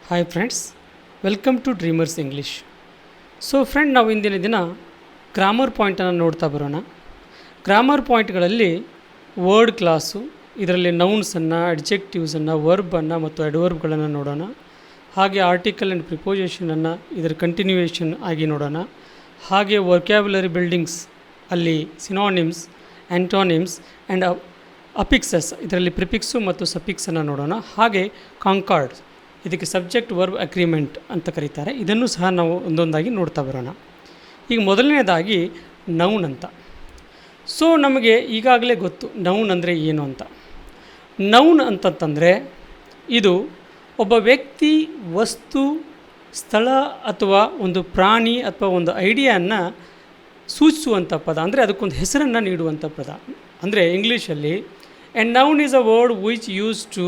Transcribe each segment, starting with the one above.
Hi friends, welcome to Dreamers English. So friend, ನಾವು ಇಂದಿನ ದಿನ ಗ್ರಾಮರ್ ಪಾಯಿಂಟನ್ನು ನೋಡ್ತಾ ಬರೋಣ. ಗ್ರಾಮರ್ ಪಾಯಿಂಟ್ಗಳಲ್ಲಿ ವರ್ಡ್ ಕ್ಲಾಸು, ಇದರಲ್ಲಿ ನೌನ್ಸನ್ನು, ಅಡ್ಜೆಕ್ಟಿವ್ಸನ್ನು, ವರ್ಬನ್ನು ಮತ್ತು ಅಡ್ವರ್ಬ್ಗಳನ್ನು ನೋಡೋಣ. ಹಾಗೆ ಆರ್ಟಿಕಲ್ ಆ್ಯಂಡ್ ಪ್ರಿಪೋಸಿಷನನ್ನು ಇದರ ಕಂಟಿನ್ಯೂಯೇಷನ್ ಆಗಿ ನೋಡೋಣ. ಹಾಗೆ ವೊಕ್ಯಾಬ್ಯುಲರಿ ಬಿಲ್ಡಿಂಗ್ಸ್ ಅಲ್ಲಿ ಸಿನಾನಿಮ್ಸ್, ಆ್ಯಂಟೋನಿಮ್ಸ್ ಆ್ಯಂಡ್ ಅಪಿಕ್ಸಸ್, ಇದರಲ್ಲಿ ಪ್ರಿಫಿಕ್ಸು ಮತ್ತು ಸಫಿಕ್ಸನ್ನು ನೋಡೋಣ. ಹಾಗೆ ಕಾಂಕಾರ್ಡ್, ಇದಕ್ಕೆ ಸಬ್ಜೆಕ್ಟ್ ವರ್ಬ್ ಅಗ್ರಿಮೆಂಟ್ ಅಂತ ಕರೀತಾರೆ, ಇದನ್ನು ಸಹ ನಾವು ಒಂದೊಂದಾಗಿ ನೋಡ್ತಾ ಬರೋಣ. ಈಗ ಮೊದಲನೇದಾಗಿ ನೌನ್ ಅಂತ. ಸೊ ನಮಗೆ ಈಗಾಗಲೇ ಗೊತ್ತು ನೌನ್ ಅಂದರೆ ಏನು ಅಂತ. ನೌನ್ ಅಂತಂತಂದರೆ ಇದು ಒಬ್ಬ ವ್ಯಕ್ತಿ, ವಸ್ತು, ಸ್ಥಳ ಅಥವಾ ಒಂದು ಪ್ರಾಣಿ ಅಥವಾ ಒಂದು ಐಡಿಯಾನ ಸೂಚಿಸುವಂಥ ಪದ, ಅಂದರೆ ಅದಕ್ಕೊಂದು ಹೆಸರನ್ನು ನೀಡುವಂಥ ಪದ. ಅಂದರೆ ಇಂಗ್ಲೀಷಲ್ಲಿ a noun is a word which use to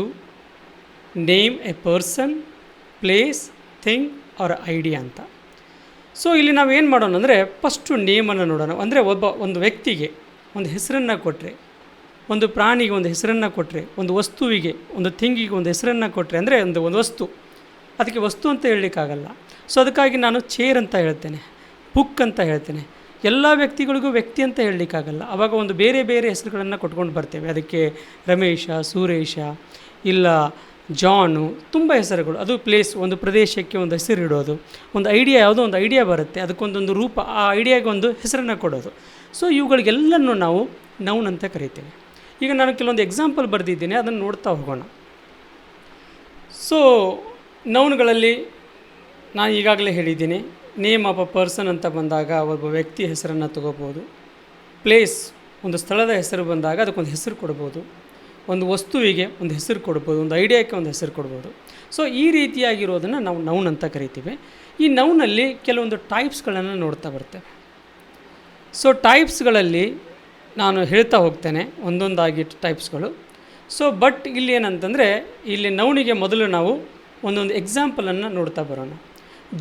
name a person, place, thing or idea ಅಂತ. ಸೊ ಇಲ್ಲಿ ನಾವು ಏನು ಮಾಡೋಣ ಅಂದರೆ ಫಸ್ಟು ನೇಮನ್ನು ನೋಡೋಣ. ಅಂದರೆ ಒಂದು ವ್ಯಕ್ತಿಗೆ ಒಂದು ಹೆಸರನ್ನು ಕೊಟ್ಟರೆ, ಒಂದು ಪ್ರಾಣಿಗೆ ಒಂದು ಹೆಸರನ್ನು ಕೊಟ್ಟರೆ, ಒಂದು ವಸ್ತುವಿಗೆ, ಒಂದು ಥಿಂಗಿಗೆ ಒಂದು ಹೆಸರನ್ನು ಕೊಟ್ಟರೆ, ಅಂದರೆ ಒಂದು ವಸ್ತು, ಅದಕ್ಕೆ ವಸ್ತು ಅಂತ ಹೇಳಲಿಕ್ಕಾಗಲ್ಲ. ಸೊ ಅದಕ್ಕಾಗಿ ನಾನು ಚೇರ್ ಅಂತ ಹೇಳ್ತೇನೆ, ಬುಕ್ ಅಂತ ಹೇಳ್ತೇನೆ. ಎಲ್ಲ ವ್ಯಕ್ತಿಗಳಿಗೂ ವ್ಯಕ್ತಿ ಅಂತ ಹೇಳಲಿಕ್ಕಾಗಲ್ಲ. ಆವಾಗ ಒಂದು ಬೇರೆ ಬೇರೆ ಹೆಸರುಗಳನ್ನು ಕೊಟ್ಕೊಂಡು ಬರ್ತೇವೆ. ಅದಕ್ಕೆ ರಮೇಶ, ಸುರೇಶ, ಇಲ್ಲ ಜಾನು, ತುಂಬ ಹೆಸರುಗಳು. ಅದು ಪ್ಲೇಸ್, ಒಂದು ಪ್ರದೇಶಕ್ಕೆ ಒಂದು ಹೆಸರು ಇಡೋದು. ಒಂದು ಐಡಿಯಾ, ಯಾವುದೋ ಒಂದು ಐಡಿಯಾ ಬರುತ್ತೆ, ಅದಕ್ಕೊಂದೊಂದು ರೂಪ, ಆ ಐಡಿಯಾಗೆ ಒಂದು ಹೆಸರನ್ನು ಕೊಡೋದು. ಸೊ ಇವುಗಳಿಗೆಲ್ಲನೂ ನಾವು ನೌನ್ ಅಂತ ಕರಿತೇವೆ. ಈಗ ನಾನು ಕೆಲವೊಂದು ಎಕ್ಸಾಂಪಲ್ ಬರೆದಿದ್ದೇನೆ, ಅದನ್ನು ನೋಡ್ತಾ ಹೋಗೋಣ. ಸೊ ನೌನ್ಗಳಲ್ಲಿ ನಾನು ಈಗಾಗಲೇ ಹೇಳಿದ್ದೀನಿ, ನೇಮ್ ಆಫ್ ಅ ಪರ್ಸನ್ ಅಂತ ಬಂದಾಗ ಒಬ್ಬ ವ್ಯಕ್ತಿ ಹೆಸರನ್ನು ತಗೋಬೋದು. ಪ್ಲೇಸ್, ಒಂದು ಸ್ಥಳದ ಹೆಸರು ಬಂದಾಗ ಅದಕ್ಕೊಂದು ಹೆಸರು ಕೊಡ್ಬೋದು. ಒಂದು ವಸ್ತುವಿಗೆ ಒಂದು ಹೆಸರು ಕೊಡ್ಬೋದು, ಒಂದು ಐಡಿಯಾಕ್ಕೆ ಒಂದು ಹೆಸರು ಕೊಡ್ಬೋದು. ಸೊ ಈ ರೀತಿಯಾಗಿರೋದನ್ನು ನಾವು ನೌನ್ ಅಂತ ಕರಿತೀವಿ. ಈ ನೌನಲ್ಲಿ ಕೆಲವೊಂದು ಟೈಪ್ಸ್ಗಳನ್ನು ನೋಡ್ತಾ ಬರ್ತೇವೆ. ಸೊ ಟೈಪ್ಸ್ಗಳಲ್ಲಿ ನಾನು ಹೇಳ್ತಾ ಹೋಗ್ತೇನೆ ಒಂದೊಂದಾಗಿ ಟೈಪ್ಸ್ಗಳು. ಸೊ ಬಟ್ ಇಲ್ಲಿ ಏನಂತಂದರೆ, ಇಲ್ಲಿ ನೌನಿಗೆ ಮೊದಲು ನಾವು ಒಂದೊಂದು ಎಕ್ಸಾಂಪಲನ್ನು ನೋಡ್ತಾ ಬರೋಣ.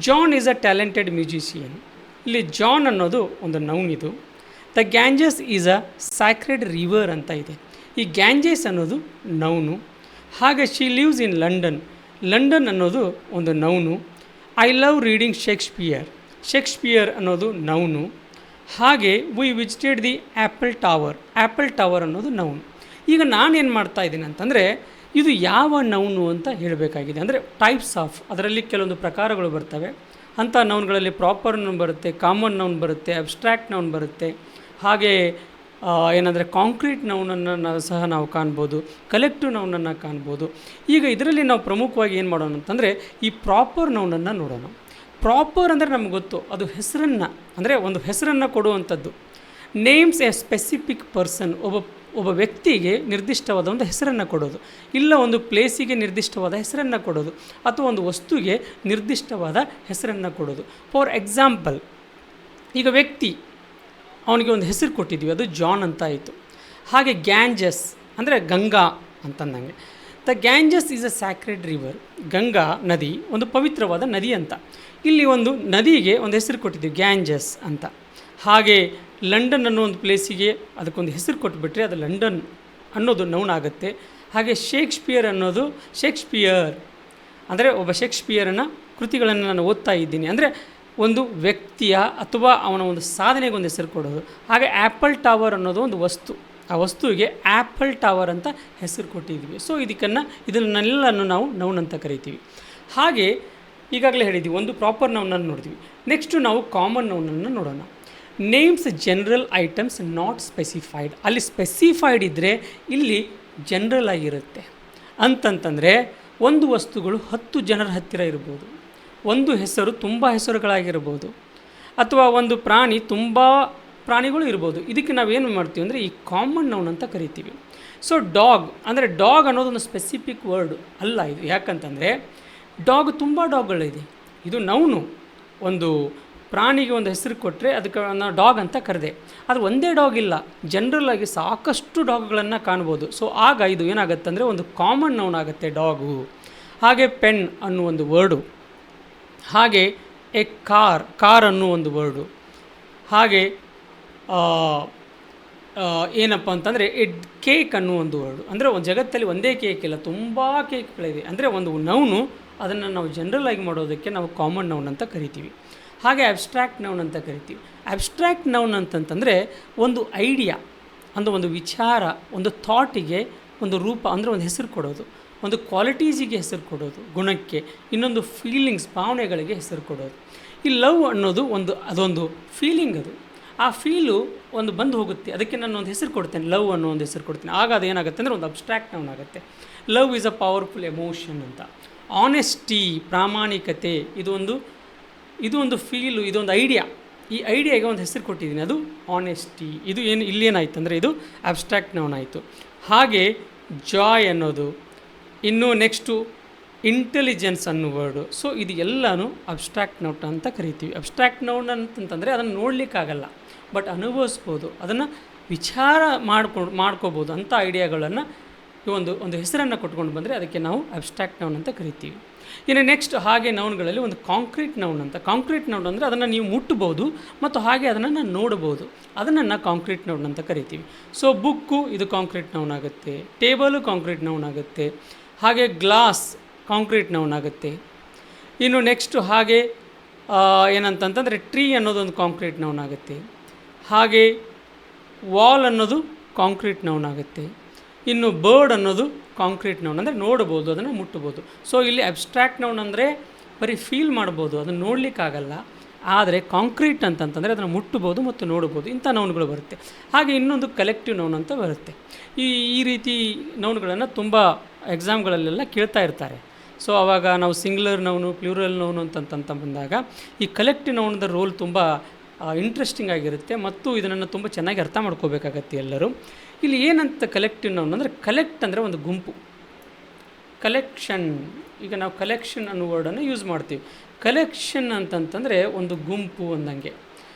John is a talented musician. ಇಲ್ಲಿ ಜಾನ್ ಅನ್ನೋದು ಒಂದು ನೌನ್. ಇದು the Ganges is a sacred river ಅಂತ ಇದೆ. ಈ ಗ್ಯಾಂಜೆಸ್ ಅನ್ನೋದು ನೌನು. ಹಾಗೆ she lives in London. London ಅನ್ನೋದು ಒಂದು noun. I love reading Shakespeare. Shakespeare ಅನ್ನೋದು ನೌನು. ಹಾಗೆ we visited the Eiffel Tower. Eiffel Tower ಅನ್ನೋದು ನೌನು. ಈಗ ನಾನೇನು ಮಾಡ್ತಾ ಇದ್ದೀನಿ ಅಂತಂದರೆ, ಇದು ಯಾವ ನೌನು ಅಂತ ಹೇಳಬೇಕಾಗಿದೆ. ಅಂದರೆ ಟೈಪ್ಸ್ ಆಫ್, ಅದರಲ್ಲಿ ಕೆಲವೊಂದು ಪ್ರಕಾರಗಳು ಬರ್ತವೆ. ಅಂಥ ನೌನ್ಗಳಲ್ಲಿ ಪ್ರಾಪರ್ ನೌನ್ ಬರುತ್ತೆ, ಕಾಮನ್ ನೌನ್ ಬರುತ್ತೆ, ಅಬ್ಸ್ಟ್ರಾಕ್ಟ್ ನೌನ್ ಬರುತ್ತೆ. ಹಾಗೆ ಏನಂದರೆ ಕಾಂಕ್ರೀಟ್ ನೌನನ್ನು ಸಹ ನಾವು ಕಾಣ್ಬೋದು, ಕಲೆಕ್ಟಿವ್ ನೌನನ್ನು ಕಾಣ್ಬೋದು. ಈಗ ಇದರಲ್ಲಿ ನಾವು ಪ್ರಮುಖವಾಗಿ ಏನು ಮಾಡೋಣ ಅಂತಂದರೆ, ಈ ಪ್ರಾಪರ್ ನೌನನ್ನು ನೋಡೋಣ. ಪ್ರಾಪರ್ ಅಂದರೆ ನಮ್ಗೆ ಗೊತ್ತು, ಅದು ಹೆಸರನ್ನು, ಅಂದರೆ ಒಂದು ಹೆಸರನ್ನು ಕೊಡುವಂಥದ್ದು. ನೇಮ್ಸ್ ಎ ಸ್ಪೆಸಿಫಿಕ್ ಪರ್ಸನ್, ಒಬ್ಬ ವ್ಯಕ್ತಿಗೆ ನಿರ್ದಿಷ್ಟವಾದ ಒಂದು ಹೆಸರನ್ನು ಕೊಡೋದು, ಇಲ್ಲ ಒಂದು ಪ್ಲೇಸಿಗೆ ನಿರ್ದಿಷ್ಟವಾದ ಹೆಸರನ್ನು ಕೊಡೋದು, ಅಥವಾ ಒಂದು ವಸ್ತುವಿಗೆ ನಿರ್ದಿಷ್ಟವಾದ ಹೆಸರನ್ನು ಕೊಡೋದು. ಫಾರ್ ಎಕ್ಸಾಂಪಲ್, ಈಗ ವ್ಯಕ್ತಿ, ಅವನಿಗೆ ಒಂದು ಹೆಸರು ಕೊಟ್ಟಿದ್ವಿ, ಅದು ಜಾನ್ ಅಂತ ಆಯಿತು. ಹಾಗೆ ಗ್ಯಾಂಜಸ್ ಅಂದರೆ ಗಂಗಾ ಅಂತಂದಂಗೆ. The Ganges is a sacred river. Ganga ನದಿ ಒಂದು ಪವಿತ್ರವಾದ ನದಿ ಅಂತ. ಇಲ್ಲಿ ಒಂದು ನದಿಗೆ ಒಂದು ಹೆಸರು ಕೊಟ್ಟಿದ್ದೀವಿ, ಗ್ಯಾಂಜಸ್ ಅಂತ. ಹಾಗೆ ಲಂಡನ್ ಅನ್ನೋ ಒಂದು ಪ್ಲೇಸಿಗೆ ಅದಕ್ಕೊಂದು ಹೆಸರು ಕೊಟ್ಟುಬಿಟ್ರೆ ಅದು ಲಂಡನ್ ಅನ್ನೋದು ನೌನ್ ಆಗುತ್ತೆ. ಹಾಗೆ ಶೇಕ್ಸ್ಪಿಯರ್ ಅನ್ನೋದು ಶೇಕ್ಸ್ಪಿಯರ್, ಅಂದರೆ ಒಬ್ಬ ಶೇಕ್ಸ್ಪಿಯರನ ಕೃತಿಗಳನ್ನು ನಾನು ಓದ್ತಾ ಇದ್ದೀನಿ, ಅಂದರೆ ಒಂದು ವ್ಯಕ್ತಿಯ ಅಥವಾ ಅವನ ಒಂದು ಸಾಧನೆಗೆ ಒಂದು ಹೆಸರು ಕೊಡೋದು. ಹಾಗೆ ಆ್ಯಪಲ್ ಟವರ್ ಅನ್ನೋದು ಒಂದು ವಸ್ತು, ಆ ವಸ್ತುವಿಗೆ ಆ್ಯಪಲ್ ಟವರ್ ಅಂತ ಹೆಸರು ಕೊಟ್ಟಿದ್ವಿ. ಸೊ ಇದನ್ನೆಲ್ಲನೂ ನಾವು ನೌನ್ ಅಂತ ಕರಿತೀವಿ. ಹಾಗೆ ಈಗಾಗಲೇ ಹೇಳಿದ್ವಿ, ಒಂದು ಪ್ರಾಪರ್ ನೌನನ್ನು ನೋಡ್ತೀವಿ. ನೆಕ್ಸ್ಟು ನಾವು ಕಾಮನ್ ನೌನನ್ನು ನೋಡೋಣ. Names general items not specified. ಅಲ್ಲಿ ಸ್ಪೆಸಿಫೈಡ್ ಇದ್ದರೆ ಇಲ್ಲಿ ಜನರಲ್ ಆಗಿರುತ್ತೆ. ಅಂತಂತಂದರೆ ಒಂದು ವಸ್ತುಗಳು 10 ಜನರ ಹತ್ತಿರ ಇರ್ಬೋದು, ಒಂದು ಹೆಸರು ತುಂಬ ಹೆಸರುಗಳಾಗಿರ್ಬೋದು, ಅಥವಾ ಒಂದು ಪ್ರಾಣಿ ತುಂಬ ಪ್ರಾಣಿಗಳು ಇರ್ಬೋದು. ಇದಕ್ಕೆ ನಾವೇನು ಮಾಡ್ತೀವಿ ಅಂದರೆ ಈ ಕಾಮನ್ ನೌನ್ ಅಂತ ಕರಿತೀವಿ. ಸೊ ಡಾಗ್ ಅಂದರೆ, ಡಾಗ್ ಅನ್ನೋದೊಂದು ಸ್ಪೆಸಿಫಿಕ್ ವರ್ಡ್ ಅಲ್ಲ ಇದು. ಯಾಕಂತಂದರೆ ಡಾಗ್ ತುಂಬ ಡಾಗ್ಗಳಿದೆ, ಇದು ನೌನು. ಒಂದು ಪ್ರಾಣಿಗೆ ಒಂದು ಹೆಸರು ಕೊಟ್ಟರೆ ಅದಕ್ಕೆ ನಾವು ಡಾಗ್ ಅಂತ ಕರೆದೆ. ಅದು ಒಂದೇ ಡಾಗ್ ಇಲ್ಲ, ಜನರಲ್ ಆಗಿ ಸಾಕಷ್ಟು ಡಾಗ್ಗಳನ್ನು ಕಾಣ್ಬೋದು. ಸೊ ಆಗ ಇದು ಏನಾಗುತ್ತೆ ಅಂದರೆ ಒಂದು ಕಾಮನ್ ನೌನ್ ಆಗುತ್ತೆ ಡಾಗು. ಹಾಗೆ ಪೆನ್ ಅನ್ನೋ ಒಂದು ವರ್ಡು, ಹಾಗೆ ಎ ಕಾರ್ ಅನ್ನೋ ಒಂದು ವರ್ಡು. ಹಾಗೆ ಏನಪ್ಪ ಅಂತಂದರೆ ಕೇಕ್ ಅನ್ನೋ ಒಂದು ವರ್ಡು. ಅಂದರೆ ಒಂದು ಜಗತ್ತಲ್ಲಿ ಒಂದೇ ಕೇಕ್ ಇಲ್ಲ, ತುಂಬ ಕೇಕ್ಗಳಿದೆ. ಅಂದರೆ ಒಂದು ನೌನು ಅದನ್ನು ನಾವು ಜನರಲ್ ಆಗಿ ಮಾಡೋದಕ್ಕೆ ನಾವು ಕಾಮನ್ ನೌನ್ ಅಂತ ಕರಿತೀವಿ. ಹಾಗೆ ಅಬ್ಸ್ಟ್ರಾಕ್ಟ್ ನೌನ್ ಅಂತ ಕರಿತೀವಿ. ಅಬ್ಸ್ಟ್ರಾಕ್ಟ್ ನೌನ್ ಅಂತಂತಂದರೆ ಒಂದು ಐಡಿಯಾ ಅಂದರೆ ಒಂದು ವಿಚಾರ, ಒಂದು ಥಾಟಿಗೆ ಒಂದು ರೂಪ ಅಂದರೆ ಒಂದು ಹೆಸರು ಕೊಡೋದು, ಒಂದು ಕ್ವಾಲಿಟೀಸಿಗೆ ಹೆಸರು ಕೊಡೋದು, ಗುಣಕ್ಕೆ, ಇನ್ನೊಂದು ಫೀಲಿಂಗ್ಸ್ ಭಾವನೆಗಳಿಗೆ ಹೆಸರು ಕೊಡೋದು. ಈ ಲವ್ ಅನ್ನೋದು ಅದೊಂದು ಫೀಲಿಂಗ್, ಅದು ಆ ಫೀಲು ಒಂದು ಬಂದು ಹೋಗುತ್ತೆ, ಅದಕ್ಕೆ ನಾನು ಒಂದು ಹೆಸರು ಕೊಡ್ತೇನೆ, ಲವ್ ಅನ್ನೋ ಒಂದು ಹೆಸರು ಕೊಡ್ತೀನಿ. ಆಗ ಅದೇನಾಗುತ್ತೆ ಅಂದರೆ ಒಂದು ಅಬ್ಸ್ಟ್ರಾಕ್ಟ್ ನೌನ್ ಆಗುತ್ತೆ. Love is a powerful emotion ಅಂತ. ಆನೆಸ್ಟಿ, ಪ್ರಾಮಾಣಿಕತೆ, ಇದು ಒಂದು ಫೀಲು, ಇದೊಂದು ಐಡಿಯಾ. ಈ ಐಡಿಯಾಗೆ ಒಂದು ಹೆಸರು ಕೊಟ್ಟಿದ್ದೀನಿ, ಅದು ಆನೆಸ್ಟಿ. ಇದು ಇಲ್ಲೇನಾಯ್ತು ಅಂದರೆ ಇದು ಅಬ್ಸ್ಟ್ರಾಕ್ಟ್ ನೌನ್ ಆಯಿತು. ಹಾಗೆ ಜಾಯ್ ಅನ್ನೋದು, ಇನ್ನು ನೆಕ್ಸ್ಟು ಇಂಟೆಲಿಜೆನ್ಸ್ ಅನ್ನೋ ವರ್ಡು. ಸೊ ಇದು ಎಲ್ಲನೂ ಅಬ್ಸ್ಟ್ರಾಕ್ಟ್ ನೌನ್ ಅಂತ ಕರಿತೀವಿ. ಅಬ್ಸ್ಟ್ರಾಕ್ಟ್ ನೌನ್ ಅಂತಂತಂದರೆ ಅದನ್ನು ನೋಡಲಿಕ್ಕಾಗಲ್ಲ, ಬಟ್ ಅನುಭವಿಸ್ಬೋದು, ಅದನ್ನು ವಿಚಾರ ಮಾಡ್ಕೋಬೋದು. ಅಂಥ ಐಡಿಯಾಗಳನ್ನು ಒಂದು ಹೆಸರನ್ನು ಕೊಟ್ಕೊಂಡು ಬಂದರೆ ಅದಕ್ಕೆ ನಾವು ಅಬ್ಸ್ಟ್ರಾಕ್ಟ್ ನೌನ್ ಅಂತ ಕರಿತೀವಿ. ಇನ್ನು ನೆಕ್ಸ್ಟ್ ಹಾಗೆ ನೌನ್ಗಳಲ್ಲಿ ಒಂದು ಕಾಂಕ್ರೀಟ್ ನೌನ್ ಅಂತ. ಕಾಂಕ್ರೀಟ್ ನೌನ್ ಅಂದರೆ ಅದನ್ನು ನೀವು ಮುಟ್ಟಬೋದು ಮತ್ತು ಹಾಗೆ ಅದನ್ನು ನೋಡ್ಬೋದು, ಅದನ್ನು ಕಾಂಕ್ರೀಟ್ ನೌನ್ ಅಂತ ಕರಿತೀವಿ. ಸೊ ಬುಕ್ಕು ಇದು ಕಾಂಕ್ರೀಟ್ ನೌನ್ ಆಗುತ್ತೆ, ಟೇಬಲು ಕಾಂಕ್ರೀಟ್ ನೌನ್ ಆಗುತ್ತೆ, ಹಾಗೆ ಗ್ಲಾಸ್ ಕಾಂಕ್ರೀಟ್ ನೌನ್ ಆಗುತ್ತೆ. ಇನ್ನು ನೆಕ್ಸ್ಟು ಹಾಗೆ ಏನಂತಂತಂದರೆ ಟ್ರೀ ಅನ್ನೋದೊಂದು ಕಾಂಕ್ರೀಟ್ ನೌನ್ ಆಗುತ್ತೆ. ಹಾಗೆ ವಾಲ್ ಅನ್ನೋದು ಕಾಂಕ್ರೀಟ್ ನೌನ್ ಆಗುತ್ತೆ. ಇನ್ನು ಬರ್ಡ್ ಅನ್ನೋದು ಕಾಂಕ್ರೀಟ್ ನೌನ್, ಅಂದರೆ ನೋಡ್ಬೋದು, ಅದನ್ನು ಮುಟ್ಬೋದು. ಸೊ ಇಲ್ಲಿ ಅಬ್ಸ್ಟ್ರಾಕ್ಟ್ ನೌನ್ ಅಂದರೆ ಬರೀ ಫೀಲ್ ಮಾಡ್ಬೋದು, ಅದನ್ನು ನೋಡಲಿಕ್ಕಾಗಲ್ಲ. ಆದರೆ ಕಾಂಕ್ರೀಟ್ ಅಂತಂತಂದರೆ ಅದನ್ನು ಮುಟ್ಟಬೋದು ಮತ್ತು ನೋಡ್ಬೋದು, ಇಂಥ ನೌನ್ಗಳು ಬರುತ್ತೆ. ಹಾಗೆ ಇನ್ನೊಂದು ಕಲೆಕ್ಟಿವ್ ನೌನ್ ಅಂತ ಬರುತ್ತೆ. ಈ ರೀತಿ ನೌನ್ಗಳನ್ನು ತುಂಬ ಎಕ್ಸಾಮ್ಗಳಲ್ಲೆಲ್ಲ ಕೇಳ್ತಾ ಇರ್ತಾರೆ. ಸೊ ಆವಾಗ ನಾವು ಸಿಂಗ್ಯುಲರ್ ನೌನು, ಪ್ಲೂರಲ್ ನೌನು ಅಂತಂತ ಬಂದಾಗ ಈ ಕಲೆಕ್ಟಿವ್ ನೌನದ ರೋಲ್ ತುಂಬ ಇಂಟ್ರೆಸ್ಟಿಂಗ್ ಆಗಿರುತ್ತೆ ಮತ್ತು ಇದನ್ನು ತುಂಬ ಚೆನ್ನಾಗಿ ಅರ್ಥ ಮಾಡ್ಕೋಬೇಕಾಗತ್ತೆ ಎಲ್ಲರೂ. ಇಲ್ಲಿ ಏನಂತ ಕಲೆಕ್ಟಿವ್ ನೌನ್ ಅಂದರೆ, ಕಲೆಕ್ಟ್ ಅಂದರೆ ಒಂದು ಗುಂಪು, ಕಲೆಕ್ಷನ್. ಈಗ ನಾವು ಕಲೆಕ್ಷನ್ ಅನ್ನೋ ವರ್ಡನ್ನು ಯೂಸ್ ಮಾಡ್ತೀವಿ. ಕಲೆಕ್ಷನ್ ಅಂತಂತಂದರೆ ಒಂದು ಗುಂಪು ಅಂದಂಗೆ.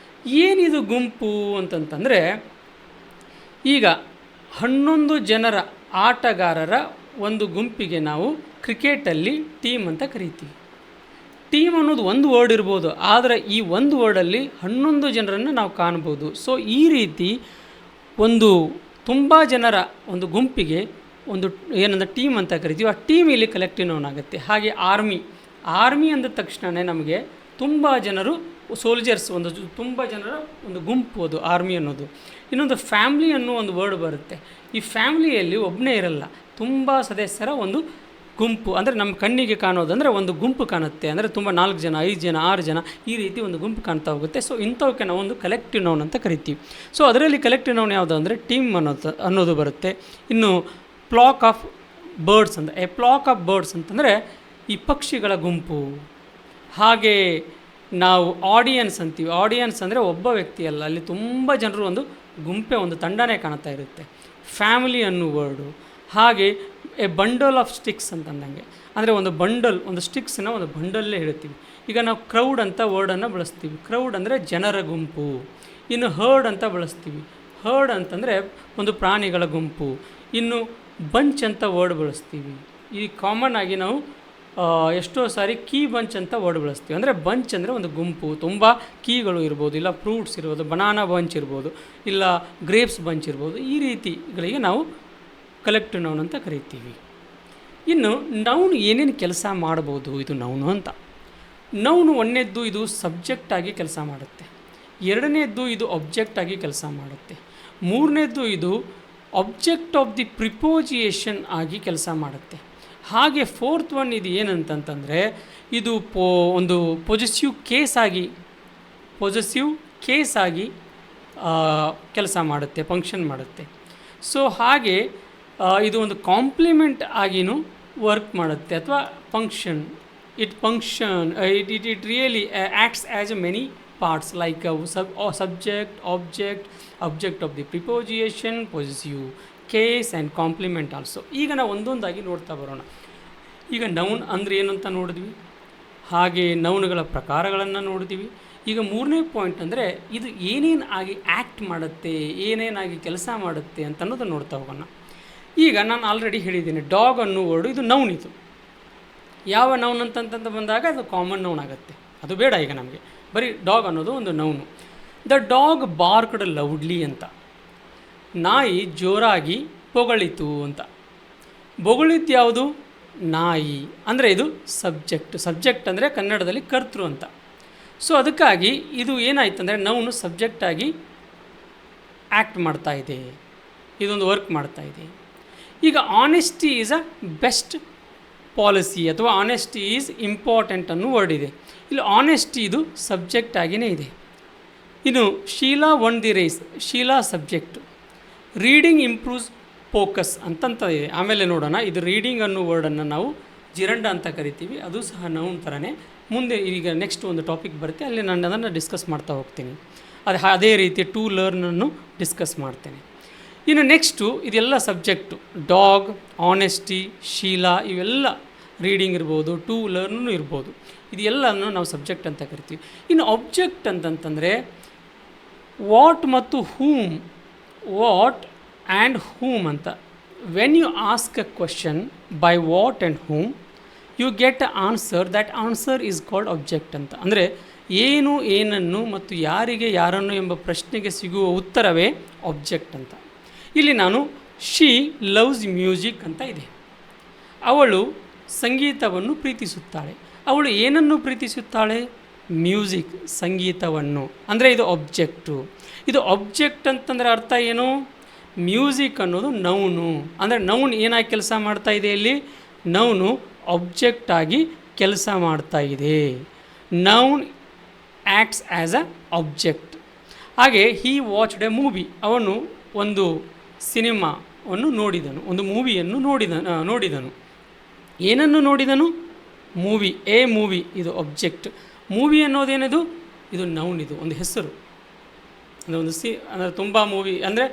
ಏನಿದು ಗುಂಪು ಅಂತಂತಂದರೆ, ಈಗ 11 ಜನರ ಆಟಗಾರರ ಒಂದು ಗುಂಪಿಗೆ ನಾವು ಕ್ರಿಕೆಟಲ್ಲಿ ಟೀಮ್ ಅಂತ ಕರಿತೀವಿ. ಟೀಮ್ ಅನ್ನೋದು ಒಂದು ವರ್ಡ್ ಇರ್ಬೋದು, ಆದರೆ ಈ ಒಂದು ವರ್ಡಲ್ಲಿ 11 ಜನರನ್ನು ನಾವು ಕಾಣ್ಬೋದು. ಸೊ ಈ ರೀತಿ ಒಂದು ತುಂಬ ಜನರ ಒಂದು ಗುಂಪಿಗೆ ಒಂದು ಏನಂದ್ರೆ ಟೀಮ್ ಅಂತ ಕರಿತೀವಿ. ಆ ಟೀಮ್ ಇಲ್ಲಿ ಕಲೆಕ್ಟಿವ್ ನೌನ್ ಆಗುತ್ತೆ. ಹಾಗೆ ಆರ್ಮಿ ಅಂದ ತಕ್ಷಣವೇ ನಮಗೆ ತುಂಬ ಜನರು ಸೋಲ್ಜರ್ಸ್, ತುಂಬ ಜನರ ಒಂದು ಗುಂಪು, ಅದು ಆರ್ಮಿ ಅನ್ನೋದು. ಇನ್ನೊಂದು ಫ್ಯಾಮ್ಲಿ ಅನ್ನೋ ಒಂದು ವರ್ಡ್ ಬರುತ್ತೆ. ಈ ಫ್ಯಾಮ್ಲಿಯಲ್ಲಿ ಒಬ್ಬನೇ ಇರಲ್ಲ, ತುಂಬ ಸದಸ್ಯರ ಒಂದು ಗುಂಪು. ಅಂದರೆ ನಮ್ಮ ಕಣ್ಣಿಗೆ ಕಾಣೋದಂದರೆ ಒಂದು ಗುಂಪು ಕಾಣುತ್ತೆ, ಅಂದರೆ ತುಂಬ 4 ಜನ, 5 ಜನ, 6 ಜನ, ಈ ರೀತಿ ಒಂದು ಗುಂಪು ಕಾಣ್ತಾ ಹೋಗುತ್ತೆ. ಸೊ ಇಂಥವಕ್ಕೆ ನಾವು ಒಂದು ಕಲೆಕ್ಟಿವ್ ನೌನ್ ಅಂತ ಕರಿತೀವಿ. ಸೊ ಅದರಲ್ಲಿ ಕಲೆಕ್ಟಿವ್ ನೌನ್ ಯಾವುದು ಅಂದರೆ ಟೀಮ್ ಅನ್ನೋದು ಬರುತ್ತೆ. ಇನ್ನು ಫ್ಲಾಕ್ ಆಫ್ ಬರ್ಡ್ಸ್ ಅಂತ, ಫ್ಲಾಕ್ ಆಫ್ ಬರ್ಡ್ಸ್ ಅಂತಂದರೆ ಈ ಪಕ್ಷಿಗಳ ಗುಂಪು. ಹಾಗೆ ನಾವು ಆಡಿಯನ್ಸ್ ಅಂತೀವಿ. ಆಡಿಯನ್ಸ್ ಅಂದರೆ ಒಬ್ಬ ವ್ಯಕ್ತಿ ಅಲ್ಲ, ಅಲ್ಲಿ ತುಂಬ ಜನರು ಒಂದು ಗುಂಪೆ, ಒಂದು ತಂಡನೇ ಕಾಣ್ತಾ ಇರುತ್ತೆ. ಫ್ಯಾಮಿಲಿ ಅನ್ನೋ ವರ್ಡು. ಹಾಗೆ ಎ ಬಂಡಲ್ ಆಫ್ ಸ್ಟಿಕ್ಸ್ ಅಂತಂದಂಗೆ, ಅಂದರೆ ಒಂದು ಬಂಡಲ್, ಒಂದು ಸ್ಟಿಕ್ಸನ್ನ ಒಂದು ಬಂಡಲ್ಲೇ ಹೇಳ್ತೀವಿ. ಈಗ ನಾವು ಕ್ರೌಡ್ ಅಂತ ವರ್ಡನ್ನು ಬಳಸ್ತೀವಿ. ಕ್ರೌಡ್ ಅಂದರೆ ಜನರ ಗುಂಪು. ಇನ್ನು ಹರ್ಡ್ ಅಂತ ಬಳಸ್ತೀವಿ. ಹರ್ಡ್ ಅಂತಂದರೆ ಒಂದು ಪ್ರಾಣಿಗಳ ಗುಂಪು. ಇನ್ನು ಬಂಚ್ ಅಂತ ವರ್ಡ್ ಬಳಸ್ತೀವಿ. ಈ ಕಾಮನ್ ಆಗಿ ನಾವು ಎಷ್ಟೋ ಸಾರಿ ಕೀ ಬಂಚ್ ಅಂತ ವರ್ಡ್ ಬಳಸ್ತೀವಿ. ಅಂದರೆ ಬಂಚ್ ಅಂದರೆ ಒಂದು ಗುಂಪು, ತುಂಬ ಕೀಗಳು ಇರ್ಬೋದು, ಇಲ್ಲ ಫ್ರೂಟ್ಸ್ ಇರ್ಬೋದು, ಬನಾನಾ ಬಂಚ್ ಇರ್ಬೋದು, ಇಲ್ಲ ಗ್ರೇಪ್ಸ್ ಬಂಚ್ ಇರ್ಬೋದು. ಈ ರೀತಿಗಳಿಗೆ ನಾವು ಕಲೆಕ್ಟಿವ್ ನೌನ್ ಅಂತ ಕರಿತೀವಿ. ಇನ್ನು ನೌನ್ ಏನೇನು ಕೆಲಸ ಮಾಡ್ಬೋದು, ಇದು ನೌನು ಅಂತ. ನೌನು ಒಂದನೇದ್ದು ಇದು ಸಬ್ಜೆಕ್ಟಾಗಿ ಕೆಲಸ ಮಾಡುತ್ತೆ. ಎರಡನೇದ್ದು ಇದು ಆಬ್ಜೆಕ್ಟಾಗಿ ಕೆಲಸ ಮಾಡುತ್ತೆ. ಮೂರನೇದ್ದು ಇದು ಆಬ್ಜೆಕ್ಟ್ ಆಫ್ ದಿ ಪ್ರಿಪೋಸಿಯೇಷನ್ ಆಗಿ ಕೆಲಸ ಮಾಡುತ್ತೆ. ಹಾಗೆ ಫೋರ್ತ್ ಒನ್ ಇದು ಏನಂತಂತಂದರೆ, ಇದು ಒಂದು ಪೊಸೆಸಿವ್ ಕೇಸ್ ಆಗಿ ಕೆಲಸ ಮಾಡುತ್ತೆ, ಫಂಕ್ಷನ್ ಮಾಡುತ್ತೆ. ಸೊ ಹಾಗೆ ಇದು ಒಂದು ಕಾಂಪ್ಲಿಮೆಂಟ್ ಆಗಿನೂ ವರ್ಕ್ ಮಾಡುತ್ತೆ ಅಥವಾ function. It really acts as a many parts like subject, object of the preposition, possessive case and complement also. ಈಗ ನಾವು ಒಂದೊಂದಾಗಿ ನೋಡ್ತಾ ಬರೋಣ. ಈಗ ನೌನ್ ಅಂದರೆ ಏನಂತ ನೋಡಿದ್ವಿ, ಹಾಗೆ ನೌನ್ಗಳ ಪ್ರಕಾರಗಳನ್ನು ನೋಡಿದ್ವಿ. ಈಗ ಮೂರನೇ ಪಾಯಿಂಟ್ ಅಂದರೆ ಇದು ಏನೇನು ಆಗಿ ಆ್ಯಕ್ಟ್ ಮಾಡುತ್ತೆ, ಏನೇನಾಗಿ ಕೆಲಸ ಮಾಡುತ್ತೆ ಅಂತ ಅನ್ನೋದು ನೋಡ್ತಾ ಹೋಗೋಣ. ಈಗ ನಾನು ಆಲ್ರೆಡಿ ಹೇಳಿದ್ದೀನಿ, ಡಾಗ್ ಅನ್ನೋ ವರ್ಡು ಇದು ನೌನ್. ಇದು ಯಾವ ನೌನ್ ಅಂತಂತ ಬಂದಾಗ ಅದು ಕಾಮನ್ ನೌನ್ ಆಗುತ್ತೆ, ಅದು ಬೇಡ ಈಗ ನಮಗೆ. ಬರೀ ಡಾಗ್ ಅನ್ನೋದು ಒಂದು ನೌನು. ದ ಡಾಗ್ ಬಾರ್ಕ್ಡ್ ಲೌಡ್ಲಿ ಅಂತ, ನಾಯಿ ಜೋರಾಗಿ ಬೊಗಳಿತು ಅಂತ. ಬೊಗಳಿದ್ದು ಯಾವುದು? ನಾಯಿ ಅಂದರೆ ಇದು ಸಬ್ಜೆಕ್ಟ್ ಅಂದರೆ ಕನ್ನಡದಲ್ಲಿ ಕರ್ತೃ ಅಂತ. ಸೊ ಅದಕ್ಕಾಗಿ ಇದು ಏನಾಯ್ತು ಅಂದರೆ ನೌನು ಸಬ್ಜೆಕ್ಟಾಗಿ ಆ್ಯಕ್ಟ್ ಮಾಡ್ತಾ ಇದೆ, ಇದೊಂದು ವರ್ಕ್ ಮಾಡ್ತಾ ಇದೆ. ಈಗ honesty is a best policy ಅಥವಾ ಆನೆಸ್ಟಿ ಈಸ್ ಇಂಪಾರ್ಟೆಂಟ್ ಅನ್ನೋ ವರ್ಡ್ ಇದೆ. ಇಲ್ಲಿ ಆನೆಸ್ಟಿ ಇದು ಸಬ್ಜೆಕ್ಟ್ ಆಗಿಯೇ ಇದೆ. ಇನ್ನು Sheela won the race, Sheela subject. Reading improves focus ಅಂತಂತ ಇದೆ. ಆಮೇಲೆ ನೋಡೋಣ, ಇದು ರೀಡಿಂಗ್ ಅನ್ನೋ ವರ್ಡನ್ನು ನಾವು ಜಿರಂಡ ಅಂತ ಕರಿತೀವಿ, ಅದು ಸಹ ನೌನ್ ಥರನೇ. ಮುಂದೆ ಈಗ ನೆಕ್ಸ್ಟ್ ಒಂದು ಟಾಪಿಕ್ ಬರುತ್ತೆ, ಅಲ್ಲಿ ನಾನು ಅದನ್ನು ಡಿಸ್ಕಸ್ ಮಾಡ್ತಾ ಹೋಗ್ತೀನಿ. ಅದೇ ರೀತಿ ಟು ಲರ್ನನ್ನು ಡಿಸ್ಕಸ್ ಮಾಡ್ತೇನೆ. ಇನ್ನು ನೆಕ್ಸ್ಟು ಇದೆಲ್ಲ ಸಬ್ಜೆಕ್ಟು, ಡಾಗ್, ಆನೆಸ್ಟಿ, ಶೀಲಾ, ಇವೆಲ್ಲ ರೀಡಿಂಗ್ ಇರ್ಬೋದು, ಟು ಲರ್ನೂ ಇರ್ಬೋದು, ಇದೆಲ್ಲನೂ ನಾವು ಸಬ್ಜೆಕ್ಟ್ ಅಂತ ಕರಿತೀವಿ. ಇನ್ನು ಆಬ್ಜೆಕ್ಟ್ ಅಂತಂತಂದರೆ ವಾಟ್ ಮತ್ತು ಹೂಮ್, ವಾಟ್ ಆ್ಯಂಡ್ ಹೂಮ್ ಅಂತ. When you ask a question by what and whom you get a answer, that answer is called object ಅಂತ. ಅಂದರೆ ಏನು, ಏನನ್ನು ಮತ್ತು ಯಾರಿಗೆ, ಯಾರನ್ನು ಎಂಬ ಪ್ರಶ್ನೆಗೆ ಸಿಗುವ ಉತ್ತರವೇ ಆಬ್ಜೆಕ್ಟ್ ಅಂತ. ಇಲ್ಲಿ ನಾನು ಶಿ ಲವ್ಸ್ ಮ್ಯೂಸಿಕ್ ಅಂತ ಇದೆ. ಅವಳು ಸಂಗೀತವನ್ನು ಪ್ರೀತಿಸುತ್ತಾಳೆ. ಅವಳು ಏನನ್ನು ಪ್ರೀತಿಸುತ್ತಾಳೆ? ಮ್ಯೂಸಿಕ್, ಸಂಗೀತವನ್ನು. ಅಂದರೆ ಇದು ಆಬ್ಜೆಕ್ಟು. ಇದು ಆಬ್ಜೆಕ್ಟ್ ಅಂತಂದರೆ ಅರ್ಥ ಏನು? ಮ್ಯೂಸಿಕ್ ಅನ್ನೋದು ನೌನು. ಅಂದರೆ ನೌನ್ ಏನಾಗಿ ಕೆಲಸ ಮಾಡ್ತಾ ಇದೆ? ಇಲ್ಲಿ ನೌನು ಆಬ್ಜೆಕ್ಟಾಗಿ ಕೆಲಸ ಮಾಡ್ತಾ ಇದೆ. Noun acts as a object. ಹಾಗೆ ಹೀ ವಾಚ್ಡ್ ಎ ಮೂವಿ, ಅವನು ಒಂದು ಸಿನಿಮಾವನ್ನು ನೋಡಿದನು, ಒಂದು ಮೂವಿಯನ್ನು ನೋಡಿದನು. ಏನನ್ನು ನೋಡಿದನು? ಮೂವಿ, ಎ ಮೂವಿ, ಇದು ಆಬ್ಜೆಕ್ಟ್. ಮೂವಿ ಅನ್ನೋದೇನಿದು? ಇದು ನೌನ್, ಇದು ಒಂದು ಹೆಸರು. ಅಂದರೆ ಅಂದರೆ ತುಂಬ ಮೂವಿ ಅಂದರೆ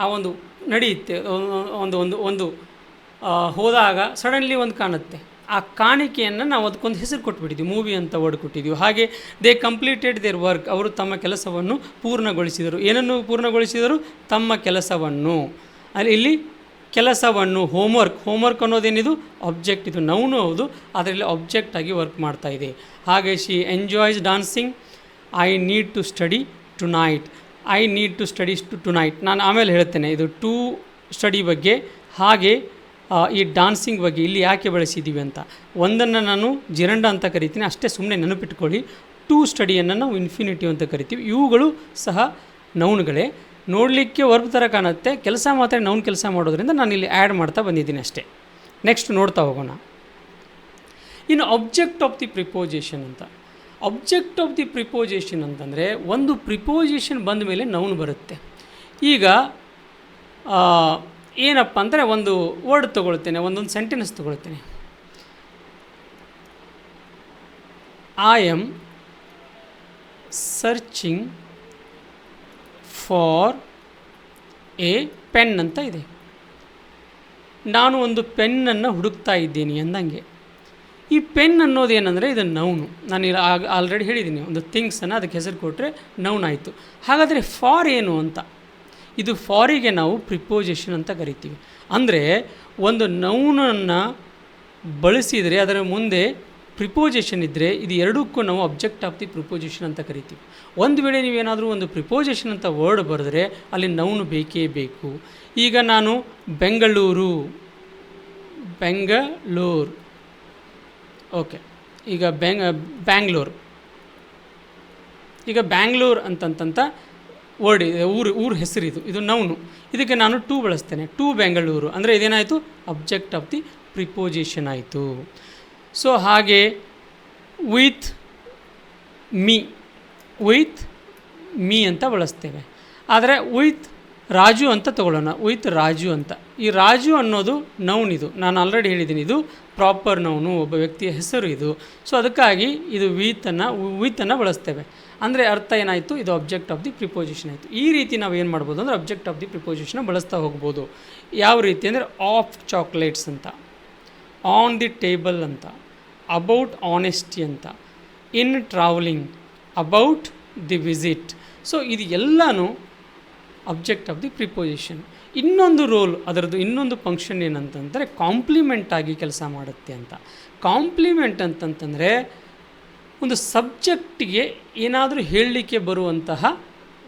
ಆ ಒಂದು ನಡೆಯುತ್ತೆ, ಒಂದು ಹೋದಾಗ ಸಡನ್ಲಿ ಒಂದು ಕಾಣುತ್ತೆ, ಆ ಕಾಣಿಕೆಯನ್ನು ನಾವು ಅದಕ್ಕೊಂದು ಹೆಸರು ಕೊಟ್ಬಿಟ್ಟಿದ್ದೀವಿ, ಮೂವಿ ಅಂತ ವರ್ಡ್ ಕೊಟ್ಟಿದ್ದೀವಿ. ಹಾಗೆ ದೇ ಕಂಪ್ಲೀಟೆಡ್ ದೇರ್ ವರ್ಕ್, ಅವರು ತಮ್ಮ ಕೆಲಸವನ್ನು ಪೂರ್ಣಗೊಳಿಸಿದರು. ಏನನ್ನು ಪೂರ್ಣಗೊಳಿಸಿದರು? ತಮ್ಮ ಕೆಲಸವನ್ನು. ಇಲ್ಲಿ ಕೆಲಸವನ್ನು, ಹೋಮ್ವರ್ಕ್ ಅನ್ನೋದೇನಿದು? ಆಬ್ಜೆಕ್ಟ್, ಇದು ನೌನು ಹೌದು, ಅದರಲ್ಲಿ ಆಬ್ಜೆಕ್ಟಾಗಿ ವರ್ಕ್ ಮಾಡ್ತಾ ಇದೆ. ಹಾಗೆ she enjoys dancing, I need to study tonight. ನಾನು ಆಮೇಲೆ ಹೇಳ್ತೇನೆ ಇದು ಟು ಸ್ಟಡಿ ಬಗ್ಗೆ, ಹಾಗೆ ಈ ಡಾನ್ಸಿಂಗ್ ಬಗ್ಗೆ ಇಲ್ಲಿ ಯಾಕೆ ಬಳಸಿದ್ದೀವಿ ಅಂತ. ಒಂದನ್ನು ನಾನು ಜಿರಂಡ ಅಂತ ಕರಿತೀನಿ, ಅಷ್ಟೇ ಸುಮ್ಮನೆ ನೆನಪಿಟ್ಕೊಳ್ಳಿ. ಟು ಸ್ಟಡಿಯನ್ನು ನಾವು ಇನ್ಫಿನಿಟಿವ್ ಅಂತ ಕರಿತೀವಿ. ಇವುಗಳು ಸಹ ನೌನ್ಗಳೇ, ನೋಡಲಿಕ್ಕೆ ವರ್ಬ್ ಥರ ಕಾಣುತ್ತೆ, ಕೆಲಸ ಮಾತ್ರ ನೌನ್ ಕೆಲಸ ಮಾಡೋದ್ರಿಂದ ನಾನು ಇಲ್ಲಿ ಆ್ಯಡ್ ಮಾಡ್ತಾ ಬಂದಿದ್ದೀನಿ ಅಷ್ಟೇ. ನೆಕ್ಸ್ಟ್ ನೋಡ್ತಾ ಹೋಗೋಣ. ಇನ್ನು ಆಬ್ಜೆಕ್ಟ್ ಆಫ್ ದಿ ಪ್ರಿಪೋಸಿಷನ್ ಅಂತ. ಆಬ್ಜೆಕ್ಟ್ ಆಫ್ ದಿ ಪ್ರಿಪೋಸಿಷನ್ ಅಂತಂದರೆ ಒಂದು ಪ್ರಿಪೋಸಿಷನ್ ಬಂದ ಮೇಲೆ ನೌನ್ ಬರುತ್ತೆ. ಈಗ ಏನಪ್ಪ ಅಂದರೆ ಒಂದು ವರ್ಡ್ ತೊಗೊಳ್ತೇನೆ, ಒಂದೊಂದು ಸೆಂಟೆನ್ಸ್ ತೊಗೊಳ್ತೇನೆ. I am searching for a pen ಅಂತ ಇದೆ. ನಾನು ಒಂದು ಪೆನ್ನನ್ನು ಹುಡುಕ್ತಾ ಇದ್ದೀನಿ ಅಂದಂಗೆ. ಈ ಪೆನ್ ಅನ್ನೋದೇನೆಂದರೆ ಇದು ನೌನು. ನಾನು ಆಲ್ರೆಡಿ ಹೇಳಿದ್ದೀನಿ, ಒಂದು ಥಿಂಗ್ಸನ್ನು ಅದಕ್ಕೆ ಹೆಸರು ಕೊಟ್ಟರೆ ನೌನ್ ಆಯಿತು. ಹಾಗಾದರೆ ಫಾರ್ ಏನು ಅಂತ? ಇದು ಫಾರಿಗೆ ನಾವು ಪ್ರಿಪೋಸಿಷನ್ ಅಂತ ಕರಿತೀವಿ. ಅಂದರೆ ಒಂದು ನೌನನ್ನು ಬಳಸಿದರೆ ಅದರ ಮುಂದೆ ಪ್ರಿಪೋಸಿಷನ್ ಇದ್ದರೆ ಇದು ಎರಡಕ್ಕೂ ನಾವು ಆಬ್ಜೆಕ್ಟ್ ಆಫ್ ದಿ ಪ್ರಿಪೋಸಿಷನ್ ಅಂತ ಕರಿತೀವಿ. ಒಂದು ವೇಳೆ ನೀವೇನಾದರೂ ಒಂದು ಪ್ರಿಪೋಸಿಷನ್ ಅಂತ ವರ್ಡ್ ಬರೆದ್ರೆ ಅಲ್ಲಿ ನೌನು ಬೇಕೇ ಬೇಕು. ಈಗ ನಾನು ಬೆಂಗಳೂರು, ಓಕೆ, ಈಗ ಬ್ಯಾಂಗ್ಳೂರ್ ಅಂತಂತ ವರ್ಡ್ ಇದೆ, ಊರು ಹೆಸರಿದು, ಇದು ನೌನು. ಇದಕ್ಕೆ ನಾನು ಟು ಬಳಸ್ತೇನೆ, ಟು ಬೆಂಗಳೂರು ಅಂದರೆ ಇದೇನಾಯಿತು? ಆಬ್ಜೆಕ್ಟ್ ಆಫ್ ದಿ ಪ್ರಿಪೋಸಿಷನ್ ಆಯಿತು. ಸೊ ಹಾಗೆ ವಿತ್ ಮೀ ಅಂತ ಬಳಸ್ತೇವೆ. ಆದರೆ ವಿತ್ ರಾಜು ಅಂತ ತಗೊಳ್ಳೋಣ, ವಿತ್ ರಾಜು ಅಂತ. ಈ ರಾಜು ಅನ್ನೋದು ನೌನ್, ಇದು ನಾನು ಆಲ್ರೆಡಿ ಹೇಳಿದ್ದೀನಿ, ಇದು ಪ್ರಾಪರ್ ನೌನು, ಒಬ್ಬ ವ್ಯಕ್ತಿಯ ಹೆಸರು ಇದು. ಸೊ ಅದಕ್ಕಾಗಿ ಇದು ವಿತನ್ನು ಬಳಸ್ತೇವೆ. ಅಂದರೆ ಅರ್ಥ ಏನಾಯಿತು? ಇದು ಆಬ್ಜೆಕ್ಟ್ ಆಫ್ ದಿ ಪ್ರಿಪೋಸಿಷನ್ ಆಯಿತು. ಈ ರೀತಿ ನಾವು ಏನು ಮಾಡ್ಬೋದು ಅಂದರೆ ಆಬ್ಜೆಕ್ಟ್ ಆಫ್ ದಿ ಪ್ರಿಪೋಸಿಷನ್ ಬಳಸ್ತಾ ಹೋಗ್ಬೋದು. ಯಾವ ರೀತಿ ಅಂದರೆ ಆಫ್ ಚಾಕ್ಲೇಟ್ಸ್ ಅಂತ, ಆನ್ ದಿ ಟೇಬಲ್ ಅಂತ, ಅಬೌಟ್ ಆನೆಸ್ಟಿ ಅಂತ, in travelling, about the visit. So ಇದು ಎಲ್ಲನೂ ಆಬ್ಜೆಕ್ಟ್ ಆಫ್ ದಿ ಪ್ರಿಪೋಸಿಷನ್. ಇನ್ನೊಂದು ರೋಲ್, ಅದರದ್ದು ಇನ್ನೊಂದು ಫಂಕ್ಷನ್ ಏನಂತಂದರೆ ಕಾಂಪ್ಲಿಮೆಂಟ್ ಆಗಿ ಕೆಲಸ ಮಾಡುತ್ತೆ ಅಂತ. ಕಾಂಪ್ಲಿಮೆಂಟ್ ಅಂತಂತಂದರೆ ಒಂದು ಸಬ್ಜೆಕ್ಟಿಗೆ ಏನಾದರೂ ಹೇಳಲಿಕ್ಕೆ ಬರುವಂತಹ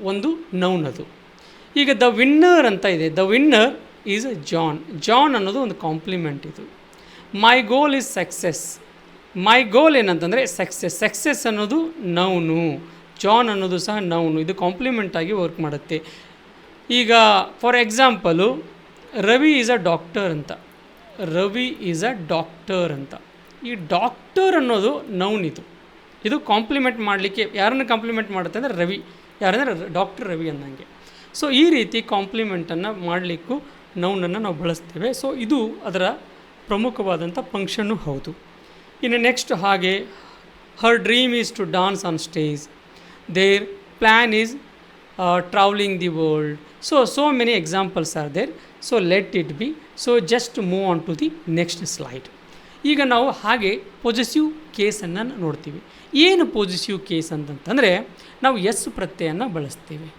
ಒಂದು ನೌನ್ ಅದು. ಈಗ ದ ವಿನ್ನರ್ ಅಂತ ಇದೆ, ದ ವಿನ್ನರ್ ಈಸ್ ಜಾನ್ ಅನ್ನೋದು ಒಂದು ಕಾಂಪ್ಲಿಮೆಂಟ್ ಇದು. ಮೈ ಗೋಲ್ ಈಸ್ ಸಕ್ಸೆಸ್. ಮೈ ಗೋಲ್ ಏನಂತಂದರೆ ಸಕ್ಸೆಸ್ ಅನ್ನೋದು ನೌನು, ಜಾನ್ ಅನ್ನೋದು ಸಹ ನೌನು. ಇದು ಕಾಂಪ್ಲಿಮೆಂಟಾಗಿ ವರ್ಕ್ ಮಾಡುತ್ತೆ. ಈಗ for example Ravi is a doctor ಅಂತ. ರವಿ ಈಸ್ ಅ ಡಾಕ್ಟರ್ ಅಂತ. ಈ ಡಾಕ್ಟರ್ ಅನ್ನೋದು ನೌನ್. ಇದು ಕಾಂಪ್ಲಿಮೆಂಟ್ ಮಾಡಲಿಕ್ಕೆ ಯಾರನ್ನು ಕಾಂಪ್ಲಿಮೆಂಟ್ ಮಾಡುತ್ತೆ ಅಂದರೆ ರವಿ. ಯಾರಂದರೆ ಡಾಕ್ಟರ್ ರವಿ ಅನ್ನಂಗೆ. ಸೊ ಈ ರೀತಿ ಕಾಂಪ್ಲಿಮೆಂಟನ್ನು ಮಾಡಲಿಕ್ಕೂ ನೌನನ್ನು ನಾವು ಬಳಸ್ತೇವೆ. ಸೊ ಇದು ಅದರ ಪ್ರಮುಖವಾದಂಥ ಫಂಕ್ಷನ್ನು ಹೌದು. ಇನ್ನು ನೆಕ್ಸ್ಟ್ ಹಾಗೆ her dream is to dance on stage. There plan is travelling the world. So many examples are there. So let it be. So just move on to the next slide. ಈಗ ನಾವು ಹಾಗೆ possessive ಕೇಸನ್ನು ನೋಡ್ತೀವಿ. ಏನು possessive case ಅಂತಂತಂದರೆ ನಾವು S ಪ್ರತ್ಯಯವನ್ನು ಬಳಸ್ತೀವಿ.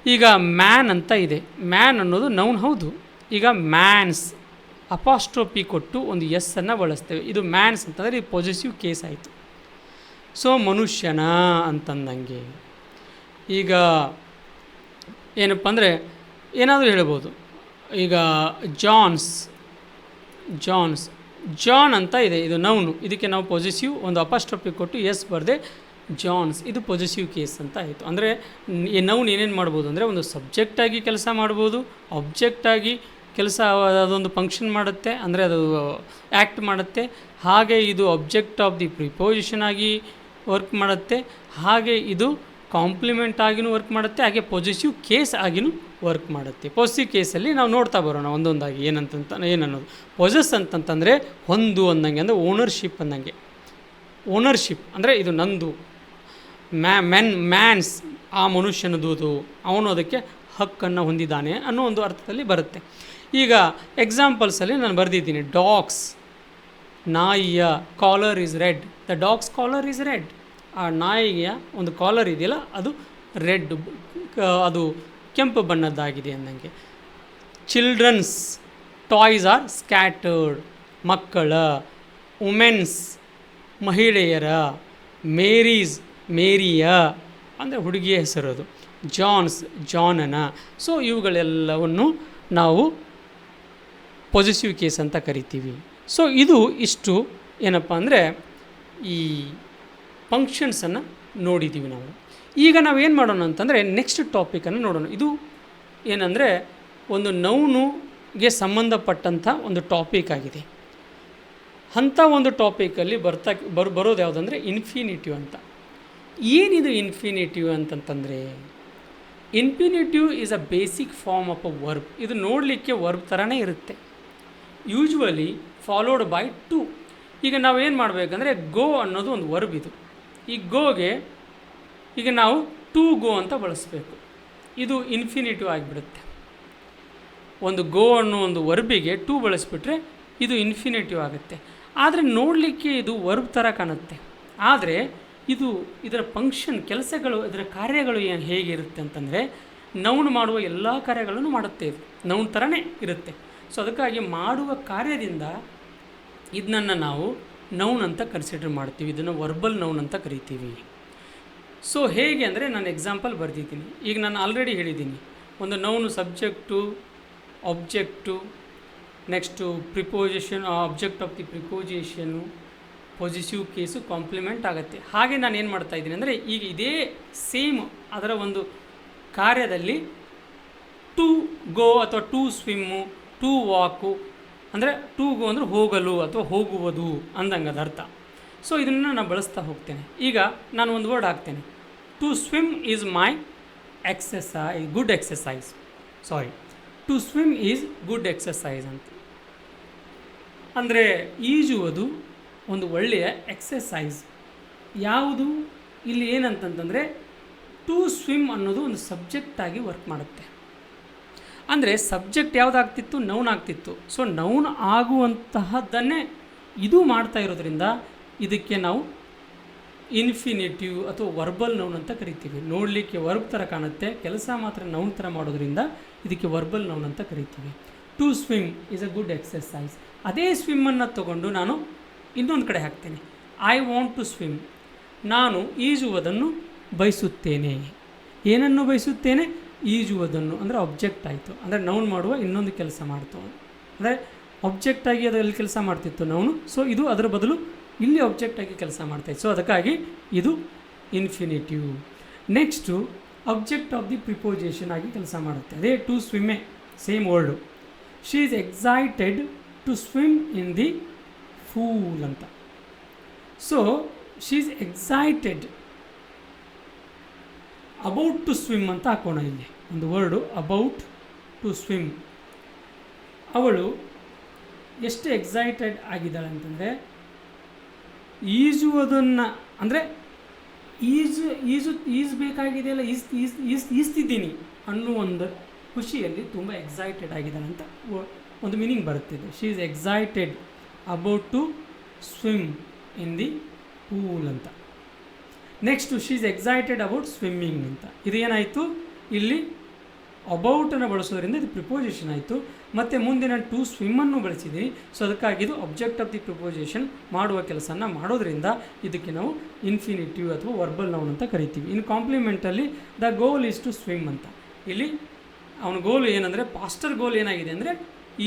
ಈಗ ಮ್ಯಾನ್ ಅಂತ ಇದೆ. ಮ್ಯಾನ್ ಅನ್ನೋದು ನೌನ್ ಹೌದು. ಈಗ ಮ್ಯಾನ್ಸ್ ಅಪಾಸ್ಟ್ರೋಪಿ ಕೊಟ್ಟು ಒಂದು ಎಸ್ಸನ್ನು ಬಳಸ್ತೇವೆ. ಇದು ಮ್ಯಾನ್ಸ್ ಅಂತಂದರೆ ಇದು ಪೊಸೆಸಿವ್ ಕೇಸ್ ಆಯಿತು. ಸೊ ಮನುಷ್ಯನ ಅಂತಂದಂಗೆ. ಈಗ ಏನಪ್ಪ ಅಂದರೆ ಏನಾದರೂ ಹೇಳ್ಬೋದು. ಈಗ ಜಾನ್ ಅಂತ ಇದೆ. ಇದು ನೌನು. ಇದಕ್ಕೆ ನಾವು ಪೊಸೆಸಿವ್ ಒಂದು ಅಪಾಸ್ಟ್ರೋಪಿ ಕೊಟ್ಟು ಎಸ್ ಬರದೆ ಜಾನ್ಸ್, ಇದು ಪೊಸೆಸಿವ್ ಕೇಸ್ ಅಂತ ಆಯಿತು. ಅಂದರೆ ಈ ನೌನ್ ಏನೇನು ಮಾಡ್ಬೋದು ಅಂದರೆ ಒಂದು ಸಬ್ಜೆಕ್ಟಾಗಿ ಕೆಲಸ ಮಾಡ್ಬೋದು, ಆಬ್ಜೆಕ್ಟಾಗಿ ಕೆಲಸ ಅದೊಂದು ಫಂಕ್ಷನ್ ಮಾಡುತ್ತೆ, ಅಂದರೆ ಅದು ಆ್ಯಕ್ಟ್ ಮಾಡುತ್ತೆ. ಹಾಗೆ ಇದು ಆಬ್ಜೆಕ್ಟ್ ಆಫ್ ದಿ ಪ್ರಿಪೋಸಿಷನ್ ಆಗಿ ವರ್ಕ್ ಮಾಡುತ್ತೆ. ಹಾಗೆ ಇದು ಕಾಂಪ್ಲಿಮೆಂಟ್ ಆಗಿನೂ ವರ್ಕ್ ಮಾಡುತ್ತೆ. ಹಾಗೆ ಪೊಸೆಸಿವ್ ಕೇಸ್ ಆಗಿನೂ ವರ್ಕ್ ಮಾಡುತ್ತೆ. ಪೊಸೆಸಿವ್ ಕೇಸಲ್ಲಿ ನಾವು ನೋಡ್ತಾ ಬರೋಣ ಒಂದೊಂದಾಗಿ ಏನನ್ನೋದು. ಪೊಸೆಸ್ ಅಂತಂತಂದರೆ ಹೊಂದು ಅಂದಂಗೆ, ಅಂದರೆ ಓನರ್ಶಿಪ್ ಅಂದಂಗೆ. ಓನರ್ಶಿಪ್ ಅಂದರೆ ಇದು ನಂದು. ಮ್ಯಾನ್ಸ್ ಆ ಮನುಷ್ಯನದು, ಅವನು ಅದಕ್ಕೆ ಹಕ್ಕನ್ನು ಹೊಂದಿದ್ದಾನೆ ಅನ್ನೋ ಒಂದು ಅರ್ಥದಲ್ಲಿ ಬರುತ್ತೆ. ಈಗ ಎಕ್ಸಾಂಪಲ್ಸಲ್ಲಿ ನಾನು ಬರೆದಿದ್ದೀನಿ. ಡಾಗ್ಸ್, ನಾಯಿಯ collar is red. The dog's collar is red. ಆ ನಾಯಿಯ ಒಂದು ಕಾಲರ್ ಇದೆಯಲ್ಲ ಅದು ರೆಡ್, ಅದು ಕೆಂಪು ಬಣ್ಣದ್ದಾಗಿದೆ ಅಂದಂಗೆ. Children's toys are scattered. ಮಕ್ಕಳ. ವುಮೆನ್ಸ್ ಮಹಿಳೆಯರ. ಮೇರಿಯ ಅಂದರೆ ಹುಡುಗಿಯ ಹೆಸರದು. ಜಾನನ. ಸೊ ಇವುಗಳೆಲ್ಲವನ್ನು ನಾವು ಪೊಸೆಸಿವ್ ಕೇಸ್ ಅಂತ ಕರಿತೀವಿ. ಸೊ ಇಷ್ಟು ಏನಪ್ಪ ಅಂದರೆ ಈ ಫಂಕ್ಷನ್ಸನ್ನು ನೋಡಿದ್ದೀವಿ ನಾವು. ಈಗ ನಾವೇನು ಮಾಡೋಣ ಅಂತಂದರೆ ನೆಕ್ಸ್ಟ್ ಟಾಪಿಕನ್ನು ನೋಡೋಣ. ಇದು ಏನಂದರೆ ಒಂದು ನೌನುಗೆ ಸಂಬಂಧಪಟ್ಟಂಥ ಒಂದು ಟಾಪಿಕ್ ಆಗಿದೆ. ಅಂಥ ಒಂದು ಟಾಪಿಕಲ್ಲಿ ಬರೋದು ಯಾವುದಂದರೆ ಇನ್ಫಿನಿಟಿವ್ ಅಂತ. ಏನಿದು ಇನ್ಫಿನಿಟಿವ್ ಅಂತಂತಂದರೆ, infinitive is a basic form of a verb. ಇದು ನೋಡಲಿಕ್ಕೆ ವರ್ಬ್ ಥರನೇ ಇರುತ್ತೆ. Usually followed by to. ಈಗ ನಾವೇನು ಮಾಡಬೇಕಂದ್ರೆ ಗೋ ಅನ್ನೋದು ಒಂದು ವರ್ಬ್. ಇದು ಈ ಗೋಗೆ ಈಗ ನಾವು ಟು ಗೋ ಅಂತ ಬಳಸಬೇಕು. ಇದು ಇನ್ಫಿನಿಟಿವ್ ಆಗಿಬಿಡುತ್ತೆ. ಒಂದು ಗೋ ಅನ್ನೋ ಒಂದು ವರ್ಬಿಗೆ ಟು ಬಳಸಿಬಿಟ್ರೆ ಇದು ಇನ್ಫಿನಿಟಿವ್ ಆಗುತ್ತೆ. ಆದರೆ ನೋಡಲಿಕ್ಕೆ ಇದು ವರ್ಬ್ ಥರ ಕಾಣುತ್ತೆ. ಆದರೆ ಇದರ ಫಂಕ್ಷನ್, ಕೆಲಸಗಳು, ಇದರ ಕಾರ್ಯಗಳು ಹೇಗಿರುತ್ತೆ ಅಂತಂದರೆ ನೌನ್ ಮಾಡುವ ಎಲ್ಲ ಕಾರ್ಯಗಳನ್ನು ಮಾಡುತ್ತೆ. ಇದು ನೌನ್ ಥರನೇ ಇರುತ್ತೆ. ಸೊ ಅದಕ್ಕಾಗಿ ಮಾಡುವ ಕಾರ್ಯದಿಂದ ಇದನ್ನು ನಾವು ನೌನ್ ಅಂತ ಕನ್ಸಿಡರ್ ಮಾಡ್ತೀವಿ. ಇದನ್ನು ವರ್ಬಲ್ ನೌನ್ ಅಂತ ಕರಿತೀವಿ. ಸೊ ಹೇಗೆ ಅಂದರೆ ನಾನು ಎಕ್ಸಾಂಪಲ್ ಬರೆದಿದ್ದೀನಿ. ಈಗ ನಾನು ಆಲ್ರೆಡಿ ಹೇಳಿದ್ದೀನಿ, ಒಂದು noun subject, object, next preposition, object of the preposition, positive case, complement ಆಗುತ್ತೆ. ಹಾಗೆ ನಾನು ಏನು ಮಾಡ್ತಾಯಿದ್ದೀನಿ ಅಂದರೆ ಈಗ ಇದೇ ಸೇಮ್ ಅದರ ಒಂದು ಕಾರ್ಯದಲ್ಲಿ ಟು ಗೋ ಅಥವಾ ಟು ಸ್ವಿಮ್ಮು, ಟು ವಾಕು, ಅಂದರೆ ಟು ಗೋ ಅಂದರೆ ಹೋಗಲು ಅಥವಾ ಹೋಗುವುದು ಅಂದಂಗೆ ಅದು ಅರ್ಥ. ಸೊ ಇದನ್ನು ನಾನು ಬಳಸ್ತಾ ಹೋಗ್ತೇನೆ. ಈಗ ನಾನು ಒಂದು ವರ್ಡ್ ಹಾಕ್ತೇನೆ. To swim is my good exercise. To swim is good exercise ಅಂತ. ಅಂದರೆ ಈಜುವುದು ಒಂದು ಒಳ್ಳೆಯ ಎಕ್ಸಸೈಸ್. ಯಾವುದು ಇಲ್ಲಿ ಏನಂತಂತಂದರೆ ಟು ಸ್ವಿಮ್ ಅನ್ನೋದು ಒಂದು ಸಬ್ಜೆಕ್ಟಾಗಿ ವರ್ಕ್ ಮಾಡುತ್ತೆ. ಅಂದರೆ ಸಬ್ಜೆಕ್ಟ್ ಯಾವುದಾಗ್ತಿತ್ತು? ನೌನ್ ಆಗ್ತಿತ್ತು. ಸೊ ನೌನ್ ಆಗುವಂತಹದ್ದನ್ನೇ ಇದು ಮಾಡ್ತಾ ಇರೋದ್ರಿಂದ ಇದಕ್ಕೆ ನಾವು ಇನ್ಫಿನಿಟಿವ್ ಅಥವಾ ವರ್ಬಲ್ ನೌನ್ ಅಂತ ಕರಿತೀವಿ. ನೋಡಲಿಕ್ಕೆ ವರ್ಬ್ ಥರ ಕಾಣುತ್ತೆ, ಕೆಲಸ ಮಾತ್ರ ನೌನ್ ಥರ ಮಾಡೋದ್ರಿಂದ ಇದಕ್ಕೆ ವರ್ಬಲ್ ನೌನ್ ಅಂತ ಕರಿತೀವಿ. To swim is a good exercise. ಅದೇ ಸ್ವಿಮ್ಮನ್ನು ತಗೊಂಡು ನಾನು ಇನ್ನೊಂದು ಕಡೆ ಹಾಕ್ತೇನೆ. I want to swim. ನಾನು ಈಜುವುದನ್ನು ಬಯಸುತ್ತೇನೆ. ಏನನ್ನು ಬಯಸುತ್ತೇನೆ? ಈಜುವುದನ್ನು. ಅಂದರೆ ಆಬ್ಜೆಕ್ಟ್ ಆಯಿತು. ಅಂದರೆ ನೌನ್ ಮಾಡುವ ಇನ್ನೊಂದು ಕೆಲಸ ಮಾಡ್ತು. ಅಂದರೆ ಆಬ್ಜೆಕ್ಟ್ ಆಗಿ ಅದು ಎಲ್ಲಿ ಕೆಲಸ ಮಾಡ್ತಿತ್ತು ನೌನು. ಸೊ ಇದು ಅದರ ಬದಲು ಇಲ್ಲಿ ಆಬ್ಜೆಕ್ಟ್ ಆಗಿ ಕೆಲಸ ಮಾಡ್ತಾಯಿತ್ತು. ಸೊ ಅದಕ್ಕಾಗಿ ಇದು infinitive. Next object of the preposition ಆಗಿ ಕೆಲಸ ಮಾಡುತ್ತೆ. ಅದೇ to swim same word. She is excited to swim in the pool ಅಂತ. So she is excited about to swim ಅಂತ ಹಾಕೋಣ. ಇಲ್ಲಿ ಒಂದು ವರ್ಡು ಅಬೌಟ್ ಟು ಸ್ವಿಮ್. ಅವಳು ಎಷ್ಟು ಎಕ್ಸೈಟೆಡ್ ಆಗಿದ್ದಾಳೆ ಅಂತಂದರೆ ಈಜುವುದನ್ನು, ಅಂದರೆ ಈಜಬೇಕಾಗಿದೆಯಲ್ಲ, ಈಸ್ತಿದ್ದೀನಿ ಅನ್ನೋ ಒಂದು ಖುಷಿಯಲ್ಲಿ ತುಂಬ ಎಕ್ಸೈಟೆಡ್ ಆಗಿದ್ದಾಳೆ ಅಂತ ಒಂದು ಮೀನಿಂಗ್ ಬರುತ್ತಿದೆ. She is excited about to swim in the pool ಅಂತ. Next she is excited about swimming ಅಂತ. ಇದು ಏನಾಯಿತು, ಇಲ್ಲಿ ಅಬೌಟನ್ನು ಬಳಸೋದ್ರಿಂದ ಇದು ಪ್ರಿಪೋಸಿಷನ್ ಆಯಿತು. ಮತ್ತು ಮುಂದೆ ನಾನು ಟು ಸ್ವಿಮ್ಮನ್ನು ಬಳಸಿದ್ದೀನಿ. ಸೊ ಅದಕ್ಕಾಗಿ ಇದು ಆಬ್ಜೆಕ್ಟ್ ಆಫ್ ದಿ ಪ್ರಿಪೋಸಿಷನ್ ಮಾಡುವ ಕೆಲಸನ ಮಾಡೋದ್ರಿಂದ ಇದಕ್ಕೆ ನಾವು ಇನ್ಫಿನಿಟಿವ್ ಅಥವಾ ವರ್ಬಲ್ ನೌನ್ ಅಂತ ಕರಿತೀವಿ. ಇನ್ನು ಕಾಂಪ್ಲಿಮೆಂಟಲ್ಲಿ the goal is to swim ಅಂತ. ಇಲ್ಲಿ ಅವನ ಗೋಲು ಏನಂದರೆ, ಪಾಸ್ಟರ್ ಗೋಲ್ ಏನಾಗಿದೆ ಅಂದರೆ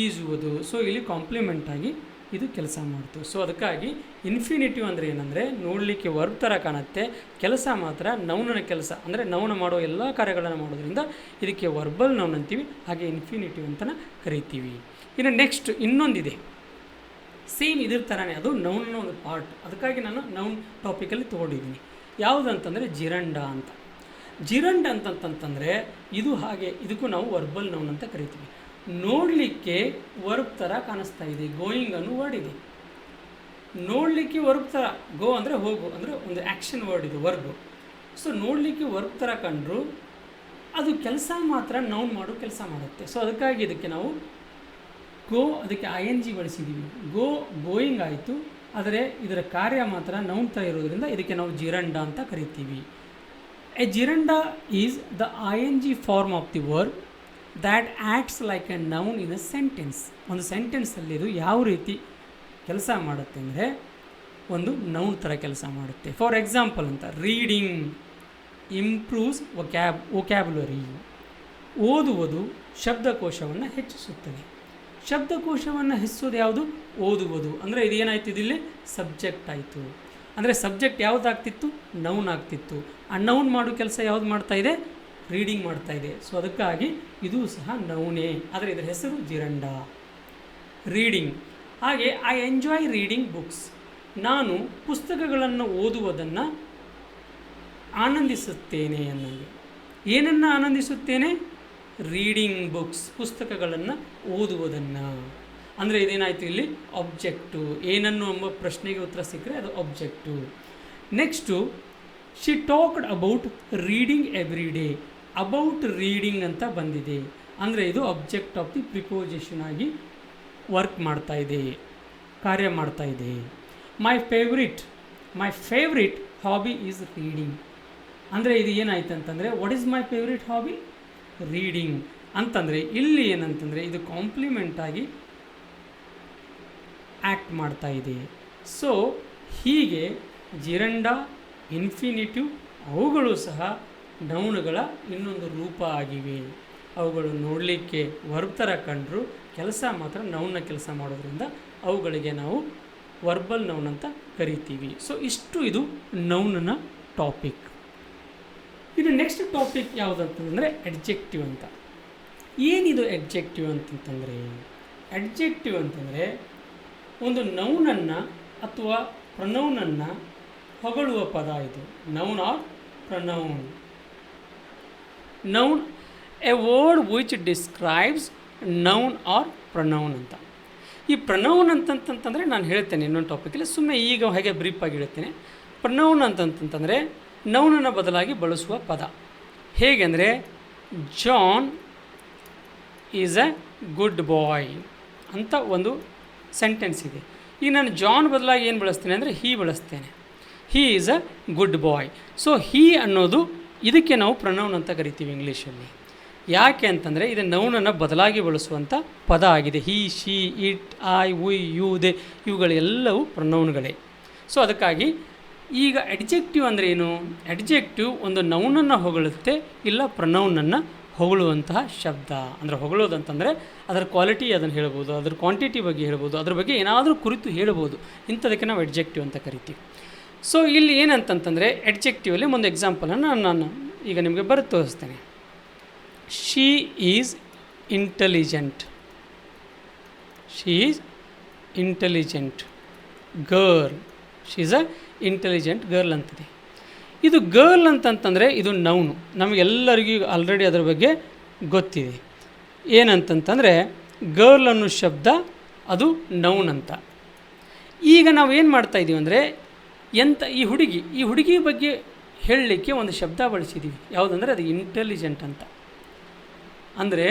ಈಜುವುದು. ಸೊ ಇಲ್ಲಿ ಕಾಂಪ್ಲಿಮೆಂಟಾಗಿ ಇದು ಕೆಲಸ ಮಾಡ್ತು. ಸೊ ಅದಕ್ಕಾಗಿ ಇನ್ಫಿನಿಟಿವ್ ಅಂದರೆ ಏನಂದರೆ ನೋಡಲಿಕ್ಕೆ ವರ್ಬ್ ಥರ ಕಾಣುತ್ತೆ, ಕೆಲಸ ಮಾತ್ರ ನೌನನ ಕೆಲಸ, ಅಂದರೆ ನೌನ ಮಾಡೋ ಎಲ್ಲ ಕಾರ್ಯಗಳನ್ನು ಮಾಡೋದ್ರಿಂದ ಇದಕ್ಕೆ ವರ್ಬಲ್ ನೌನ್ ಅಂತೀವಿ. ಹಾಗೆ ಇನ್ಫಿನಿಟಿವ್ ಅಂತಲೇ ಕರಿತೀವಿ. ಇನ್ನು ನೆಕ್ಸ್ಟ್ ಇನ್ನೊಂದಿದೆ ಸೇಮ್ ಇದ್ರ ಥರನೇ, ಅದು ನೌನ್ನ ಒಂದು ಪಾರ್ಟ್. ಅದಕ್ಕಾಗಿ ನಾನು ನೌನ್ ಟಾಪಿಕಲ್ಲಿ ತೊಗೊಂಡಿದ್ದೀನಿ. ಯಾವುದಂತಂದರೆ ಜಿರಂಡ ಅಂತ. ಜಿರಂಡ ಅಂತಂತಂದರೆ ಇದು ಹಾಗೆ, ಇದಕ್ಕೂ ನಾವು ವರ್ಬಲ್ ನೌನ್ ಅಂತ ಕರಿತೀವಿ. ನೋಡಲಿಕ್ಕೆ ವರ್ಬ್ ಥರ ಕಾಣಿಸ್ತಾ ಇದೆ. ಗೋಯಿಂಗ್ ಅನ್ನೋ ವರ್ಡ್ ಇದೆ. ನೋಡಲಿಕ್ಕೆ ವರ್ಬ್ ಥರ, ಗೋ ಅಂದರೆ ಹೋಗು ಅಂದರೆ ಒಂದು ಆ್ಯಕ್ಷನ್ ವರ್ಡ್ ಇದು ವರ್ಬ್. ಸೊ ನೋಡಲಿಕ್ಕೆ ವರ್ಬ್ ಥರ ಕಂಡ್ರು ಅದು ಕೆಲಸ ಮಾತ್ರ ನೌನ್ ಮಾಡೋ ಕೆಲಸ ಮಾಡುತ್ತೆ. ಸೊ ಅದಕ್ಕಾಗಿ ಇದಕ್ಕೆ ನಾವು ಗೋ, ಅದಕ್ಕೆ ING ಬಳಸಿದ್ದೀವಿ. ಗೋಯಿಂಗ್ ಆಯಿತು, ಆದರೆ ಇದರ ಕಾರ್ಯ ಮಾತ್ರ ನೌನ್ ಥರ ಇರೋದ್ರಿಂದ ಇದಕ್ಕೆ ನಾವು ಜಿರಂಡ ಅಂತ ಕರಿತೀವಿ. A gerund is the ING form of the verb that acts like a noun in a sentence. ಒಂದು ಸೆಂಟೆನ್ಸಲ್ಲಿ ಇದು ಯಾವ ರೀತಿ ಕೆಲಸ ಮಾಡುತ್ತೆ ಅಂದರೆ ಒಂದು ನೌನ್ ಥರ ಕೆಲಸ ಮಾಡುತ್ತೆ. ಫಾರ್ ಎಕ್ಸಾಂಪಲ್ ಅಂತ, ರೀಡಿಂಗ್ ಇಂಪ್ರೂವ್ಸ್ ವೊಕ್ಯಾಬ್ಯುಲರಿ. ಓದುವುದು ಶಬ್ದಕೋಶವನ್ನು ಹೆಚ್ಚಿಸುತ್ತದೆ. ಶಬ್ದಕೋಶವನ್ನು ಹೆಚ್ಚಿಸೋದು ಯಾವುದು? ಓದುವುದು. ಅಂದರೆ ಇದೇನಾಯ್ತು, ಇದಿಲ್ಲಿ ಸಬ್ಜೆಕ್ಟ್ ಆಯಿತು. ಅಂದರೆ ಸಬ್ಜೆಕ್ಟ್ ಯಾವುದಾಗ್ತಿತ್ತು? ನೌನ್ ಆಗ್ತಿತ್ತು. ಆ ನೌನ್ ಮಾಡೋ ಕೆಲಸ ಯಾವುದು ಮಾಡ್ತಾಯಿದೆ? ರೀಡಿಂಗ್ ಮಾಡ್ತಾಯಿದೆ. ಸೊ ಅದಕ್ಕಾಗಿ ಇದು ಸಹ ನೌನೇ, ಆದರೆ ಇದರ ಹೆಸರು ಜಿರಂಡ. ರೀಡಿಂಗ್. ಹಾಗೆ ಐ ಎಂಜಾಯ್ ರೀಡಿಂಗ್ ಬುಕ್ಸ್. ನಾನು ಪುಸ್ತಕಗಳನ್ನು ಓದುವುದನ್ನು ಆನಂದಿಸುತ್ತೇನೆ ಅನ್ನೋದು. ಏನನ್ನು ಆನಂದಿಸುತ್ತೇನೆ? ರೀಡಿಂಗ್ ಬುಕ್ಸ್, ಪುಸ್ತಕಗಳನ್ನು ಓದುವುದನ್ನು. ಅಂದರೆ ಇದೇನಾಯಿತು ಇಲ್ಲಿ ಆಬ್ಜೆಕ್ಟು. ಏನನ್ನು ಎಂಬ ಪ್ರಶ್ನೆಗೆ ಉತ್ತರ ಸಿಕ್ಕರೆ ಅದು object. Next she talked about reading every day. About reading ಅಂತ ಬಂದಿದೆ, ಅಂದರೆ ಇದು ಆಬ್ಜೆಕ್ಟ್ ಆಫ್ ದಿ ಪ್ರಿಪೋಸಿಷನ್ ಆಗಿ ವರ್ಕ್ ಮಾಡ್ತಾಯಿದೆ, ಕಾರ್ಯ ಮಾಡ್ತಾಯಿದೆ. My favourite hobby is reading. ಅಂದರೆ ಇದು ಏನಾಯ್ತು ಅಂತಂದರೆ what is my favourite hobby? Reading ಅಂತಂದರೆ ಇಲ್ಲಿ ಏನಂತಂದರೆ ಇದು ಕಾಂಪ್ಲಿಮೆಂಟಾಗಿ ಆ್ಯಕ್ಟ್ ಮಾಡ್ತಾಯಿದೆ. ಸೊ ಹೀಗೆ ಜಿರಂಡ, ಇನ್ಫಿನಿಟಿವ್ ಅವುಗಳು ಸಹ ನೌನುಗಳ ಇನ್ನೊಂದು ರೂಪ ಆಗಿವೆ. ಅವುಗಳು ನೋಡಲಿಕ್ಕೆ ವರ್ಬ್ ಥರ ಕಂಡರೂ ಕೆಲಸ ಮಾತ್ರ ನೌನ್ನ ಕೆಲಸ ಮಾಡೋದ್ರಿಂದ ಅವುಗಳಿಗೆ ನಾವು ವರ್ಬಲ್ ನೌನ್ ಅಂತ ಕರಿತೀವಿ. ಸೊ ಇಷ್ಟು ಇದು ನೌನ್ನ ಟಾಪಿಕ್. ಇನ್ನು ನೆಕ್ಸ್ಟ್ ಟಾಪಿಕ್ ಯಾವುದಂತಂದರೆ ಅಡ್ಜೆಕ್ಟಿವ್ ಅಂತ. ಏನಿದು ಅಡ್ಜೆಕ್ಟಿವ್ ಅಂತಂತಂದರೆ, ಅಡ್ಜೆಕ್ಟಿವ್ ಅಂತಂದರೆ ಒಂದು ನೌನನ್ನು ಅಥವಾ ಪ್ರನೌನನ್ನು ಹೊಗಳುವ ಪದ ಇದು. Noun R pronoun. Noun A word which describes noun R pronoun ಅಂತ. ಈ ಪ್ರನೌನ್ ಅಂತಂತಂದರೆ ನಾನು ಹೇಳ್ತೇನೆ ಇನ್ನೊಂದು ಟಾಪಿಕಲ್ಲಿ, ಸುಮ್ಮನೆ ಈಗ ಹಾಗೆ ಬ್ರೀಫಾಗಿ ಹೇಳ್ತೇನೆ. ಪ್ರನೌನ್ ಅಂತಂತಂದರೆ ನೌನನ ಬದಲಾಗಿ ಬಳಸುವ ಪದ. ಹೇಗೆ ಅಂದರೆ ಜಾನ್ ಈಸ್ ಎ ಗುಡ್ ಬಾಯ್ ಅಂತ ಒಂದು ಸೆಂಟೆನ್ಸ್ ಇದೆ. ಈಗ ನಾನು ಜಾನ್ ಬದಲಾಗಿ ಏನು ಬಳಸ್ತೇನೆ ಅಂದರೆ ಹೀ ಬಳಸ್ತೇನೆ. He is a good boy. So he ಅನ್ನೋದು ಇದಕ್ಕೆ ನಾವು ಪ್ರನೌನ್ ಅಂತ ಕರಿತೀವಿ ಇಂಗ್ಲೀಷಲ್ಲಿ. ಯಾಕೆ ಅಂತಂದರೆ ಇದು ನೌನನ್ನು ಬದಲಾಗಿ ಬಳಸುವಂಥ ಪದ ಆಗಿದೆ. He, she, it, I, we, you, they ಇವುಗಳೆಲ್ಲವೂ ಪ್ರನೌನ್ಗಳೇ. ಸೊ ಅದಕ್ಕಾಗಿ ಈಗ ಅಡ್ಜೆಕ್ಟಿವ್ ಅಂದರೆ ಏನು? ಅಡ್ಜೆಕ್ಟಿವ್ ಒಂದು ನೌನನ್ನು ಹೊಗಳುತ್ತೆ, ಇಲ್ಲ ಪ್ರನೌನನ್ನು ಹೊಗಳುವಂತಹ ಶಬ್ದ. ಅಂದರೆ ಹೊಗಳೋದು ಅಂತಂದರೆ ಅದರ ಕ್ವಾಲಿಟಿ ಅದನ್ನು ಹೇಳ್ಬೋದು, ಅದರ ಕ್ವಾಂಟಿಟಿ ಬಗ್ಗೆ ಹೇಳ್ಬೋದು, ಅದ್ರ ಬಗ್ಗೆ ಏನಾದರೂ ಕುರಿತು ಹೇಳ್ಬೋದು. ಇಂಥದಕ್ಕೆ ನಾವು ಎಡ್ಜೆಕ್ಟಿವ್ ಅಂತ ಕರಿತೀವಿ. ಸೊ ಇಲ್ಲಿ ಏನಂತಂತಂದರೆ ಎಡ್ಜೆಕ್ಟಿವಲ್ಲಿ ಒಂದು ಎಕ್ಸಾಂಪಲನ್ನು ನಾನು ಈಗ ನಿಮಗೆ ಬರೆದು ತೋರಿಸ್ತೇನೆ. She is intelligent. She is intelligent girl. She is a intelligent girl ಅಂತಿದೆ. ಇದು ಗರ್ಲ್ ಅಂತಂತಂದರೆ ಇದು ನೌನು. ನಮಗೆಲ್ಲರಿಗೂ ಆಲ್ರೆಡಿ ಅದರ ಬಗ್ಗೆ ಗೊತ್ತಿದೆ. ಏನಂತಂತಂದರೆ ಗರ್ಲ್ ಅನ್ನೋ ಶಬ್ದ ಅದು ನೌನ್ ಅಂತ. ಈಗ ನಾವು ಏನು ಮಾಡ್ತಾಯಿದ್ದೀವಿ ಅಂದರೆ ಈ ಹುಡುಗಿ ಬಗ್ಗೆ ಹೇಳಲಿಕ್ಕೆ ಒಂದು ಶಬ್ದ ಬಳಸಿದ್ದೀವಿ. ಯಾವುದಂದರೆ ಅದು ಇಂಟೆಲಿಜೆಂಟ್ ಅಂತ. ಅಂದರೆ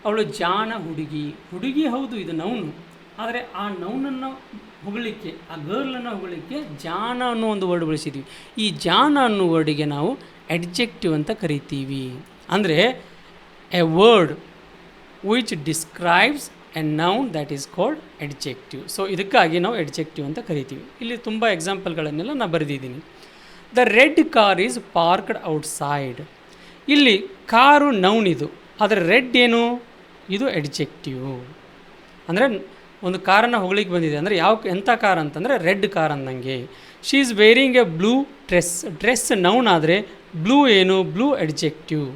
ಅವಳು ಜಾಣ ಹುಡುಗಿ ಹೌದು, ಇದು ನೌನು. ಆದರೆ ಆ ನೌನನ್ನು ಹೊಗಳಲಿಕ್ಕೆ, ಆ ಗರ್ಲನ್ನು ಹೊಗಳಲಿಕ್ಕೆ ಜಾಣ ಅನ್ನೋ ಒಂದು ವರ್ಡ್ ಬಳಸಿದ್ದೀವಿ. ಈ ಜಾಣ ಅನ್ನೋ ವರ್ಡಿಗೆ ನಾವು ಎಡ್ಜೆಕ್ಟಿವ್ ಅಂತ ಕರಿತೀವಿ. ಅಂದರೆ A word which describes A noun that is called adjective. So ಇದಕ್ಕಾಗಿ ನಾವು ಎಡ್ಜೆಕ್ಟಿವ್ ಅಂತ ಕರಿತೀವಿ. ಇಲ್ಲಿ ತುಂಬ ಎಕ್ಸಾಂಪಲ್ಗಳನ್ನೆಲ್ಲ ನಾನು ಬರೆದಿದ್ದೀನಿ. The red car is parked outside. ಇಲ್ಲಿ ಕಾರು ನೌನ್ ಇದು, ಆದರೆ ರೆಡ್ ಏನು, ಇದು ಎಡ್ಜೆಕ್ಟಿವ್. ಅಂದರೆ ಒಂದು ಕಾರನ್ನು ಹೊಗಳಿಕ್ಕೆ ಬಂದಿದೆ. ಅಂದರೆ ಎಂಥ ಕಾರ್ ಅಂತಂದರೆ ರೆಡ್ ಕಾರ್ ಅಂದಂಗೆ. She is varying A blue dress noun ಆದರೆ ಬ್ಲೂ ಏನು, ಬ್ಲೂ ಎಡ್ಜೆಕ್ಟಿವ್.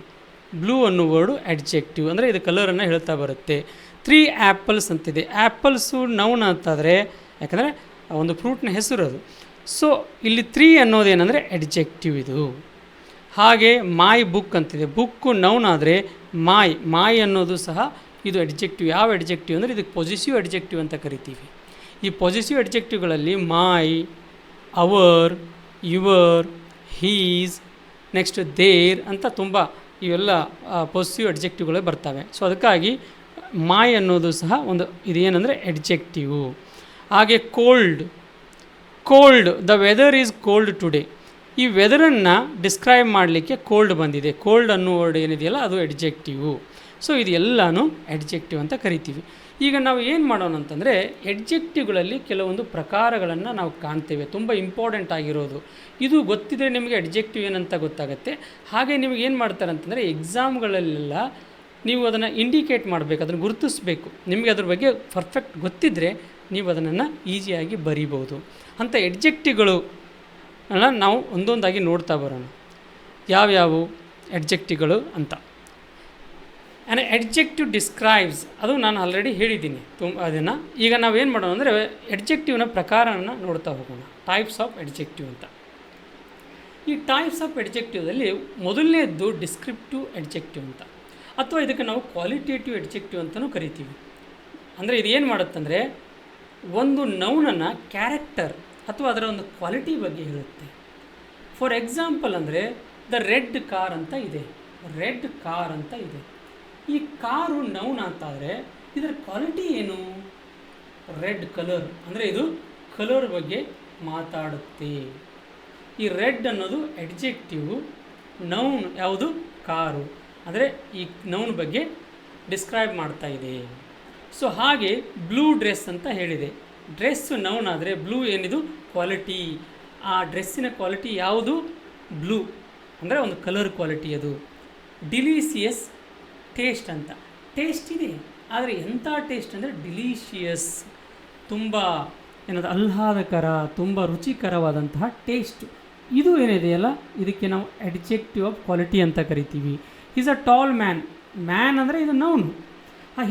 ಬ್ಲೂ ಅನ್ನೋ ವರ್ಡು ಎಡ್ಜೆಕ್ಟಿವ್. ಅಂದರೆ ಇದು ಕಲರನ್ನು ಹೇಳ್ತಾ ಬರುತ್ತೆ. 3 ಆ್ಯಪಲ್ಸ್ ಅಂತಿದೆ. ಆ್ಯಪಲ್ಸು ನೌನ್ ಅಂತಾದರೆ, ಯಾಕಂದರೆ ಒಂದು ಫ್ರೂಟ್ನ ಹೆಸರು ಅದು. ಸೊ ಇಲ್ಲಿ 3 ಅನ್ನೋದೇನೆಂದರೆ ಎಡ್ಜೆಕ್ಟಿವ್ ಇದು. ಹಾಗೆ ಮೈ ಬುಕ್ ಅಂತಿದೆ. ಬುಕ್ಕು ನೌನ್ ಆದರೆ ಮಾಯ್ ಅನ್ನೋದು ಸಹ ಇದು ಎಡ್ಜೆಕ್ಟಿವ್. ಯಾವ ಎಡ್ಜೆಕ್ಟಿವ್ ಅಂದರೆ ಇದಕ್ಕೆ ಪೊಸಿಟಿವ್ ಎಡ್ಜೆಕ್ಟಿವ್ ಅಂತ ಕರಿತೀವಿ. ಈ ಪೊಸಿಟಿವ್ ಎಡ್ಜೆಕ್ಟಿವ್ಗಳಲ್ಲಿ my, our, your, his, next their ಅಂತ ತುಂಬ ಇವೆಲ್ಲ ಪೊಸಿಟಿವ್ ಎಡ್ಜೆಕ್ಟಿವ್ಗಳೇ ಬರ್ತವೆ. ಸೊ ಅದಕ್ಕಾಗಿ ಮೈ ಅನ್ನೋದು ಸಹ ಒಂದು ಇದೇನೆಂದರೆ ಎಡ್ಜೆಕ್ಟಿವ್. ಹಾಗೆ cold, the weather is cold today. ಈ ವೆದರನ್ನು ಡಿಸ್ಕ್ರೈಬ್ ಮಾಡಲಿಕ್ಕೆ ಕೋಲ್ಡ್ ಬಂದಿದೆ. ಕೋಲ್ಡ್ ಅನ್ನೋ ವರ್ಡ್ ಏನಿದೆಯಲ್ಲ ಅದು ಎಡ್ಜೆಕ್ಟಿವು. ಸೊ ಇದು ಎಲ್ಲನೂ ಎಡ್ಜೆಕ್ಟಿವ್ ಅಂತ ಕರಿತೀವಿ. ಈಗ ನಾವು ಏನು ಮಾಡೋಣ ಅಂತಂದರೆ ಎಡ್ಜೆಕ್ಟಿವ್ಗಳಲ್ಲಿ ಕೆಲವೊಂದು ಪ್ರಕಾರಗಳನ್ನು ನಾವು ಕಾಣ್ತೇವೆ, ತುಂಬ ಇಂಪಾರ್ಟೆಂಟ್ ಆಗಿರೋದು. ಇದು ಗೊತ್ತಿದ್ದರೆ ನಿಮಗೆ ಎಡ್ಜೆಕ್ಟಿವ್ ಏನಂತ ಗೊತ್ತಾಗುತ್ತೆ. ಹಾಗೆ ನಿಮಗೆ ಏನು ಮಾಡ್ತಾರೆ ಅಂತಂದರೆ ಎಕ್ಸಾಮ್ಗಳಲ್ಲೆಲ್ಲ ನೀವು ಅದನ್ನು ಇಂಡಿಕೇಟ್ ಮಾಡಬೇಕು, ಅದನ್ನು ಗುರುತಿಸಬೇಕು. ನಿಮಗೆ ಅದ್ರ ಬಗ್ಗೆ ಪರ್ಫೆಕ್ಟ್ ಗೊತ್ತಿದ್ದರೆ ನೀವು ಅದನ್ನು ಈಸಿಯಾಗಿ ಬರೀಬೋದು. ಅಂಥ ಎಡ್ಜೆಕ್ಟಿವ್ಗಳು ಅಲ್ಲ ನಾವು ಒಂದೊಂದಾಗಿ ನೋಡ್ತಾ ಬರೋಣ ಯಾವ್ಯಾವು ಎಡ್ಜೆಕ್ಟಿವ್ಗಳು ಅಂತ. ಆ್ಯನ್ ಎಡ್ಜೆಕ್ಟಿವ್ ಡಿಸ್ಕ್ರೈಬ್ಸ್, ಅದು ನಾನು ಆಲ್ರೆಡಿ ಹೇಳಿದ್ದೀನಿ ಅದನ್ನು. ಈಗ ನಾವೇನು ಮಾಡೋಣ ಅಂದರೆ ಎಡ್ಜೆಕ್ಟಿವ್ನ ಪ್ರಕಾರನ ನೋಡ್ತಾ ಹೋಗೋಣ. ಟೈಪ್ಸ್ ಆಫ್ ಎಡ್ಜೆಕ್ಟಿವ್ ಅಂತ. ಈ ಟೈಪ್ಸ್ ಆಫ್ ಎಡ್ಜೆಕ್ಟಿವ್ದಲ್ಲಿ ಮೊದಲನೇದ್ದು ಡಿಸ್ಕ್ರಿಪ್ಟಿವ್ ಎಡ್ಜೆಕ್ಟಿವ್ ಅಂತ, ಅಥವಾ ಇದಕ್ಕೆ ನಾವು ಕ್ವಾಲಿಟೇಟಿವ್ ಎಡ್ಜೆಕ್ಟಿವ್ ಅಂತಲೂ ಕರಿತೀವಿ. ಅಂದರೆ ಇದು ಏನು ಮಾಡುತ್ತಂದರೆ ಒಂದು ನೌನನ್ನು ಕ್ಯಾರೆಕ್ಟರ್ ಅಥವಾ ಅದರ ಒಂದು ಕ್ವಾಲಿಟಿ ಬಗ್ಗೆ ಹೇಳುತ್ತೆ. ಫಾರ್ ಎಕ್ಸಾಂಪಲ್ ಅಂದರೆ ದ ರೆಡ್ ಕಾರ್ ಅಂತ ಇದೆ. ರೆಡ್ ಕಾರ್ ಅಂತ ಇದೆ. ಈ ಕಾರು ನೌನ್ ಅಂತಾದರೆ ಇದರ ಕ್ವಾಲಿಟಿ ಏನು, ರೆಡ್ ಕಲರ್. ಅಂದರೆ ಇದು ಕಲರ್ ಬಗ್ಗೆ ಮಾತಾಡುತ್ತೆ. ಈ ರೆಡ್ ಅನ್ನೋದು ಎಡ್ಜೆಕ್ಟಿವ್. ನೌನ್ ಯಾವುದು, ಕಾರು. ಅಂದರೆ ಈ ನೌನ್ ಬಗ್ಗೆ ಡಿಸ್ಕ್ರೈಬ್ ಮಾಡ್ತಾ ಇದೆ. ಸೊ ಹಾಗೆ ಬ್ಲೂ ಡ್ರೆಸ್ ಅಂತ ಹೇಳಿದೆ. ಡ್ರೆಸ್ ನೌನ್ ಆದರೆ ಬ್ಲೂ ಏನಿದು ಕ್ವಾಲಿಟಿ. ಆ ಡ್ರೆಸ್ಸಿನ ಕ್ವಾಲಿಟಿ ಯಾವುದು, ಬ್ಲೂ. ಅಂದರೆ ಒಂದು ಕಲರ್ ಕ್ವಾಲಿಟಿ ಅದು. ಡಿಲೀಸಿಯಸ್ ಟೇಸ್ಟ್ ಅಂತ. ಟೇಸ್ಟ್ ಇದೆ, ಆದರೆ ಎಂಥ ಟೇಸ್ಟ್ ಅಂದರೆ ಡಿಲೀಷಿಯಸ್, ತುಂಬ ಏನದು ಆಹ್ಲಾದಕರ, ತುಂಬ ರುಚಿಕರವಾದಂತಹ ಟೇಸ್ಟ್. ಇದು ಏನಿದೆಯಲ್ಲ ಇದಕ್ಕೆ ನಾವು ಎಡ್ಜೆಕ್ಟಿವ್ ಆಫ್ ಕ್ವಾಲಿಟಿ ಅಂತ ಕರಿತೀವಿ. ಈಸ್ ಅ ಟಾಲ್ ಮ್ಯಾನ್ ಅಂದರೆ ಇದು ನೌನು.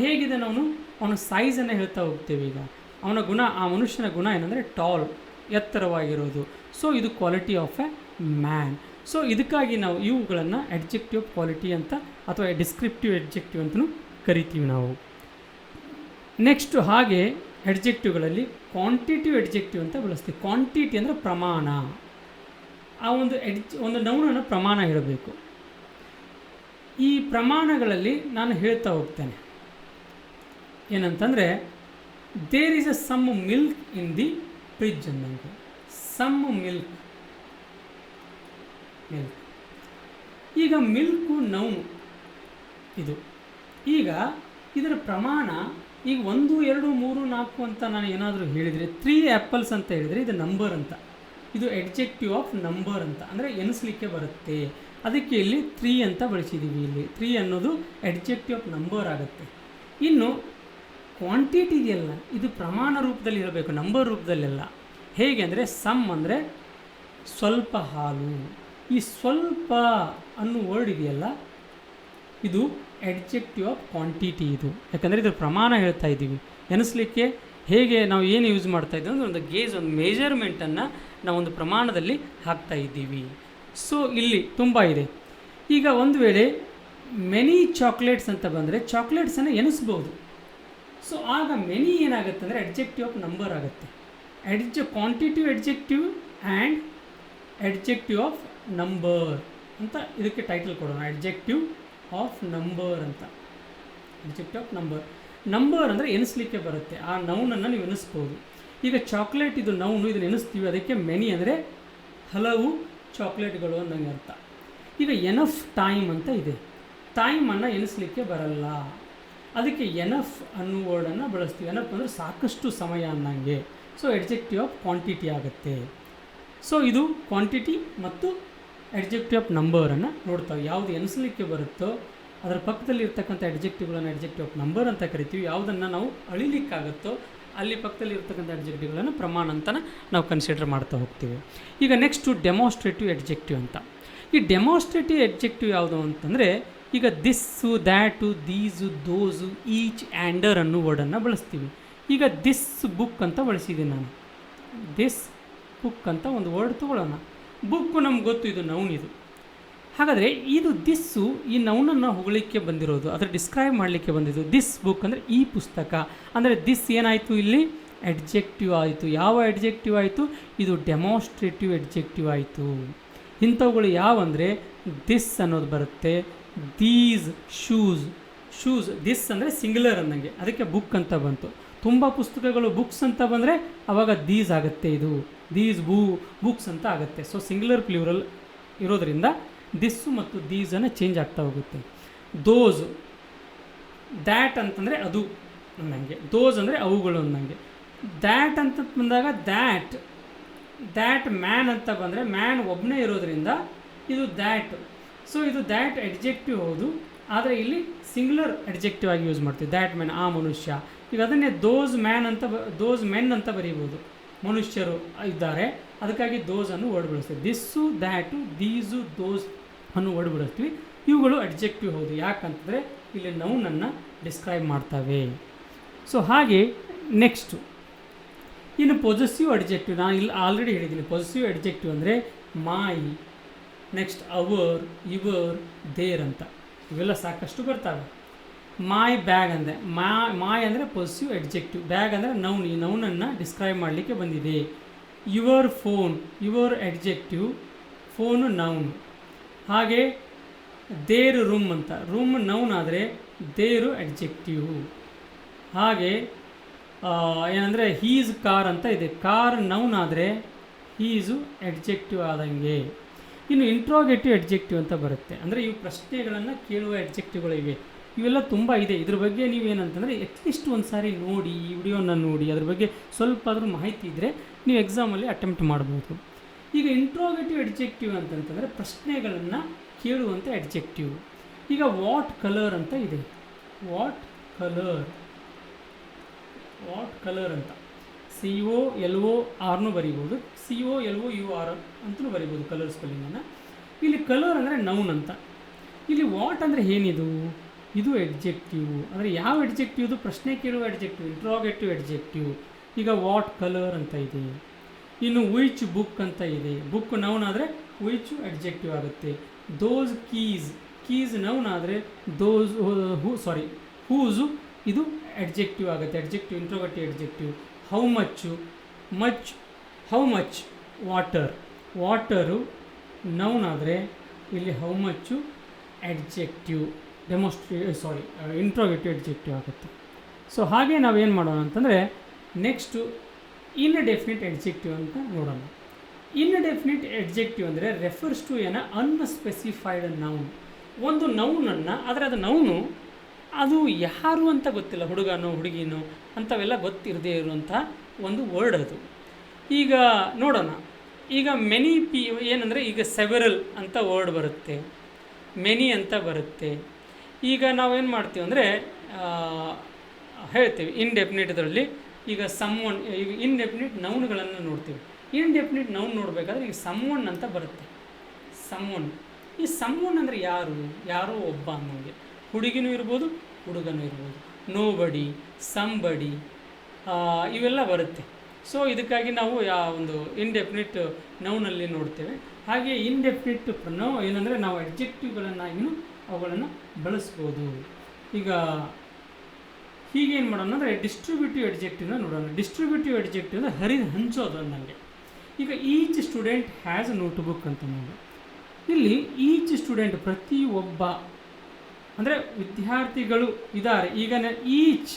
ಹೇಗಿದೆ ನೌನು, ಅವನ ಸೈಜನ್ನು ಹೇಳ್ತಾ ಹೋಗ್ತೇವೆ. ಈಗ ಅವನ ಗುಣ, ಆ ಮನುಷ್ಯನ ಗುಣ ಏನಂದರೆ ಟಾಲ್, ಎತ್ತರವಾಗಿರೋದು. ಸೊ ಇದು quality of A man. So ಇದಕ್ಕಾಗಿ ನಾವು ಇವುಗಳನ್ನು ಎಡ್ಜೆಕ್ಟಿವ್ ಆಫ್ ಕ್ವಾಲಿಟಿ ಅಂತ ಅಥವಾ ಡಿಸ್ಕ್ರಿಪ್ಟಿವ್ ಎಡ್ಜೆಕ್ಟಿವ್ ಅಂತಲೂ ಕರಿತೀವಿ ನಾವು. ನೆಕ್ಸ್ಟು ಹಾಗೆ ಎಡ್ಜೆಕ್ಟಿವ್ಗಳಲ್ಲಿ ಕ್ವಾಂಟಿಟಿವ್ ಎಡ್ಜೆಕ್ಟಿವ್ ಅಂತ ಬಳಸ್ತೀವಿ. ಕ್ವಾಂಟಿಟಿ ಅಂದರೆ ಪ್ರಮಾಣ. ಆ ಒಂದು ನೌನನ್ನು ಪ್ರಮಾಣ ಹೇಳಬೇಕು. ಈ ಪ್ರಮಾಣಗಳಲ್ಲಿ ನಾನು ಹೇಳ್ತಾ ಹೋಗ್ತೇನೆ. ಏನಂತಂದರೆ there is a some milk in the fridge ಅನ್ನಂಗೆ. Some milk. ಈಗ ಮಿಲ್ಕು ನೌನು ಇದು. ಈಗ ಇದರ ಪ್ರಮಾಣ ಈಗ 1, 2, 3, 4 ಅಂತ ನಾನು ಏನಾದರೂ ಹೇಳಿದರೆ 3 ಆ್ಯಪಲ್ಸ್ ಅಂತ ಹೇಳಿದರೆ ಇದು ನಂಬರ್ ಅಂತ. ಇದು ಎಡ್ಜೆಕ್ಟಿವ್ ಆಫ್ ನಂಬರ್ ಅಂತ, ಅಂದರೆ ಎನಿಸ್ಲಿಕ್ಕೆ ಬರುತ್ತೆ. ಅದಕ್ಕೆ ಇಲ್ಲಿ 3 ಅಂತ ಬಳಸಿದ್ದೀವಿ. ಇಲ್ಲಿ 3 ಅನ್ನೋದು ಅಡ್ಜೆಕ್ಟಿವ್ ಆಫ್ ನಂಬರ್ ಆಗುತ್ತೆ. ಇನ್ನು ಕ್ವಾಂಟಿಟಿ ಇದೆಯಲ್ಲ, ಇದು ಪ್ರಮಾಣ ರೂಪದಲ್ಲಿ ಇರಬೇಕು, ನಂಬರ್ ರೂಪದಲ್ಲೆಲ್ಲ. ಹೇಗೆ ಅಂದರೆ ಸಮ್ ಅಂದರೆ ಸ್ವಲ್ಪ ಹಾಲು. ಈ ಸ್ವಲ್ಪ ಅನ್ನೋ ವರ್ಡ್ ಇದೆಯಲ್ಲ, ಇದು ಅಡ್ಜೆಕ್ಟಿವ್ ಆಫ್ ಕ್ವಾಂಟಿಟಿ. ಇದು ಯಾಕಂದರೆ ಇದು ಪ್ರಮಾಣ ಹೇಳ್ತಾ ಇದ್ದೀವಿ. ಎನಿಸ್ಲಿಕ್ಕೆ ಹೇಗೆ ನಾವು ಏನು ಯೂಸ್ ಮಾಡ್ತಾ ಇದ್ದೀವಿ ಅಂದರೆ ಒಂದು ಗೇಜ್, ಒಂದು ಮೆಜರ್ಮೆಂಟನ್ನು ನಾವೊಂದು ಪ್ರಮಾಣದಲ್ಲಿ ಹಾಕ್ತಾ ಇದ್ದೀವಿ. ಸೊ ಇಲ್ಲಿ ತುಂಬ ಇದೆ. ಈಗ ಒಂದು ವೇಳೆ ಮೆನಿ ಚಾಕ್ಲೇಟ್ಸ್ ಅಂತ ಬಂದರೆ ಚಾಕ್ಲೇಟ್ಸನ್ನು ಎನಿಸ್ಬೋದು. ಸೊ ಆಗ ಮೆನಿ ಏನಾಗುತ್ತೆ ಅಂದರೆ ಅಡ್ಜೆಕ್ಟಿವ್ ಆಫ್ ನಂಬರ್ ಆಗುತ್ತೆ. Quantitative adjective and adjective of number ಅಂತ ಇದಕ್ಕೆ ಟೈಟಲ್ ಕೊಡೋಣ. ಅಡ್ಜೆಕ್ಟಿವ್ ಆಫ್ ನಂಬರ್ ಅಂತ. ಅಡ್ಜೆಕ್ಟಿವ್ ಆಫ್ ನಂಬರ್ ಅಂದರೆ ಎನಿಸ್ಲಿಕ್ಕೆ ಬರುತ್ತೆ. ಆ ನೌನನ್ನು ನೀವು ಎನಿಸ್ಬೋದು. ಈಗ ಚಾಕ್ಲೇಟ್ ಇದು ನೌನು, ಇದನ್ನು ಎನಿಸ್ತೀವಿ, ಅದಕ್ಕೆ ಮೆನಿ ಅಂದರೆ ಹಲವು ಚಾಕ್ಲೇಟ್ಗಳು ಅನ್ನಂಗೆ ಅರ್ಥ. ಈಗ ಎನಫ್ ಟೈಮ್ ಅಂತ ಇದೆ. ಟೈಮನ್ನು ಎನಿಸ್ಲಿಕ್ಕೆ ಬರಲ್ಲ, ಅದಕ್ಕೆ ಎನಫ್ ಅನ್ನೋ ವರ್ಡನ್ನು ಬಳಸ್ತೀವಿ. ಎನಫ್ ಅಂದರೆ ಸಾಕಷ್ಟು ಸಮಯ ಅನ್ನಂಗೆ. ಸೊ ಅಡ್ಜೆಕ್ಟಿವ್ ಆಫ್ ಕ್ವಾಂಟಿಟಿ ಆಗುತ್ತೆ. ಸೊ ಇದು ಕ್ವಾಂಟಿಟಿ ಮತ್ತು ಅಡ್ಜೆಕ್ಟಿವ್ ಆಫ್ ನಂಬರನ್ನು ನೋಡ್ತಾವೆ. ಯಾವುದು ಎನಿಸ್ಲಿಕ್ಕೆ ಬರುತ್ತೋ ಅದರ ಪಕ್ಕದಲ್ಲಿ ಇರ್ತಕ್ಕಂಥ ಅಡ್ಜೆಕ್ಟಿವ್ಗಳನ್ನು ಅಡ್ಜೆಕ್ಟಿವ್ ಆಫ್ ನಂಬರ್ ಅಂತ ಕರಿತೀವಿ. ಯಾವುದನ್ನು ನಾವು ಅಳಿಲಿಕ್ಕಾಗುತ್ತೋ ಅಲ್ಲಿ ಪಕ್ಕದಲ್ಲಿ ಇರ್ತಕ್ಕಂಥ ಅಡ್ಜೆಕ್ಟಿವ್ಗಳನ್ನು ಪ್ರಮಾಣ ಅಂತ ನಾವು ಕನ್ಸಿಡರ್ ಮಾಡ್ತಾ ಹೋಗ್ತೀವಿ. ಈಗ ನೆಕ್ಸ್ಟು ಡೆಮಾನ್ಸ್ಟ್ರೇಟಿವ್ ಅಡ್ಜೆಕ್ಟಿವ್ ಅಂತ. ಈ ಡೆಮಾನ್ಸ್ಟ್ರೇಟಿವ್ ಅಡ್ಜೆಕ್ಟಿವ್ ಯಾವುದು ಅಂತಂದರೆ, ಈಗ ದಿಸ್ಸು, ದ್ಯಾಟು, ದೀಸು, ದೋಸು, ಈಚ್, ಆ್ಯಂಡರ್ ಅನ್ನೋ ವರ್ಡನ್ನು ಬಳಸ್ತೀವಿ. ಈಗ ದಿಸ್ ಬುಕ್ ಅಂತ ಬಳಸಿದ್ದೀನಿ ನಾನು. ದಿಸ್ ಬುಕ್ ಅಂತ ಒಂದು ವರ್ಡ್ ತೊಗೊಳ್ಳೋಣ. ಬುಕ್ಕು ನಮ್ಗೆ ಗೊತ್ತು, ಇದು ನೌನ್. ಇದು ಹಾಗಾದರೆ ಇದು ದಿಸ್ಸು ಈ ನೌನನ್ನು ಹೊಗಳಿಕ್ಕೆ ಬಂದಿರೋದು, ಅದರ ಡಿಸ್ಕ್ರೈಬ್ ಮಾಡಲಿಕ್ಕೆ ಬಂದಿದ್ದು. ದಿಸ್ ಬುಕ್ ಅಂದರೆ ಈ ಪುಸ್ತಕ ಅಂದರೆ ದಿಸ್ ಏನಾಯಿತು, ಇಲ್ಲಿ ಅಡ್ಜೆಕ್ಟಿವ್ ಆಯಿತು. ಯಾವ ಅಡ್ಜೆಕ್ಟಿವ್ ಆಯಿತು? ಇದು ಡೆಮಾನ್ಸ್ಟ್ರೇಟಿವ್ ಅಡ್ಜೆಕ್ಟಿವ್ ಆಯಿತು. ಇಂಥವುಗಳು ಯಾವಂದರೆ ದಿಸ್ ಅನ್ನೋದು ಬರುತ್ತೆ. ದೀಸ್ ಶೂಸ್ ದಿಸ್ ಅಂದರೆ ಸಿಂಗ್ಯುಲರ್ ಅನ್ನಂಗೆ, ಅದಕ್ಕೆ ಬುಕ್ ಅಂತ ಬಂತು. ತುಂಬ ಪುಸ್ತಕಗಳು ಬುಕ್ಸ್ ಅಂತ ಬಂದರೆ ಆವಾಗ ದೀಸ್ ಆಗುತ್ತೆ. ಇದು ದೀಸ್ ಬುಕ್ಸ್ ಅಂತ ಆಗುತ್ತೆ. ಸೊ ಸಿಂಗ್ಯುಲರ್ ಪ್ಲೂರಲ್ ಇರೋದರಿಂದ ದಿಸ್ಸು ಮತ್ತು ದೀಸನ್ನು ಚೇಂಜ್ ಆಗ್ತಾ ಹೋಗುತ್ತೆ. ದೋಸ್, ದ್ಯಾಟ್ ಅಂತಂದರೆ ಅದು ಅನ್ನಂಗೆ, ದೋಸ್ ಅಂದರೆ ಅವುಗಳು ಅನ್ನಂಗೆ. ದ್ಯಾಟ್ ಅಂತ ಬಂದಾಗ ದ್ಯಾಟ್ ಮ್ಯಾನ್ ಅಂತ ಬಂದರೆ ಮ್ಯಾನ್ ಒಬ್ಬನೇ ಇರೋದರಿಂದ ಇದು ದ್ಯಾಟ್. ಸೊ ಇದು ದ್ಯಾಟ್ ಅಡ್ಜೆಕ್ಟಿವ್ ಹೌದು, ಆದರೆ ಇಲ್ಲಿ ಸಿಂಗ್ಯುಲರ್ ಅಡ್ಜೆಕ್ಟಿವ್ ಆಗಿ ಯೂಸ್ ಮಾಡ್ತೀವಿ. ದ್ಯಾಟ್ ಮ್ಯಾನ್, ಆ ಮನುಷ್ಯ. ಈಗ ಅದನ್ನೇ ದೋಸ್ ಮೆನ್ ಅಂತ ಬರೀಬೋದು. ಮನುಷ್ಯರು ಇದ್ದಾರೆ, ಅದಕ್ಕಾಗಿ ದೋಸ್ ಅನ್ನು ವರ್ಡ್ ಬಳಸ್ತೀವಿ. ದಿಸ್ಸು, ದ್ಯಾಟು, ದೀಸು, ದೋಸ್ ಅನ್ನು ವರ್ಡ್ ಬಳಸ್ತೀವಿ. ಇವುಗಳು ಅಡ್ಜೆಕ್ಟಿವ್ ಹೌದು. ಯಾಕಂತಂದರೆ ಇಲ್ಲಿ ನೌನನ್ನು ಡಿಸ್ಕ್ರೈಬ್ ಮಾಡ್ತವೆ. ಸೊ ಹಾಗೆ ನೆಕ್ಸ್ಟು ಇನ್ನು ಪೊಸೆಸಿವ್ ಅಡ್ಜೆಕ್ಟಿವ್. ನಾನು ಇಲ್ಲಿ ಆಲ್ರೆಡಿ ಹೇಳಿದ್ದೀನಿ. ಪೊಸೆಸಿವ್ ಅಡ್ಜೆಕ್ಟಿವ್ ಅಂದರೆ ಮೈ, ನೆಕ್ಸ್ಟ್ ಅವರ್, ಯುವರ್, ದೇರ್ ಅಂತ ಇವೆಲ್ಲ ಸಾಕಷ್ಟು ಬರ್ತವೆ. ಮೈ ಬ್ಯಾಗ್ ಅಂದರೆ ಮಾಯ್ ಅಂದರೆ ಪೊಸೆಸಿವ್ ಅಡ್ಜೆಕ್ಟಿವ್. ಬ್ಯಾಗ್ ಅಂದರೆ ನೌನ್, ಈ ನೌನನ್ನು ಡಿಸ್ಕ್ರೈಬ್ ಮಾಡಲಿಕ್ಕೆ ಬಂದಿದೆ. Your phone, your adjective, phone noun. ಹಾಗೆ ದೇರ್ ರೂಮ್ ಅಂತ, ರೂಮ್ ನೌನ್ ಆದರೆ ದೇರು ಅಡ್ಜೆಕ್ಟಿವ್. ಹಾಗೆ ಏನಂದರೆ ಹೀಸ್ ಕಾರ್ ಅಂತ ಇದೆ. ಕಾರ್ ನೌನ್ ಆದರೆ ಹೀಸು ಅಡ್ಜೆಕ್ಟಿವ್ ಆದಂಗೆ. ಇನ್ನು ಇಂಟ್ರೋಗೇಟಿವ್ ಅಡ್ಜೆಕ್ಟಿವ್ ಅಂತ ಬರುತ್ತೆ. ಅಂದರೆ ಇವು ಪ್ರಶ್ನೆಗಳನ್ನು ಕೇಳುವ ಅಡ್ಜೆಕ್ಟಿವ್ಗಳಿವೆ. ಇವೆಲ್ಲ ತುಂಬ ಇದೆ. ಇದ್ರ ಬಗ್ಗೆ ನೀವೇನಂತಂದರೆ ಅಟ್ಲೀಸ್ಟ್ ಒಂದು ಸಾರಿ ನೋಡಿ, ಈ ವಿಡಿಯೋನ ನೋಡಿ, ಅದ್ರ ಬಗ್ಗೆ ಸ್ವಲ್ಪ ಆದರೂ ಮಾಹಿತಿ ಇದ್ದರೆ ನೀವು ಎಕ್ಸಾಮಲ್ಲಿ ಅಟೆಂಪ್ಟ್ ಮಾಡ್ಬೋದು. ಈಗ ಇಂಟ್ರೋಗೇಟಿವ್ ಅಡ್ಜೆಕ್ಟಿವ್ ಅಂತಂತಂದರೆ ಪ್ರಶ್ನೆಗಳನ್ನು ಕೇಳುವಂಥ ಅಡ್ಜೆಕ್ಟಿವ್. ಈಗ ವಾಟ್ ಕಲರ್ ಅಂತ ಇದೆ. ವಾಟ್ ಕಲರ್ ಅಂತ COLORನು ಬರೀಬೋದು, COLOUR ಅಂತಲೂ ಬರೀಬೋದು ಕಲರ್ ಸ್ಪೆಲ್ಲಿಂಗನ್ನು. ಇಲ್ಲಿ ಕಲರ್ ಅಂದರೆ ನೌನ್ ಅಂತ. ಇಲ್ಲಿ ವಾಟ್ ಅಂದರೆ ಏನಿದು? ಇದು ಅಡ್ಜೆಕ್ಟಿವ್. ಅಂದರೆ ಯಾವ ಅಡ್ಜೆಕ್ಟಿವ್? ಇದು ಪ್ರಶ್ನೆ ಕೇಳುವ ಅಡ್ಜೆಕ್ಟಿವ್, ಇಂಟ್ರೋಗೇಟಿವ್ ಅಡ್ಜೆಕ್ಟಿವ್. ಈಗ ವಾಟ್ ಕಲರ್ ಅಂತ ಇದೆ. ಇನ್ನು ವಿಚ್ ಬುಕ್ ಅಂತ ಇದೆ. ಬುಕ್ ನೌನ್ ಆದರೆ ವಿಚ್ ಅಡ್ಜೆಕ್ಟಿವ್ ಆಗುತ್ತೆ. ದೋಸ್ ಕೀಸ್ ನೌನ್ ಆದರೆ ಹೂಸು ಇದು ಅಡ್ಜೆಕ್ಟಿವ್ ಆಗುತ್ತೆ. Adjective, interrogative adjective. How much water noun ಆದರೆ ಇಲ್ಲಿ ಹೌ ಮಚ್ಚು ಅಡ್ಜೆಕ್ಟಿವ್, ಇಂಟ್ರೋಗೇಟಿವ್ ಅಡ್ಜೆಕ್ಟಿವ್ ಆಗುತ್ತೆ. ಸೊ ಹಾಗೆ ನಾವೇನು ಮಾಡೋಣ ಅಂತಂದರೆ ನೆಕ್ಸ್ಟು ಇನ್ಡೆಫಿನಿಟ್ ಅಡ್ಜೆಕ್ಟಿವ್ ಅಂತ ನೋಡೋಣ. ಇನ್ಡೆಫಿನಿಟ್ ಅಡ್ಜೆಕ್ಟಿವ್ ಅಂದರೆ ರೆಫರ್ಸ್ ಟು ಎನ್ ಅನ್ಸ್ಪೆಸಿಫೈಡ್ ನೌನ್. ಒಂದು ನೌನನ್ನು, ಆದರೆ ಅದು ನೌನು ಅದು ಯಾರು ಅಂತ ಗೊತ್ತಿಲ್ಲ, ಹುಡುಗನೋ ಹುಡುಗಿನೋ ಅಂಥವೆಲ್ಲ ಗೊತ್ತಿರದೇ ಇರುವಂಥ ಒಂದು ವರ್ಡ್ ಅದು. ಈಗ ನೋಡೋಣ. ಈಗ ಮೆನಿ ಏನಂದರೆ ಈಗ ಸೆವೆರಲ್ ಅಂತ ವರ್ಡ್ ಬರುತ್ತೆ, ಮೆನಿ ಅಂತ ಬರುತ್ತೆ. ಈಗ ನಾವೇನು ಮಾಡ್ತೀವಿ ಅಂದರೆ ಹೇಳ್ತೀವಿ ಇಂಡೆಫಿನಿಟ್ದಲ್ಲಿ ಈಗ ಸಮ್ವನ್, ಈಗ ಇಂಡೆಫಿನಿಟ್ ನೌನ್ಗಳನ್ನು ನೋಡ್ತೀವಿ. ಇಂಡೆಫಿನಿಟ್ ನೌನ್ ನೋಡಬೇಕಾದ್ರೆ ಈಗ ಸಮ್ವನ್ ಅಂತ ಬರುತ್ತೆ. ಸಮ್ವನ್, ಈ ಸಮ್ವನ್ ಅಂದರೆ ಯಾರೋ ಒಬ್ಬ ಅನ್ನೋಂಗೆ. ಹುಡುಗಿನೂ ಇರ್ಬೋದು, ಹುಡುಗನೂ ಇರ್ಬೋದು. ನೋಬಡಿ, ಸಂಬಡಿ, ಇವೆಲ್ಲ ಬರುತ್ತೆ. ಸೊ ಇದಕ್ಕಾಗಿ ನಾವು ಒಂದು ಇಂಡೆಫಿನಿಟ್ ನೌನಲ್ಲಿ ನೋಡ್ತೇವೆ. ಹಾಗೆ ಇಂಡೆಫಿನಿಟ್ ಏನಂದರೆ ನಾವು ಅಡ್ಜೆಕ್ಟಿವ್ಗಳನ್ನಾಗಿಯೂ ಅವುಗಳನ್ನು ಬಳಸ್ಬೋದು. ಈಗ ಹೀಗೇನು ಮಾಡೋಣ ಅಂದರೆ ಡಿಸ್ಟ್ರಿಬ್ಯೂಟಿವ್ ಅಡ್ಜೆಕ್ಟಿವ್ನ ನೋಡೋಣ. ಡಿಸ್ಟ್ರಿಬ್ಯೂಟಿವ್ ಅಡ್ಜೆಕ್ಟಿವ್ ಅಂದರೆ ಹಂಚೋದು ನನಗೆ. ಈಗ each student has a notebook ಅಂತ ನೋಡಿ. ಇಲ್ಲಿ ಈಚ್ ಸ್ಟೂಡೆಂಟ್ ಪ್ರತಿಯೊಬ್ಬ ಅಂದರೆ ವಿದ್ಯಾರ್ಥಿಗಳು ಇದ್ದಾರೆ. ಈಗ ಈಚ್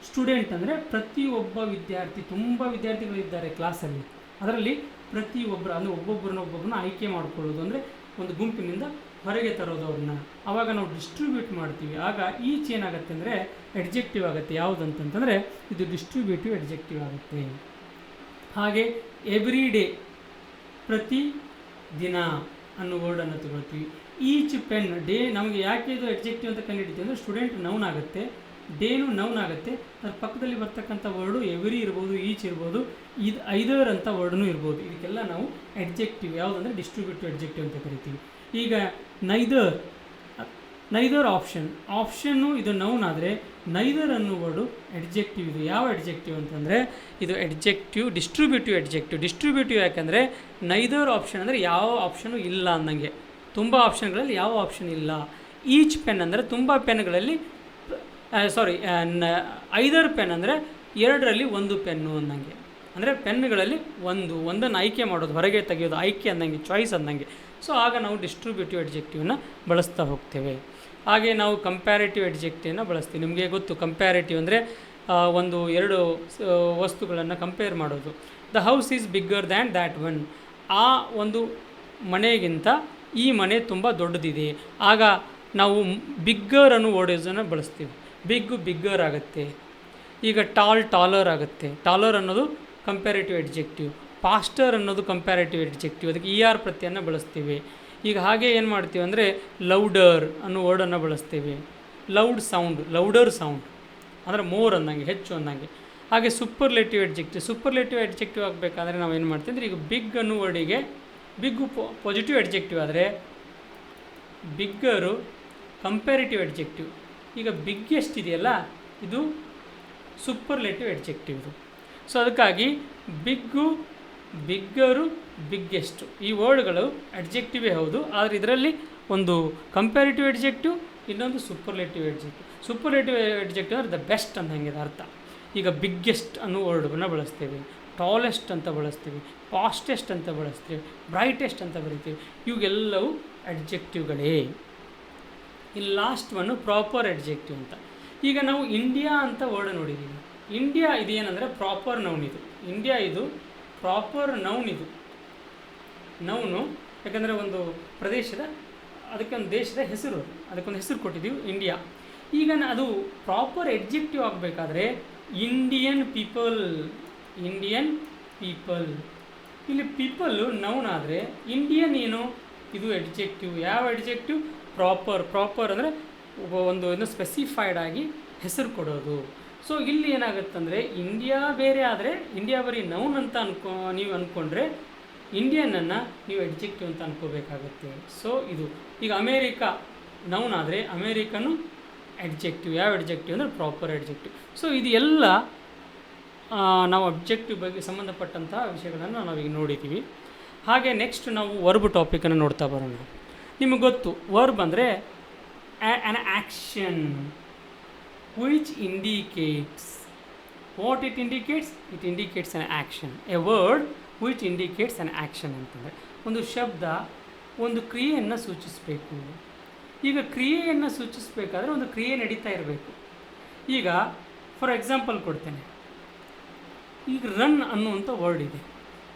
ಸ್ಟೂಡೆಂಟ್ ಅಂದರೆ ಪ್ರತಿಯೊಬ್ಬ ವಿದ್ಯಾರ್ಥಿ, ತುಂಬ ವಿದ್ಯಾರ್ಥಿಗಳಿದ್ದಾರೆ ಕ್ಲಾಸಲ್ಲಿ. ಅದರಲ್ಲಿ ಪ್ರತಿಯೊಬ್ಬರು ಅಂದರೆ ಒಬ್ಬೊಬ್ಬರನ್ನ ಆಯ್ಕೆ ಮಾಡ್ಕೊಳ್ಳೋದು, ಅಂದರೆ ಒಂದು ಗುಂಪಿನಿಂದ ಹೊರಗೆ ತರೋದು ಅವ್ರನ್ನ. ಆವಾಗ ನಾವು ಡಿಸ್ಟ್ರಿಬ್ಯೂಟ್ ಮಾಡ್ತೀವಿ. ಆಗ ಈಚ್ ಏನಾಗುತ್ತೆ ಅಂದರೆ ಅಡ್ಜೆಕ್ಟಿವ್ ಆಗುತ್ತೆ. ಯಾವುದಂತಂತಂದರೆ ಇದು ಡಿಸ್ಟ್ರಿಬ್ಯೂಟಿವ್ ಅಡ್ಜೆಕ್ಟಿವ್ ಆಗುತ್ತೆ. ಹಾಗೆ ಎವ್ರಿ ಡೇ, ಪ್ರತಿ ದಿನ ಅನ್ನೋ ವರ್ಡನ್ನು ತಗೊಳ್ತೀವಿ. ಈಚ್ ಪೆನ್, ಡೇ ನಮಗೆ ಯಾಕೆ ಇದು ಅಡ್ಜೆಕ್ಟಿವ್ ಅಂತ ಕಂಡುಹಿಡಿತೀವಿ ಅಂದರೆ ಸ್ಟೂಡೆಂಟ್ ನೌನ್ ಆಗುತ್ತೆ, ಡೇನು ನೌನ್ ಆಗುತ್ತೆ. ಅದ್ರ ಪಕ್ಕದಲ್ಲಿ ಬರ್ತಕ್ಕಂಥ ವರ್ಡು ಎವ್ರಿ ಇರ್ಬೋದು, ಈಚ್ ಇರ್ಬೋದು, ಇದು ಐದರ್ ಅಂತ ವರ್ಡ್ನೂ ಇರ್ಬೋದು. ಇದಕ್ಕೆಲ್ಲ ನಾವು ಅಡ್ಜೆಕ್ಟಿವ್ ಯಾವುದಂದರೆ ಡಿಸ್ಟ್ರಿಬ್ಯೂಟಿವ್ ಅಡ್ಜೆಕ್ಟಿವ್ ಅಂತ ಕರಿತೀವಿ. ಈಗ ನೈದರ್ ಆಪ್ಷನ್ನು ಇದು ನೌನ್ ಆದರೆ ನೈದರ್ ಅನ್ನೋ ವರ್ಡು ಅಡ್ಜೆಕ್ಟಿವ್. ಇದು ಯಾವ ಅಡ್ಜೆಕ್ಟಿವ್ ಅಂತಂದರೆ ಇದು ಅಡ್ಜೆಕ್ಟಿವ್ ಡಿಸ್ಟ್ರಿಬ್ಯೂಟಿವ್ ಅಡ್ಜೆಕ್ಟಿವ್. ಡಿಸ್ಟ್ರಿಬ್ಯೂಟಿವ್ ಯಾಕೆಂದರೆ ನೈದರ್ ಆಪ್ಷನ್ ಅಂದರೆ ಯಾವ ಆಪ್ಷನು ಇಲ್ಲ ಅನ್ನಂಗೆ. ತುಂಬ ಆಪ್ಷನ್ಗಳಲ್ಲಿ ಯಾವ ಆಪ್ಷನ್ ಇಲ್ಲ. ಈಚ್ ಪೆನ್ ಅಂದರೆ ತುಂಬ ಪೆನ್ಗಳಲ್ಲಿ ಐದರ್ ಪೆನ್ ಅಂದರೆ ಎರಡರಲ್ಲಿ ಒಂದು ಪೆನ್ನು ಅನ್ನಂಗೆ. ಅಂದರೆ ಪೆನ್ನುಗಳಲ್ಲಿ ಒಂದನ್ನು ಆಯ್ಕೆ ಮಾಡೋದು, ಹೊರಗೆ ತೆಗೆಯೋದು, ಆಯ್ಕೆ ಅನ್ನಂಗೆ, ಚಾಯ್ಸ್ ಅನ್ನಂಗೆ. ಸೊ ಆಗ ನಾವು ಡಿಸ್ಟ್ರಿಬ್ಯೂಟಿವ್ ಅಡ್ಜೆಕ್ಟಿವ್ನ ಬಳಸ್ತಾ ಹೋಗ್ತೇವೆ. ಹಾಗೆ ನಾವು ಕಂಪ್ಯಾರಿಟಿವ್ ಅಡ್ಜೆಕ್ಟಿವ್ನ ಬಳಸ್ತೀವಿ. ನಿಮಗೆ ಗೊತ್ತು, ಕಂಪ್ಯಾರಿಟಿವ್ ಅಂದರೆ ಎರಡು ವಸ್ತುಗಳನ್ನು ಕಂಪೇರ್ ಮಾಡೋದು. The house is bigger than that one. ಆ ಒಂದು ಮನೆಗಿಂತ ಈ ಮನೆ ತುಂಬ ದೊಡ್ಡದಿದೆ. ಆಗ ನಾವು ಬಿಗ್ಗರ್ ಅನ್ನೋ ವರ್ಡನ್ನು ಬಳಸ್ತೀವಿ. ಬಿಗ್ಗರ್ ಆಗುತ್ತೆ. ಈಗ ಟಾಲರ್ ಆಗುತ್ತೆ. ಟಾಲರ್ ಅನ್ನೋದು ಕಂಪ್ಯಾರಿಟಿವ್ ಅಡ್ಜೆಕ್ಟಿವ್. ಫಾಸ್ಟರ್ ಅನ್ನೋದು ಕಂಪ್ಯಾರಿಟಿವ್ ಅಡ್ಜೆಕ್ಟಿವ್. ಅದಕ್ಕೆ ER ಪ್ರತ್ಯಯನ್ನು ಬಳಸ್ತೀವಿ. ಈಗ ಹಾಗೆ ಏನು ಮಾಡ್ತೀವಿ ಅಂದರೆ ಲೌಡರ್ ಅನ್ನೋ ವರ್ಡನ್ನು ಬಳಸ್ತೀವಿ. ಲೌಡರ್ ಸೌಂಡ್ ಅಂದರೆ ಮೋರ್ ಅಂದಂಗೆ, ಹೆಚ್ಚು ಅಂದಂಗೆ. ಹಾಗೆ ಸೂಪರ್ಲೇಟಿವ್ ಅಡ್ಜೆಕ್ಟಿವ್ ಆಗಬೇಕಾದ್ರೆ ನಾವು ಏನು ಮಾಡ್ತೀವಿ ಅಂದರೆ ಈಗ ಬಿಗ್ ಅನ್ನೋ ವರ್ಡಿಗೆ ಬಿಗ್ಗು ಪಾಸಿಟಿವ್ ಅಡ್ಜೆಕ್ಟಿವ್ ಆದರೆ ಬಿಗ್ಗರು ಕಂಪ್ಯಾರಿಟಿವ್ ಅಡ್ಜೆಕ್ಟಿವ್. ಈಗ ಬಿಗ್ಗೆಸ್ಟ್ ಇದೆಯಲ್ಲ, ಇದು ಸೂಪರ್ಲೇಟಿವ್ ಅಡ್ಜೆಕ್ಟಿವ್ ಇದು. ಸೊ ಅದಕ್ಕಾಗಿ ಬಿಗ್ಗರು, ಬಿಗ್ಗೆಸ್ಟು ಈ ವರ್ಡ್ಗಳು ಅಡ್ಜೆಕ್ಟಿವೇ ಹೌದು. ಆದರೆ ಇದರಲ್ಲಿ ಒಂದು ಕಂಪ್ಯಾರಿಟಿವ್ ಅಡ್ಜೆಕ್ಟಿವ್, ಇನ್ನೊಂದು ಸೂಪರ್ಲೇಟಿವ್ ಅಡ್ಜೆಕ್ಟಿವ್ ಅಂದರೆ ದ ಬೆಸ್ಟ್ ಅನ್ನಂಗೆ ಅರ್ಥ. ಈಗ ಬಿಗ್ಗೆಸ್ಟ್ ಅನ್ನೋ ವರ್ಡನ್ನು ಬಳಸ್ತೀವಿ, ಟಾಲೆಸ್ಟ್ ಅಂತ ಬಳಸ್ತೀವಿ, ಫಾಸ್ಟೆಸ್ಟ್ ಅಂತ ಬಳಸ್ತೀವಿ, ಬ್ರೈಟೆಸ್ಟ್ ಅಂತ ಬರಿತೀವಿ. ಇವೆಲ್ಲವೂ ಅಡ್ಜೆಕ್ಟಿವ್ಗಳೇ. ಇಲ್ಲಿ ಲಾಸ್ಟ್ ಒನ್ನು ಪ್ರಾಪರ್ ಅಡ್ಜೆಕ್ಟಿವ್ ಅಂತ. ಈಗ ನಾವು ಇಂಡಿಯಾ ಅಂತ ವರ್ಡ್ ನೋಡಿದ್ದೀವಿ. ಇಂಡಿಯಾ ಇದು ಏನಂದರೆ ಪ್ರಾಪರ್ ನೌನ್. ಇದು ಇಂಡಿಯಾ ಇದು ಪ್ರಾಪರ್ ನೌನ್. ಇದು ನೌನು ಯಾಕಂದರೆ ಒಂದು ಪ್ರದೇಶದ, ಅದಕ್ಕೆ ಒಂದು ದೇಶದ ಹೆಸರು, ಅದಕ್ಕೊಂದು ಹೆಸರು ಕೊಟ್ಟಿದ್ದೀವಿ ಇಂಡಿಯಾ. ಈಗ ಅದು ಪ್ರಾಪರ್ ಎಡ್ಜೆಕ್ಟಿವ್ ಆಗಬೇಕಾದ್ರೆ ಇಂಡಿಯನ್ ಪೀಪಲ್. ಇಲ್ಲಿ ಪೀಪಲ್ಲು ನೌನ್ ಆದರೆ ಇಂಡಿಯನ್ ಏನು, ಇದು ಎಡ್ಜೆಕ್ಟಿವ್. ಯಾವ ಎಡ್ಜೆಕ್ಟಿವ್? ಪ್ರಾಪರ್ ಅಂದರೆ ಒಂದು ಸ್ಪೆಸಿಫೈಡ್ ಆಗಿ ಹೆಸರು ಕೊಡೋದು. ಸೊ ಇಲ್ಲಿ ಏನಾಗುತ್ತಂದರೆ ಇಂಡಿಯಾ ಬೇರೆ ಆದರೆ ಇಂಡಿಯಾ ಬರೀ ನೌನ್ ಅಂತ ನೀವು ಅಂದ್ಕೊಂಡ್ರೆ ಇಂಡಿಯನನ್ನು ನೀವು ಎಡ್ಜೆಕ್ಟಿವ್ ಅಂತ ಅನ್ಕೋಬೇಕಾಗುತ್ತೆ. ಸೊ ಇದು ಈಗ ಅಮೇರಿಕಾ ನೌನ್ ಆದರೆ ಅಮೇರಿಕನು ಎಡ್ಜೆಕ್ಟಿವ್. ಯಾವ ಎಡ್ಜೆಕ್ಟಿವ್ ಅಂದರೆ ಪ್ರಾಪರ್ ಎಡ್ಜೆಕ್ಟಿವ್. ಸೊ ಇದು ಎಲ್ಲ ನಾವು ಅಬ್ಜೆಕ್ಟಿವ್ ಬಗ್ಗೆ ಸಂಬಂಧಪಟ್ಟಂಥ ವಿಷಯಗಳನ್ನು ನಾವೀಗ ನೋಡಿದ್ದೀವಿ. ಹಾಗೆ ನೆಕ್ಸ್ಟ್ ನಾವು ವರ್ಬ್ ಟಾಪಿಕನ್ನು ನೋಡ್ತಾ ಬರೋಣ. ನಿಮಗೆ ಗೊತ್ತು, ವರ್ಬ್ ಅಂದರೆ an action which indicates what it indicates. It indicates an action. A word which indicates an action ಅಂತಂದರೆ ಒಂದು ಶಬ್ದ ಒಂದು ಕ್ರಿಯೆಯನ್ನು ಸೂಚಿಸಬೇಕು. ಈಗ ಕ್ರಿಯೆಯನ್ನು ಸೂಚಿಸಬೇಕಾದ್ರೆ ಒಂದು ಕ್ರಿಯೆ ನಡೀತಾ ಇರಬೇಕು. ಈಗ ಫಾರ್ ಎಕ್ಸಾಂಪಲ್ ಕೊಡ್ತೇನೆ. ಈಗ ರನ್ ಅನ್ನುವಂಥ ವರ್ಡ್ ಇದೆ.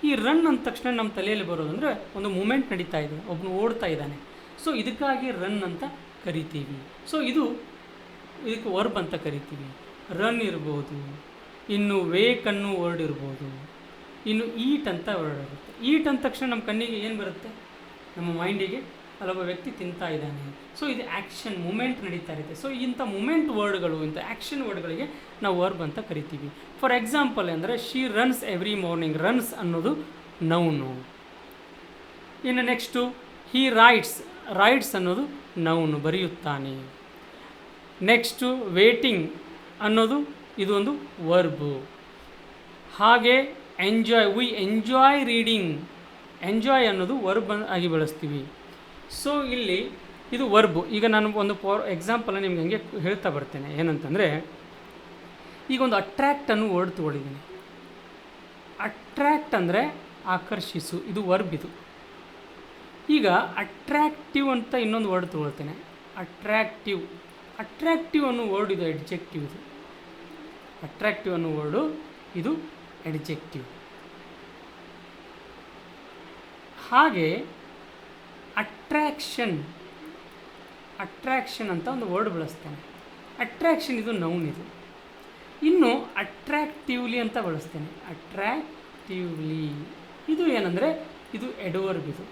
ಈ ರನ್ ಅಂದ ತಕ್ಷಣ ನಮ್ಮ ತಲೆಯಲ್ಲಿ ಬರೋದಂದರೆ ಒಂದು ಮೂಮೆಂಟ್ ನಡೀತಾ ಇದೆ, ಒಬ್ಬನು ಓಡ್ತಾ ಇದ್ದಾನೆ. ಸೊ ಇದಕ್ಕಾಗಿ ರನ್ ಅಂತ ಕರಿತೀವಿ. ಸೊ ಇದಕ್ಕೆ ವರ್ಬ್ ಅಂತ ಕರಿತೀವಿ. ರನ್ ಇರ್ಬೋದು, ಇನ್ನು ವೇಕ್ ಅನ್ನೋ ವರ್ಡ್ ಇರ್ಬೋದು, ಇನ್ನು ಈಟ್ ಅಂತ ವರ್ಡ್ ಇರುತ್ತೆ. ಈಟ್ ಅಂದ ತಕ್ಷಣ ನಮ್ಮ ಕಣ್ಣಿಗೆ ಏನು ಬರುತ್ತೆ, ನಮ್ಮ ಮೈಂಡಿಗೆ ಅಲ್ಲೊಬ್ಬ ವ್ಯಕ್ತಿ ತಿಂತಾ ಇದ್ದಾನೆ. ಸೊ ಇದು ಆ್ಯಕ್ಷನ್ ಮೂಮೆಂಟ್ ನಡೀತಾ ಇರುತ್ತೆ. ಸೊ ಇಂಥ ಮೂಮೆಂಟ್ ವರ್ಡ್ಗಳು, ಇಂಥ ಆ್ಯಕ್ಷನ್ ವರ್ಡ್ಗಳಿಗೆ ನಾವು ವರ್ಬ್ ಅಂತ ಕರಿತೀವಿ. ಫಾರ್ ಎಕ್ಸಾಂಪಲ್ ಅಂದರೆ she runs every morning, runs ಅನ್ನೋದು ನೌನು. ಇನ್ನು ನೆಕ್ಸ್ಟು ಹಿ ರೈಟ್ಸ್, ರೈಟ್ಸ್ ಅನ್ನೋದು ನೌನು, ಬರೆಯುತ್ತಾನೆ. ನೆಕ್ಸ್ಟು ವೇಟಿಂಗ್ ಅನ್ನೋದು ಇದು ಒಂದು ವರ್ಬು. ಹಾಗೆ enjoy, V enjoy reading, enjoy ಅನ್ನೋದು ವರ್ಬ್ ಆಗಿ ಬಳಸ್ತೀವಿ. ಸೊ ಇಲ್ಲಿ ಇದು ವರ್ಬು. ಈಗ ನಾನು ಒಂದು ಎಕ್ಸಾಂಪಲ್ ನಿಮ್ಗೆ ಹಂಗೆ ಹೇಳ್ತಾ ಬರ್ತೇನೆ. ಏನಂತಂದರೆ ಈಗ ಒಂದು ಅಟ್ರ್ಯಾಕ್ಟ್ ಅನ್ನೋ ವರ್ಡ್ ತೊಗೊಂಡಿದ್ದೀನಿ. ಅಟ್ರ್ಯಾಕ್ಟ್ ಅಂದರೆ ಆಕರ್ಷಿಸು, ಇದು ವರ್ಬ್ ಇದು. ಈಗ ಅಟ್ರ್ಯಾಕ್ಟಿವ್ ಅಂತ ಇನ್ನೊಂದು ವರ್ಡ್ ತೊಗೊಳ್ತೇನೆ, ಅಟ್ರ್ಯಾಕ್ಟಿವ್. ಅಟ್ರ್ಯಾಕ್ಟಿವ್ ಅನ್ನೋ ವರ್ಡ್ ಇದು ಎಡ್ಜೆಕ್ಟಿವ್. ಇದು ಅಟ್ರ್ಯಾಕ್ಟಿವ್ ಅನ್ನೋ ವರ್ಡು ಇದು ಎಡ್ಜೆಕ್ಟಿವ್. ಹಾಗೆ ಅಟ್ರ್ಯಾಕ್ಷನ್, ಅಟ್ರ್ಯಾಕ್ಷನ್ ಅಂತ ಒಂದು ವರ್ಡ್ ಬಳಸ್ತೇನೆ. ಅಟ್ರ್ಯಾಕ್ಷನ್ ಇದು ನೌನ್ ಇದು. ಇನ್ನು ಅಟ್ರ್ಯಾಕ್ಟಿವ್ಲಿ ಅಂತ ಬಳಸ್ತೇನೆ, ಅಟ್ರ್ಯಾಕ್ಟಿವ್ಲಿ. ಇದು ಏನಂದರೆ ಇದು ಎಡ್ವರ್ಬ್. ಇದು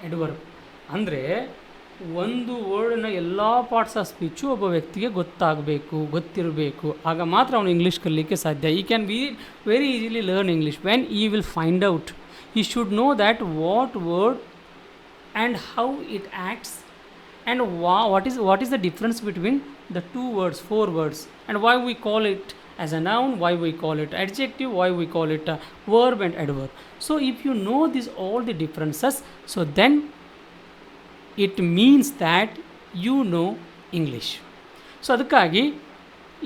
ಎಡ್ವರ್ಬ್ ಅಂದರೆ ಒಂದು ವರ್ಡ್ನ ಎಲ್ಲ ಪಾರ್ಟ್ಸ್ ಆಫ್ ಸ್ಪೀಚು ಒಬ್ಬ ವ್ಯಕ್ತಿಗೆ ಗೊತ್ತಾಗಬೇಕು, ಗೊತ್ತಿರಬೇಕು, ಆಗ ಮಾತ್ರ ಅವನು ಇಂಗ್ಲೀಷ್ ಕಲಿಯಲಿಕ್ಕೆ ಸಾಧ್ಯ. He can be very easily learn English when he will find out, he should know that what word and how it acts and what is the difference between the two words, four words, and why we call it as a noun, why we call it adjective, why we call it a verb and adverb. So if you know these all the differences, so then it means that you know English. So ಅದಕ್ಕಾಗಿ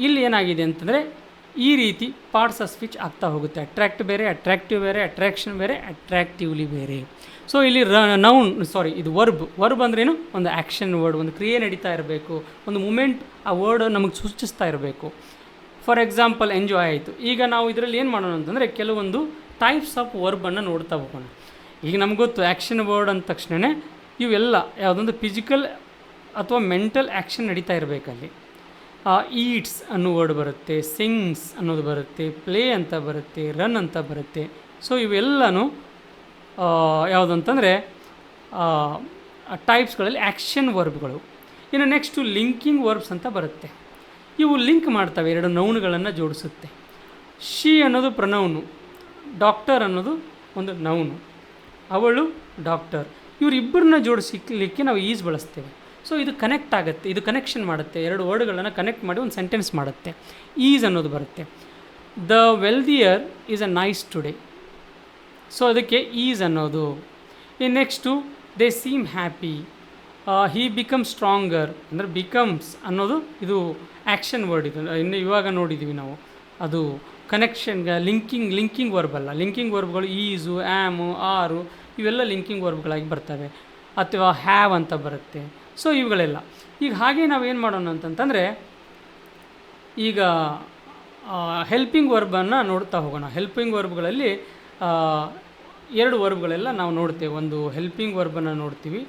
ಇಲ್ಲಿ ಏನಾಗಿದೆ ಅಂತಂದರೆ ಈ ರೀತಿ parts of speech ಆಗ್ತಾ ಹೋಗುತ್ತೆ. Attract ಬೇರೆ, attractive ಬೇರೆ, ಅಟ್ರ್ಯಾಕ್ಷನ್ ಬೇರೆ, ಅಟ್ರ್ಯಾಕ್ಟಿವ್ಲಿ ಬೇರೆ. ಸೊ ಇಲ್ಲಿ ಇದು ವರ್ಬ್ ಅಂದ್ರೇನು, ಒಂದು ಆ್ಯಕ್ಷನ್ ವರ್ಡ್, ಒಂದು ಕ್ರಿಯೆ ನಡೀತಾ ಇರಬೇಕು, ಒಂದು ಮೂಮೆಂಟ್ ಆ ವರ್ಡ್ ನಮಗೆ ಸೂಚಿಸ್ತಾ ಇರಬೇಕು. ಫಾರ್ ಎಕ್ಸಾಂಪಲ್ ಎಂಜಾಯ್ ಆಯಿತು. ಈಗ ನಾವು ಇದರಲ್ಲಿ ಏನು ಮಾಡೋಣ ಅಂತಂದರೆ ಕೆಲವೊಂದು ಟೈಪ್ಸ್ ಆಫ್ ವರ್ಬನ್ನು ನೋಡ್ತಾ ಹೋಗೋಣ. ಈಗ ನಮ್ಗೆ ಗೊತ್ತು ಆ್ಯಕ್ಷನ್ ವರ್ಡ್ ಅಂದ ತಕ್ಷಣ ಇವೆಲ್ಲ ಯಾವುದೊಂದು ಫಿಸಿಕಲ್ ಅಥವಾ ಮೆಂಟಲ್ ಆ್ಯಕ್ಷನ್ ನಡೀತಾ ಇರಬೇಕಲ್ಲಿ. ಈಟ್ಸ್ ಅನ್ನೋ ವರ್ಡ್ ಬರುತ್ತೆ, ಸಿಂಗ್ಸ್ ಅನ್ನೋದು ಬರುತ್ತೆ, ಪ್ಲೇ ಅಂತ ಬರುತ್ತೆ, ರನ್ ಅಂತ ಬರುತ್ತೆ. ಸೊ ಇವೆಲ್ಲನೂ ಯಾವುದಂತಂದರೆ ಟೈಪ್ಸ್ಗಳಲ್ಲಿ ಆ್ಯಕ್ಷನ್ ವರ್ಬ್ಗಳು. ಇನ್ನು ನೆಕ್ಸ್ಟು ಲಿಂಕಿಂಗ್ ವರ್ಬ್ಸ್ ಅಂತ ಬರುತ್ತೆ. ಇವು ಲಿಂಕ್ ಮಾಡ್ತವೆ, ಎರಡು ನೌನ್ಗಳನ್ನು ಜೋಡಿಸುತ್ತೆ. ಶಿ ಅನ್ನೋದು ಪ್ರನೌನು, ಡಾಕ್ಟರ್ ಅನ್ನೋದು ಒಂದು ನೌನು, ಅವಳು ಡಾಕ್ಟರ್. ಇವರಿಬ್ಬರನ್ನ ಜೋಡಿಸಲಿಕ್ಕೆ ನಾವು ಈಸ್ ಬಳಸ್ತೇವೆ. ಸೊ ಇದು ಕನೆಕ್ಟ್ ಆಗುತ್ತೆ, ಇದು ಕನೆಕ್ಷನ್ ಮಾಡುತ್ತೆ, ಎರಡು ವರ್ಡ್ಗಳನ್ನು ಕನೆಕ್ಟ್ ಮಾಡಿ ಒಂದು ಸೆಂಟೆನ್ಸ್ ಮಾಡುತ್ತೆ. ಈಸ್ ಅನ್ನೋದು ಬರುತ್ತೆ. The weather is a nice today, so ಅದಕ್ಕೆ ಈಸ್ ಅನ್ನೋದು. Next they seem happy, he become stronger ಅಂದರೆ ಬಿಕಮ್ಸ್ ಅನ್ನೋದು ಇದು ಆ್ಯಕ್ಷನ್ ವರ್ಡ್. ಇದು ಇನ್ನು ಇವಾಗ ನೋಡಿದ್ದೀವಿ ನಾವು, ಅದು ಕನೆಕ್ಷನ್ಗೆ ಲಿಂಕಿಂಗ್ ವರ್ಬ್ ಅಲ್ಲ. ಲಿಂಕಿಂಗ್ ವರ್ಬ್ಗಳು ಈಸು, ಆ್ಯಮು, ಆರು ಇವೆಲ್ಲ ಲಿಂಕಿಂಗ್ ವರ್ಬ್ಗಳಾಗಿ ಬರ್ತವೆ. ಅಥವಾ ಹ್ಯಾವ್ ಅಂತ ಬರುತ್ತೆ. ಸೊ ಇವುಗಳೆಲ್ಲ ಈಗ ಹಾಗೆ ನಾವೇನು ಮಾಡೋಣ ಅಂತಂತಂದರೆ ಈಗ ಹೆಲ್ಪಿಂಗ್ ವರ್ಬನ್ನು ನೋಡ್ತಾ ಹೋಗೋಣ. ಹೆಲ್ಪಿಂಗ್ ವರ್ಬ್ಗಳಲ್ಲಿ ಎರಡು ವರ್ಬ್ಗಳೆಲ್ಲ ನಾವು ನೋಡ್ತೇವೆ. ಒಂದು ಹೆಲ್ಪಿಂಗ್ ವರ್ಬನ್ನು ನೋಡ್ತೀವಿ,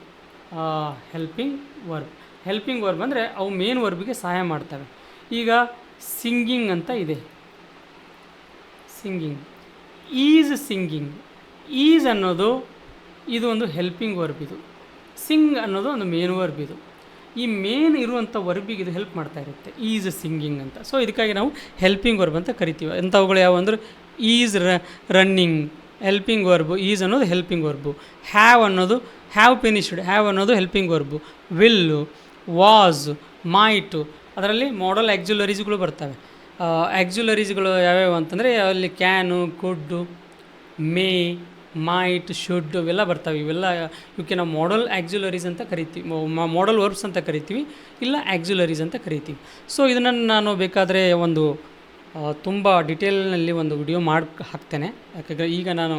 ಹೆಲ್ಪಿಂಗ್ ವರ್ಬ್ ಅಂದರೆ ಅವು ಮೇನ್ ವರ್ಬಿಗೆ ಸಹಾಯ ಮಾಡ್ತವೆ. ಈಗ ಸಿಂಗಿಂಗ್ ಅಂತ ಇದೆ, ಸಿಂಗಿಂಗ್, ಸಿಂಗಿಂಗ್. ಈಸ್ ಅನ್ನೋದು ಇದು ಒಂದು ಹೆಲ್ಪಿಂಗ್ ವರ್ಬ್. ಇದು ಸಿಂಗ್ ಅನ್ನೋದು ಒಂದು ಮೇನ್ ವರ್ಬ್. ಇದು ಈ ಮೇನ್ ಇರುವಂಥ ವರ್ಬಿಗೆ ಇದು ಹೆಲ್ಪ್ ಮಾಡ್ತಾ ಇರುತ್ತೆ, ಈಸ್ ಸಿಂಗಿಂಗ್ ಅಂತ. ಸೊ ಇದಕ್ಕಾಗಿ ನಾವು ಹೆಲ್ಪಿಂಗ್ ವರ್ಬ್ ಅಂತ ಕರಿತೀವಿ. ಅಂಥವುಗಳು ಯಾವ ಅಂದರೆ is running helping verb, is ಅನ್ನೋದು ಹೆಲ್ಪಿಂಗ್ ವರ್ಬು. ಹ್ಯಾವ್ ಅನ್ನೋದು ಫಿನಿಶ್ಡ್, ಹ್ಯಾವ್ ಅನ್ನೋದು ಹೆಲ್ಪಿಂಗ್ ವರ್ಬು. ವಿಲ್ಲು, ವಾಸ್, ಮೈಟು, ಅದರಲ್ಲಿ ಮಾಡಲ್ ಆಕ್ಸುಲರೀಸ್ಗಳು ಬರ್ತವೆ. ಆಕ್ಸುಲರೀಸ್ಗಳು ಯಾವ್ಯಾವ ಅಂತಂದರೆ ಅಲ್ಲಿ ಕ್ಯಾನು, ಕುಡ್ಡು, ಮೇ, ಮೈಟ್, ಶುಡ್ ಇವೆಲ್ಲ ಬರ್ತವೆ. ಇವೆಲ್ಲ ಇವಕ್ಕೆ ನಾವು ಮಾಡಲ್ ಆಕ್ಸುಲರೀಸ್ ಅಂತ ಕರಿತೀವಿ, ಮಾಡಲ್ ವರ್ಬ್ಸ್ ಅಂತ ಕರಿತೀವಿ, ಇಲ್ಲ ಆಕ್ಸುಲರೀಸ್ ಅಂತ ಕರಿತೀವಿ. ಸೊ ಇದನ್ನು ನಾನು ಬೇಕಾದರೆ ಒಂದು ತುಂಬ ಡಿಟೇಲ್ನಲ್ಲಿ ಒಂದು ವಿಡಿಯೋ ಮಾಡಿ ಹಾಕ್ತೇನೆ. ಯಾಕಂದರೆ ಈಗ ನಾನು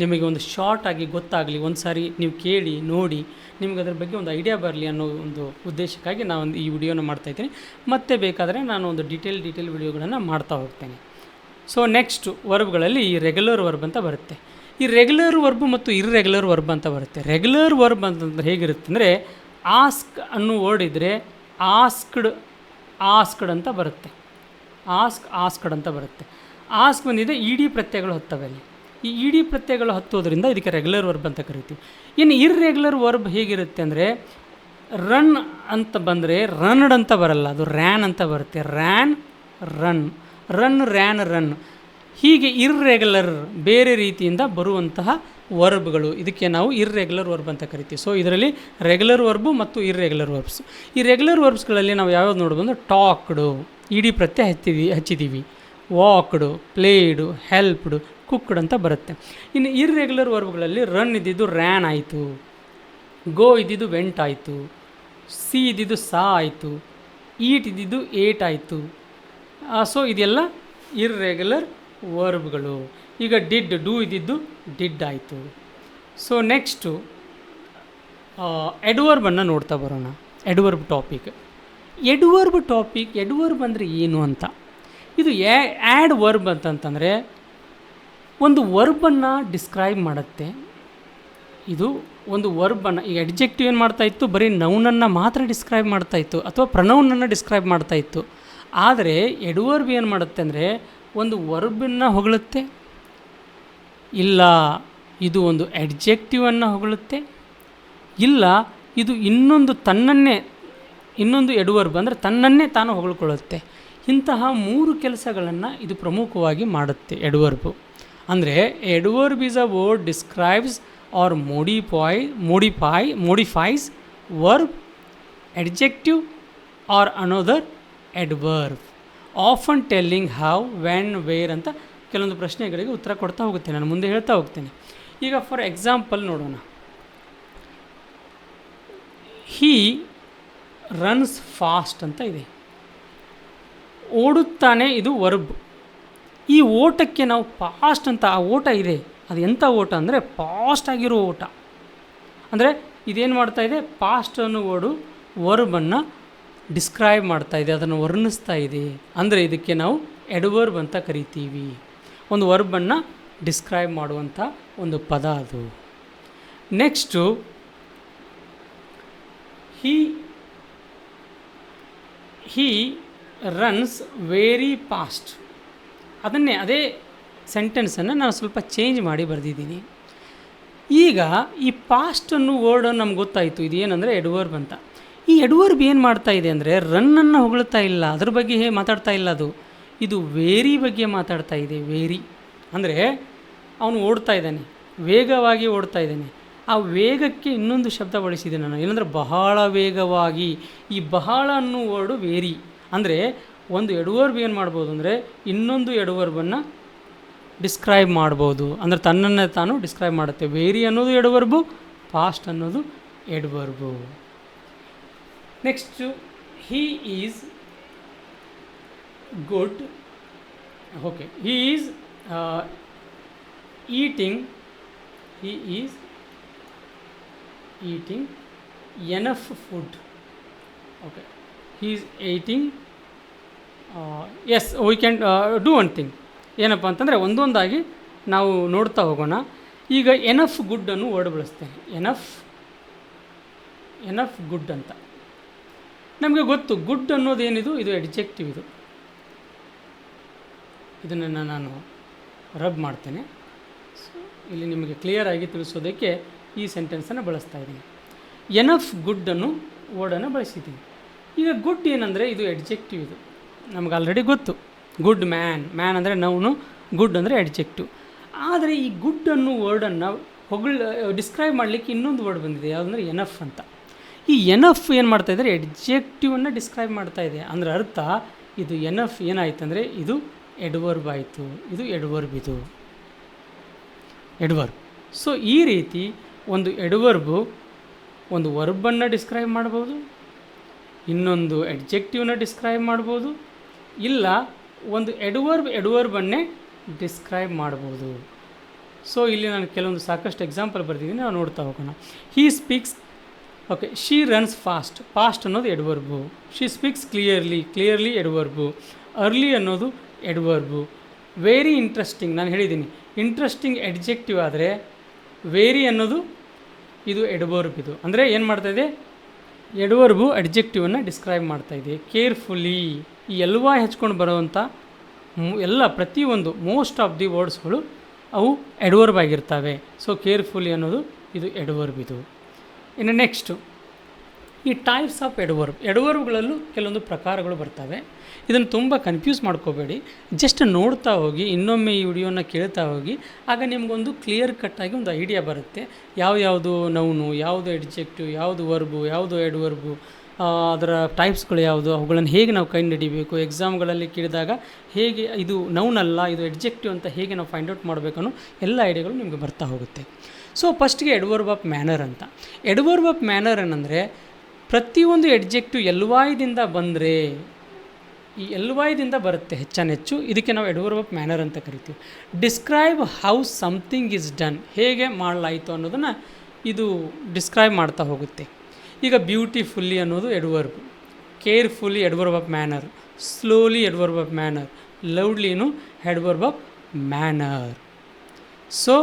ನಿಮಗೆ ಒಂದು ಶಾರ್ಟ್ ಆಗಿ ಗೊತ್ತಾಗಲಿ, ಒಂದು ಸಾರಿ ನೀವು ಕೇಳಿ ನೋಡಿ ನಿಮ್ಗೆ ಅದ್ರ ಬಗ್ಗೆ ಒಂದು ಐಡಿಯಾ ಬರಲಿ ಅನ್ನೋ ಒಂದು ಉದ್ದೇಶಕ್ಕಾಗಿ ನಾನು ಈ ವಿಡಿಯೋನ ಮಾಡ್ತಾಯಿದ್ದೀನಿ. ಮತ್ತೆ ಬೇಕಾದರೆ ನಾನು ಒಂದು ಡೀಟೇಲ್ ವಿಡಿಯೋಗಳನ್ನು ಮಾಡ್ತಾ ಹೋಗ್ತೇನೆ. ಸೊ ನೆಕ್ಸ್ಟ್ ವರ್ಬ್ಗಳಲ್ಲಿ ಈ ರೆಗ್ಯುಲರ್ ವರ್ಬ್ ಅಂತ ಬರುತ್ತೆ. ಈ ರೆಗ್ಯುಲರ್ ವರ್ಬ್ ಮತ್ತು ಇರ್ರೆಗ್ಯುಲರ್ ವರ್ಬ್ ಅಂತ ಬರುತ್ತೆ. ರೆಗ್ಯುಲರ್ ವರ್ಬ್ ಅಂತಂದ್ರೆ ಹೇಗಿರುತ್ತೆ ಅಂದರೆ ಆಸ್ಕ್ ಅನ್ನೋ ವರ್ಡ್ ಇದ್ದರೆ ಆಸ್ಕ್ಡ್ ಅಂತ ಬರುತ್ತೆ. ಆಸ್ಕ್ಡ್ ಅಂತ ಬರುತ್ತೆ. ಆಸ್ಕ್ ಬಂದಿದೆ ಇ ಡಿ ಪ್ರತ್ಯಯಗಳು ಹೊತ್ತವೆ ಅಲ್ಲಿ. ಈ ಇ ಡಿ ಪ್ರತ್ಯಯಗಳು ಹತ್ತೋದ್ರಿಂದ ಇದಕ್ಕೆ ರೆಗ್ಯುಲರ್ ವರ್ಬ್ ಅಂತ ಕರಿತೀವಿ. ಇನ್ನು ಇರ್ರೆಗ್ಯುಲರ್ ವರ್ಬ್ ಹೇಗಿರುತ್ತೆ ಅಂದರೆ ರನ್ ಅಂತ ಬಂದರೆ ರನ್ಡ್ ಅಂತ ಬರಲ್ಲ, ಅದು ರ್ಯಾನ್ ಅಂತ ಬರುತ್ತೆ. Ran, run, run, ran, run, ಹೀಗೆ ಇರ್ರೆಗ್ಯುಲರ್ ಬೇರೆ ರೀತಿಯಿಂದ ಬರುವಂತಹ ವರ್ಬ್ಗಳು, ಇದಕ್ಕೆ ನಾವು ಇರ್ರೆಗ್ಯುಲರ್ ವರ್ಬ್ ಅಂತ ಕರಿತೀವಿ. ಸೊ ಇದರಲ್ಲಿ ರೆಗ್ಯುಲರ್ ವರ್ಬು ಮತ್ತು ಇರ್ರೆಗ್ಯುಲರ್ ವರ್ಬ್ಸ್. ಈ ರೆಗ್ಯುಲರ್ ವರ್ಬ್ಸ್ಗಳಲ್ಲಿ ನಾವು ಯಾವ್ಯಾವ್ದು ನೋಡ್ಬೋದು ಅಂದರೆ ಟಾಕ್ಡು, ಇ ಡಿ ಪ್ರತ್ಯಯ ಹಚ್ಚಿದ್ದೀವಿ, ವಾಕ್ಡು, ಪ್ಲೇಡು, ಹೆಲ್ಪ್ಡು, ಕುಕ್ಡ್ ಅಂತ ಬರುತ್ತೆ. ಇನ್ನು ಇರ್ರೆಗ್ಯುಲರ್ ವರ್ಬ್ಗಳಲ್ಲಿ ರನ್ ಇದ್ದಿದ್ದು ರ್ಯಾನ್ ಆಯಿತು, ಗೋ ಇದ್ದಿದ್ದು ವೆಂಟ್ ಆಯಿತು, ಸಿ ಇದ್ದಿದ್ದು ಸಾ ಆಯಿತು, ಈಟ್ ಇದ್ದಿದ್ದು ಏಟ್ ಆಯಿತು. ಸೊ ಇದೆಲ್ಲ ಇರ್ರೆಗ್ಯುಲರ್ ವರ್ಬ್ಗಳು. ಈಗ ಡಿಡ್, ಡೂ ಇದ್ದಿದ್ದು ಡಿಡ್ ಆಯಿತು. ಸೊ ನೆಕ್ಸ್ಟು ಎಡ್ವರ್ಬನ್ನು ನೋಡ್ತಾ ಬರೋಣ. Adverb topic. ಎಡ್ವರ್ಬ್ ಅಂದರೆ ಏನು ಅಂತ, ಇದು ಆ್ಯಡ್ ವರ್ಬ್ ಅಂತಂತಂದರೆ ಒಂದು ವರ್ಬನ್ನು ಡಿಸ್ಕ್ರೈಬ್ ಮಾಡುತ್ತೆ. ಇದು ಒಂದು ವರ್ಬನ್ನು, ಈಗ ಅಡ್ಜೆಕ್ಟಿವ್ ಏನು ಮಾಡ್ತಾಯಿತ್ತು, ಬರೀ ನೌನನ್ನು ಮಾತ್ರ ಡಿಸ್ಕ್ರೈಬ್ ಮಾಡ್ತಾಯಿತ್ತು ಅಥವಾ ಪ್ರನೌನನ್ನು ಡಿಸ್ಕ್ರೈಬ್ ಮಾಡ್ತಾಯಿತ್ತು. ಆದರೆ ಎಡ್ವರ್ಬ್ ಏನು ಮಾಡುತ್ತೆ ಅಂದರೆ ಒಂದು ವರ್ಬನ್ನು ಹೊಗಳುತ್ತೆ, ಇಲ್ಲ ಇದು ಒಂದು ಅಡ್ಜೆಕ್ಟಿವನ್ನು ಹೊಗಳುತ್ತೆ, ಇಲ್ಲ ಇದು ಇನ್ನೊಂದು ಎಡ್ವರ್ಬ್ ಅಂದರೆ ತನ್ನನ್ನೇ ತಾನು ಹೊಗಳ್ಕೊಳ್ಳುತ್ತೆ. ಇಂತಹ 3 ಕೆಲಸಗಳನ್ನು ಇದು ಪ್ರಮುಖವಾಗಿ ಮಾಡುತ್ತೆ ಎಡ್ವರ್ಬು. ಅಂದರೆ adverb is a word describes or modifies verb, adjective or another adverb, often telling how, when, where ಅಂತ ಕೆಲವೊಂದು ಪ್ರಶ್ನೆಗಳಿಗೆ ಉತ್ತರ ಕೊಡ್ತಾ ಹೋಗುತ್ತೇನೆ, ನಾನು ಮುಂದೆ ಹೇಳ್ತಾ ಹೋಗ್ತೇನೆ. ಈಗ ಫಾರ್ ಎಕ್ಸಾಂಪಲ್ ನೋಡೋಣ. ಹೀ ರನ್ಸ್ ಫಾಸ್ಟ್ ಅಂತ ಇದೆ, ಓಡುತ್ತಾನೆ, ಇದು ವರ್ಬ್. ಈ ಓಟಕ್ಕೆ ನಾವು ಫಾಸ್ಟ್ ಅಂತ, ಆ ಓಟ ಇದೆ, ಅದು ಎಂಥ ಓಟ ಅಂದರೆ ಫಾಸ್ಟ್ ಆಗಿರೋ ಓಟ. ಅಂದರೆ ಇದೇನು ಮಾಡ್ತಾಯಿದೆ, ಫಾಸ್ಟ್ ಅನ್ನೋ ವರ್ಬನ್ನು ಡಿಸ್ಕ್ರೈಬ್ ಮಾಡ್ತಾ ಇದೆ, ಅದನ್ನು ವರ್ಣಿಸ್ತಾ ಇದೆ. ಅಂದರೆ ಇದಕ್ಕೆ ನಾವು ಎಡ್ವರ್ಬ್ ಅಂತ ಕರಿತೀವಿ. ಒಂದು ವರ್ಬನ್ನು ಡಿಸ್ಕ್ರೈಬ್ ಮಾಡುವಂಥ ಒಂದು ಪದ ಅದು. ನೆಕ್ಸ್ಟು ಹೀ ರನ್ಸ್ ವೆರಿ ಫಾಸ್ಟ್. ಅದೇ ಸೆಂಟೆನ್ಸನ್ನು ನಾನು ಸ್ವಲ್ಪ ಚೇಂಜ್ ಮಾಡಿ ಬರೆದಿದ್ದೀನಿ. ಈಗ ಈ ಫಾಸ್ಟ್ ಅನ್ನೋ ವರ್ಡ್ ನಮ್ಗೆ ಗೊತ್ತಾಯಿತು, ಇದು ಏನಂದರೆ ಎಡ್ವರ್ಬ್ ಅಂತ. ಈ ಎಡ್ವರ್ಬ್ ಏನು ಮಾಡ್ತಾ ಇದೆ ಅಂದರೆ ರನ್ನನ್ನು ಹೊಗಳ್ತಾ ಇಲ್ಲ, ಅದ್ರ ಬಗ್ಗೆ ಮಾತಾಡ್ತಾ ಇಲ್ಲ, ಇದು ವೇರಿ ಬಗ್ಗೆ ಮಾತಾಡ್ತಾ ಇದೆ. ವೇರಿ ಅಂದರೆ ಅವನು ಓಡ್ತಾ ಇದ್ದಾನೆ, ವೇಗವಾಗಿ ಓಡ್ತಾ ಇದ್ದಾನೆ. ಆ ವೇಗಕ್ಕೆ ಇನ್ನೊಂದು ಶಬ್ದ ಬಳಸಿದೆ ನಾನು, ಏನಂದರೆ ಬಹಳ ವೇಗವಾಗಿ. ಈ ಬಹಳ ಅನ್ನೋ ವರ್ಡು ವೇರಿ. ಅಂದರೆ ಒಂದು ಎಡ್ವರ್ಬ್ ಏನು ಮಾಡ್ಬೋದು ಅಂದರೆ ಇನ್ನೊಂದು ಎಡ್ವರ್ಬನ್ನು ಡಿಸ್ಕ್ರೈಬ್ ಮಾಡ್ಬೋದು, ಅಂದರೆ ತನ್ನನ್ನೇ ತಾನು ಡಿಸ್ಕ್ರೈಬ್ ಮಾಡುತ್ತೆ. ವೇರಿ ಅನ್ನೋದು ಎಡ್ವರ್ಬು, ಫಾಸ್ಟ್ ಅನ್ನೋದು adverb. Next he is good. Okay, he is eating enough food. Okay, he is eating. Yes, we can do one thing. ಏನಪ್ಪ ಅಂತಂದರೆ ಒಂದೊಂದಾಗಿ ನಾವು ನೋಡ್ತಾ ಹೋಗೋಣ. ಈಗ ಎನಫ್ ಗುಡ್ ಅನ್ನು ವರ್ಡ್ ಬಳಸ್ತೇನೆ. ಎನಫ್ ಗುಡ್ ಅಂತ ನಮಗೆ ಗೊತ್ತು. ಗುಡ್ ಅನ್ನೋದೇನಿದು, ಇದು ಅಡ್ಜೆಕ್ಟಿವ್. ಇದನ್ನು ನಾನು ರಬ್ ಮಾಡ್ತೇನೆ. ಸೊ ಇಲ್ಲಿ ನಿಮಗೆ ಕ್ಲಿಯರಾಗಿ ತಿಳಿಸೋದಕ್ಕೆ ಈ ಸೆಂಟೆನ್ಸನ್ನು ಬಳಸ್ತಾ ಇದ್ದೀನಿ. ಎನಫ್ ಗುಡ್ ಅನ್ನು ವರ್ಡನ್ನು ಬಳಸಿದ್ದೀನಿ. ಈಗ ಗುಡ್ ಏನಂದರೆ ಇದು ಅಡ್ಜೆಕ್ಟಿವ್. ಇದು ನಮ್ಗೆ ಆಲ್ರೆಡಿ ಗೊತ್ತು. ಗುಡ್ ಮ್ಯಾನ್ ಅಂದರೆ ನಾವು, ಗುಡ್ ಅಂದರೆ ಅಡ್ಜೆಕ್ಟಿವ್. ಆದರೆ ಈ ಗುಡ್ ಅನ್ನೋ ವರ್ಡನ್ನು ಡಿಸ್ಕ್ರೈಬ್ ಮಾಡಲಿಕ್ಕೆ ಇನ್ನೊಂದು ವರ್ಡ್ ಬಂದಿದೆ, ಯಾವುದಂದರೆ ಎನಫ್ ಅಂತ. ಈ ಎನಫ್ ಏನು ಮಾಡ್ತಾಯಿದ್ದಾರೆ, ಅಡ್ಜೆಕ್ಟಿವನ್ನು ಡಿಸ್ಕ್ರೈಬ್ ಮಾಡ್ತಾಯಿದೆ. ಅಂದರೆ ಅರ್ಥ ಇದು ಎನಫ್ ಏನಾಯ್ತು ಅಂದರೆ ಇದು ಎಡ್ವರ್ಬ್ ಆಯಿತು. ಇದು ಎಡ್ವರ್ಬ್. ಸೊ ಈ ರೀತಿ ಒಂದು ಎಡ್ವರ್ಬು ಒಂದು ವರ್ಬನ್ನು ಡಿಸ್ಕ್ರೈಬ್ ಮಾಡ್ಬೋದು, ಇನ್ನೊಂದು ಅಡ್ಜೆಕ್ಟಿವ್ನ ಡಿಸ್ಕ್ರೈಬ್ ಮಾಡ್ಬೋದು, ಇಲ್ಲ ಒಂದು ಎಡ್ವರ್ಬನ್ನೇ ಡಿಸ್ಕ್ರೈಬ್ ಮಾಡ್ಬೋದು. ಸೊ ಇಲ್ಲಿ ನಾನು ಕೆಲವೊಂದು ಸಾಕಷ್ಟು ಎಕ್ಸಾಂಪಲ್ ಬರೆದಿದ್ದೀನಿ, ನಾವು ನೋಡ್ತಾ ಹೋಗೋಣ. He speaks. Okay, she runs fast ಅನ್ನೋದು adverb. She speaks clearly adverb. Early ಅನ್ನೋದು ಎಡ್ವರ್ಬು. ವೆರಿ ಇಂಟ್ರೆಸ್ಟಿಂಗ್, ನಾನು ಹೇಳಿದ್ದೀನಿ ಇಂಟ್ರೆಸ್ಟಿಂಗ್ ಅಡ್ಜೆಕ್ಟಿವ್ ಆದರೆ ವೆರಿ ಅನ್ನೋದು ಇದು ಎಡ್ವರ್ಬ್. ಇದು ಅಂದರೆ ಏನು ಮಾಡ್ತಾಯಿದೆ, ಎಡ್ವರ್ಬು ಅಡ್ಜೆಕ್ಟಿವನ್ನು ಡಿಸ್ಕ್ರೈಬ್ ಮಾಡ್ತಾಯಿದೆ. ಕೇರ್ಫುಲ್ಲಿ, ಈ ಎಲ್ಲ ಹೆಚ್ಕೊಂಡು ಬರೋವಂಥ ಪ್ರತಿಯೊಂದು ಮೋಸ್ಟ್ ಆಫ್ ದಿ ವರ್ಡ್ಸ್ಗಳು ಅವು ಎಡ್ವರ್ಬ್ ಆಗಿರ್ತವೆ. ಸೊ ಕೇರ್ಫುಲಿ ಅನ್ನೋದು ಇದು ಎಡ್ವರ್ಬ್ ಇದು. ಇನ್ನು ನೆಕ್ಸ್ಟು ಈ ಟೈಪ್ಸ್ ಆಫ್ ಎಡ್ವರ್ಬ್ಗಳಲ್ಲೂ ಕೆಲವೊಂದು ಪ್ರಕಾರಗಳು ಬರ್ತವೆ. ಇದನ್ನು ತುಂಬ ಕನ್ಫ್ಯೂಸ್ ಮಾಡ್ಕೋಬೇಡಿ, ಜಸ್ಟ್ ನೋಡ್ತಾ ಹೋಗಿ, ಇನ್ನೊಮ್ಮೆ ಈ ವಿಡಿಯೋನ ಕೇಳ್ತಾ ಹೋಗಿ, ಆಗ ನಿಮಗೊಂದು ಕ್ಲಿಯರ್ ಕಟ್ಟಾಗಿ ಒಂದು ಐಡಿಯಾ ಬರುತ್ತೆ. ಯಾವುದು ನೌನು, ಯಾವುದು ಎಡ್ಜೆಕ್ಟಿವ್, ಯಾವುದು ವರ್ಬು, ಯಾವುದು ಎಡ್ವರ್ಬು, ಅದರ ಟೈಪ್ಸ್ಗಳು ಯಾವುದು, ಅವುಗಳನ್ನು ಹೇಗೆ ನಾವು ಕಂಡುಹಿಡಿಬೇಕು, ಎಕ್ಸಾಮ್ಗಳಲ್ಲಿ ಕೇಳಿದಾಗ ಹೇಗೆ ಇದು ನೌನಲ್ಲ ಇದು ಎಡ್ಜೆಕ್ಟಿವ್ ಅಂತ ಹೇಗೆ ನಾವು ಫೈಂಡ್ ಔಟ್ ಮಾಡಬೇಕನ್ನೋ ಎಲ್ಲ ಐಡಿಯಾಗಳು ನಿಮಗೆ ಬರ್ತಾ ಹೋಗುತ್ತೆ. ಸೊ ಫಸ್ಟ್ಗೆ ಎಡ್ವರ್ಬ್ ಆಫ್ ಮ್ಯಾನರ್ ಅಂತ. ಎಡ್ವರ್ಬ್ ಆಫ್ ಮ್ಯಾನರ್ ಏನಂದರೆ ಪ್ರತಿಯೊಂದು ಎಡ್ಜೆಕ್ಟಿವ್ ಎಲ್ವಾಯ್ದಿಂದ ಬಂದರೆ, ಈ ಎಲ್ವಾಯ್ದಿಂದ ಬರುತ್ತೆ ಹೆಚ್ಚು, ಇದಕ್ಕೆ ನಾವು ಎಡ್ವರ್ಬ್ ಆಫ್ ಮ್ಯಾನರ್ ಅಂತ ಕರಿತೀವಿ. Describe how something is done, ಹೇಗೆ ಮಾಡಲಾಯಿತು ಅನ್ನೋದನ್ನು ಇದು ಡಿಸ್ಕ್ರೈಬ್ ಮಾಡ್ತಾ ಹೋಗುತ್ತೆ. ಈಗ ಬ್ಯೂಟಿಫುಲ್ಲಿ ಅನ್ನೋದು adverb, carefully adverb of manner, slowly adverb of manner, ಲೌಡ್ಲಿನೂ ಎಡ್ವರ್ಬ್ ಆಫ್ ಮ್ಯಾನರ್. ಸೊ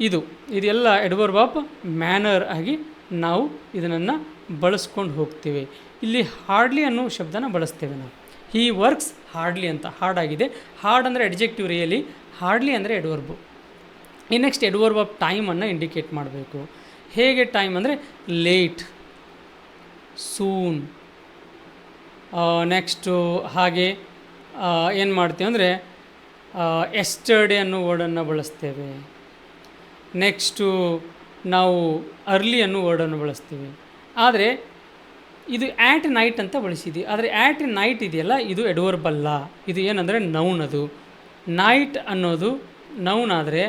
ಇದೆಲ್ಲ ಎಡ್ವರ್ಬ್ ಆಫ್ ಮ್ಯಾನರ್ ಆಗಿ ನಾವು ಇದನ್ನು ಬಳಸ್ಕೊಂಡು ಹೋಗ್ತೀವಿ. ಇಲ್ಲಿ ಹಾರ್ಡ್ಲಿ ಅನ್ನೋ ಶಬ್ದನ ಬಳಸ್ತೇವೆ ನಾವು. ಹೀ ವರ್ಕ್ಸ್ ಹಾರ್ಡ್ಲಿ ಅಂತ, ಹಾರ್ಡ್ ಆಗಿದೆ. ಹಾರ್ಡ್ ಅಂದರೆ ಎಡ್ಜೆಕ್ಟಿವ್ ರಿಯಲಿ, ಹಾರ್ಡ್ಲಿ ಅಂದರೆ ಎಡ್ವರ್ಬು. ಈ ನೆಕ್ಸ್ಟ್ ಎಡ್ವರ್ಬ್ ಆಫ್ ಟೈಮನ್ನು ಇಂಡಿಕೇಟ್ ಮಾಡಬೇಕು. ಹೇಗೆ ಟೈಮ್ ಅಂದರೆ ಲೇಟ್, ಸೂನ್. ನೆಕ್ಸ್ಟು ಹಾಗೆ ಏನು ಮಾಡ್ತೀವಿ ಅಂದರೆ ಎಸ್ಟರ್ಡೇ ಅನ್ನೋ ವರ್ಡನ್ನು ಬಳಸ್ತೇವೆ. ನೆಕ್ಸ್ಟು ನಾವು ಅರ್ಲಿ ಅನ್ನೋ ವರ್ಡನ್ನು ಬಳಸ್ತೀವಿ. ಆದರೆ ಇದು ಆ್ಯಟ್ ನೈಟ್ ಅಂತ ಬಳಸಿದ್ವಿ. ಆದರೆ ಆ್ಯಟ್ ನೈಟ್ ಇದೆಯಲ್ಲ, ಇದು ಎಡ್ವರ್ಬ್ ಅಲ್ಲ, ಇದು ಏನಂದರೆ ನೌನ್. ಅದು ನೈಟ್ ಅನ್ನೋದು ನೌನ್ ಆದರೆ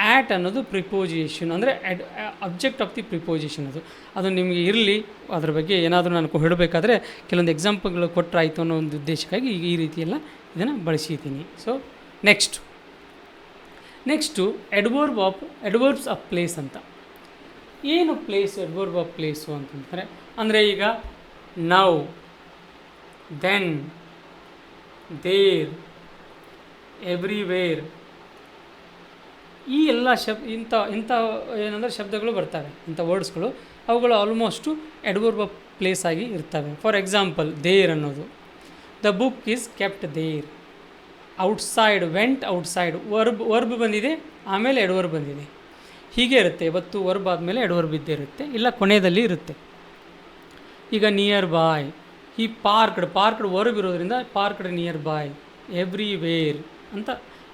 ಆ್ಯಟ್ ಅನ್ನೋದು ಪ್ರಿಪೋಸಿಷನ್, ಅಂದರೆ ಅಬ್ಜೆಕ್ಟ್ ಆಫ್ ದಿ ಪ್ರಿಪೋಸಿಷನ್. ಅದು ನಿಮಗೆ ಇರಲಿ, ಅದ್ರ ಬಗ್ಗೆ ಏನಾದರೂ ನಾನು ಹೇಳಬೇಕಾದ್ರೆ ಕೆಲವೊಂದು ಎಕ್ಸಾಂಪಲ್ಗಳು ಕೊಟ್ಟರಾಯಿತು ಅನ್ನೋ ಒಂದು ಉದ್ದೇಶಕ್ಕಾಗಿ ಈಗ ಈ ರೀತಿಯೆಲ್ಲ ಇದನ್ನು ಬಳಸಿದ್ದೀನಿ. ಸೊ ನೆಕ್ಸ್ಟು ಎಡ್ವರ್ಬ್ಸ್ ಆಫ್ ಪ್ಲೇಸ್ ಅಂತ. ಏನು ಪ್ಲೇಸ್, ಎಡ್ವರ್ಬ್ ಆಫ್ ಪ್ಲೇಸು ಅಂತಂದರೆ, ಅಂದರೆ ಈಗ ನೌ, ದೆನ್, ದೇರ್, ಎವ್ರಿವೇರ್, ಈ ಎಲ್ಲ ಇಂಥ ಏನಂದರೆ ಶಬ್ದಗಳು ಬರ್ತವೆ, ಇಂಥ ವರ್ಡ್ಸ್ಗಳು, ಅವುಗಳು ಆಲ್ಮೋಸ್ಟು ಎಡ್ವರ್ಬ್ ಆಫ್ ಪ್ಲೇಸ್ ಆಗಿ ಇರ್ತವೆ. ಫಾರ್ ಎಕ್ಸಾಂಪಲ್ ದೇರ್ ಅನ್ನೋದು, the book is kept there. Outside, went outside, verb ಬಂದಿದೆ, ಆಮೇಲೆ ಎಡ್ವರ್ಬ್ ಬಂದಿದೆ. ಹೀಗೆ ಇರುತ್ತೆ, ಇವತ್ತು ವರ್ಬ್ ಆದಮೇಲೆ ಎಡ್ವರ್ಬ್ ಇದ್ದೇ ಇರುತ್ತೆ, ಇಲ್ಲ ಕೊನೆಯಲ್ಲಿ ಇರುತ್ತೆ. ಈಗ ನಿಯರ್ ಬಾಯ್, ಈ ಪಾರ್ಕ್ಡ್ ವರ್ಬ್ ಇರೋದ್ರಿಂದ ಪಾರ್ಕ್ಡ್ ನಿಯರ್ ಬಾಯ್, ಎವ್ರಿವೇರ್ ಅಂತ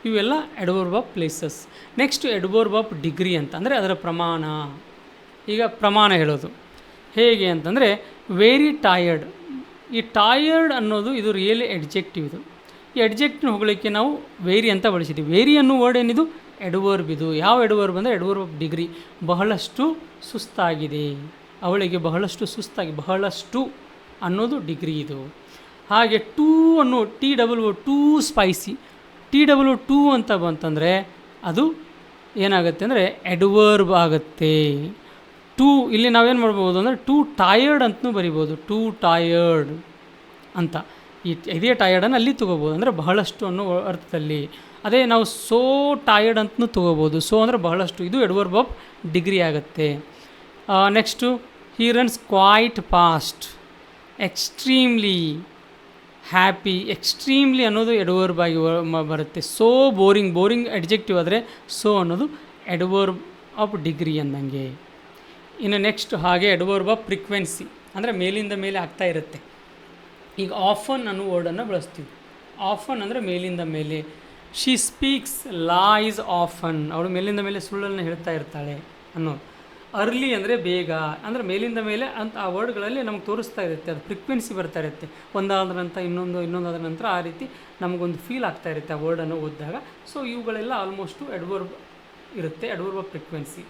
ಇವೆಲ್ಲ adverb of places. Next adverb of degree ಅಂತ, ಅಂದರೆ ಅದರ ಪ್ರಮಾಣ. ಈಗ ಪ್ರಮಾಣ ಹೇಳೋದು ಹೇಗೆ ಅಂತಂದರೆ ವೆರಿ ಟಯರ್ಡ್. ಈ ಟಯರ್ಡ್ ಅನ್ನೋದು ಇದು ರಿಯಲಿ ಎಡ್ಜೆಕ್ಟಿವ್. ಇದು ಈ ಎಡ್ಜೆಕ್ಟಿವ್ ಹೊಗಳಿಕೆ ನಾವು ವೇರಿ ಅಂತ ಬಳಸಿದ್ದೀವಿ. ವೇರಿ ಅನ್ನೋ ವರ್ಡ್ ಏನಿದು ಎಡ್ವರ್ಬ್. ಇದು ಯಾವ ಎಡ್ವರ್ಬ್ ಅಂದರೆ ಎಡ್ವರ್ಬ್ ಆಫ್ ಡಿಗ್ರಿ. ಬಹಳಷ್ಟು ಸುಸ್ತಾಗಿದೆ, ಅವಳಿಗೆ ಬಹಳಷ್ಟು ಸುಸ್ತಾಗಿ, ಬಹಳಷ್ಟು ಅನ್ನೋದು ಡಿಗ್ರಿ ಇದು. ಹಾಗೆ ಟೂ ಅನ್ನೋ ಟೂ ಸ್ಪೈಸಿ, ಟೂ ಅಂತ ಬಂತಂದರೆ ಅದು ಏನಾಗುತ್ತೆ ಅಂದರೆ ಎಡ್ವರ್ಬ್ ಆಗುತ್ತೆ. ಟೂ ಇಲ್ಲಿ ನಾವೇನು ಮಾಡ್ಬೋದು ಅಂದರೆ ಟೂ ಟಯರ್ಡ್ ಅಂತಲೂ ಬರಿಬೋದು, ಟೂ ಟಯರ್ಡ್ ಅಂತ. ಇದೇ ಟಯರ್ಡನ್ನು ಅಲ್ಲಿ ತೊಗೋಬೋದು, ಅಂದರೆ ಬಹಳಷ್ಟು ಅನ್ನೋ ಅರ್ಥದಲ್ಲಿ. ಅದೇ ನಾವು ಸೋ ಟಯರ್ಡ್ ಅಂತಲೂ ತೊಗೋಬೋದು. ಸೋ ಅಂದರೆ ಬಹಳಷ್ಟು, ಇದು ಎಡ್ವರ್ಬ್ ಆಫ್ ಡಿಗ್ರಿ ಆಗುತ್ತೆ. Next he runs quite fast, extremely happy. Extremely ಅನ್ನೋದು ಎಡ್ವರ್ಬ್ ಆಗಿ ಬರುತ್ತೆ. ಸೋ ಬೋರಿಂಗ್ ಎಡ್ಜೆಕ್ಟಿವ್ ಆದರೆ ಸೋ ಅನ್ನೋದು ಎಡ್ವರ್ಬ್ ಆಫ್ ಡಿಗ್ರಿ ಅಂದಂಗೆ. ಇನ್ನು ನೆಕ್ಸ್ಟ್ ಹಾಗೆ ಎಡ್ವರ್ಬ್ ಆಫ್ ಫ್ರೀಕ್ವೆನ್ಸಿ, ಅಂದರೆ ಮೇಲಿಂದ ಮೇಲೆ ಆಗ್ತಾ ಇರುತ್ತೆ. ಈಗ ಆಫನ್ ಅನ್ನೋ ವರ್ಡನ್ನು ಬಳಸ್ತೀವಿ. ಆಫನ್ ಅಂದರೆ ಮೇಲಿಂದ ಮೇಲೆ. ಶಿ ಸ್ಪೀಕ್ಸ್ ಲೈಸ್ ಆಫನ್, ಅವಳು ಮೇಲಿಂದ ಮೇಲೆ ಸುಳ್ಳನ್ನು ಹೇಳ್ತಾ ಇರ್ತಾಳೆ ಅನ್ನೋದು. ಅರ್ಲಿ ಅಂದರೆ ಬೇಗ, ಅಂದರೆ ಮೇಲಿಂದ ಮೇಲೆ ಅಂತ ಆ ವರ್ಡ್ಗಳಲ್ಲಿ ನಮಗೆ ತೋರಿಸ್ತಾ ಇರುತ್ತೆ, ಅದು ಫ್ರೀಕ್ವೆನ್ಸಿ ಬರ್ತಾ ಇರುತ್ತೆ. ಒಂದಾದ ನಂತರ ಇನ್ನೊಂದಾದ ನಂತರ ಆ ರೀತಿ ನಮಗೊಂದು ಫೀಲ್ ಆಗ್ತಾ ಇರುತ್ತೆ ಆ ವರ್ಡನ್ನು ಓದಿದಾಗ. ಸೊ ಇವುಗಳೆಲ್ಲ ಆಲ್ಮೋಸ್ಟು ಎಡ್ವರ್ಬ್ ಇರುತ್ತೆ, ಎಡ್ವರ್ಬ್ ಆಫ್ ಫ್ರೀಕ್ವೆನ್ಸಿ.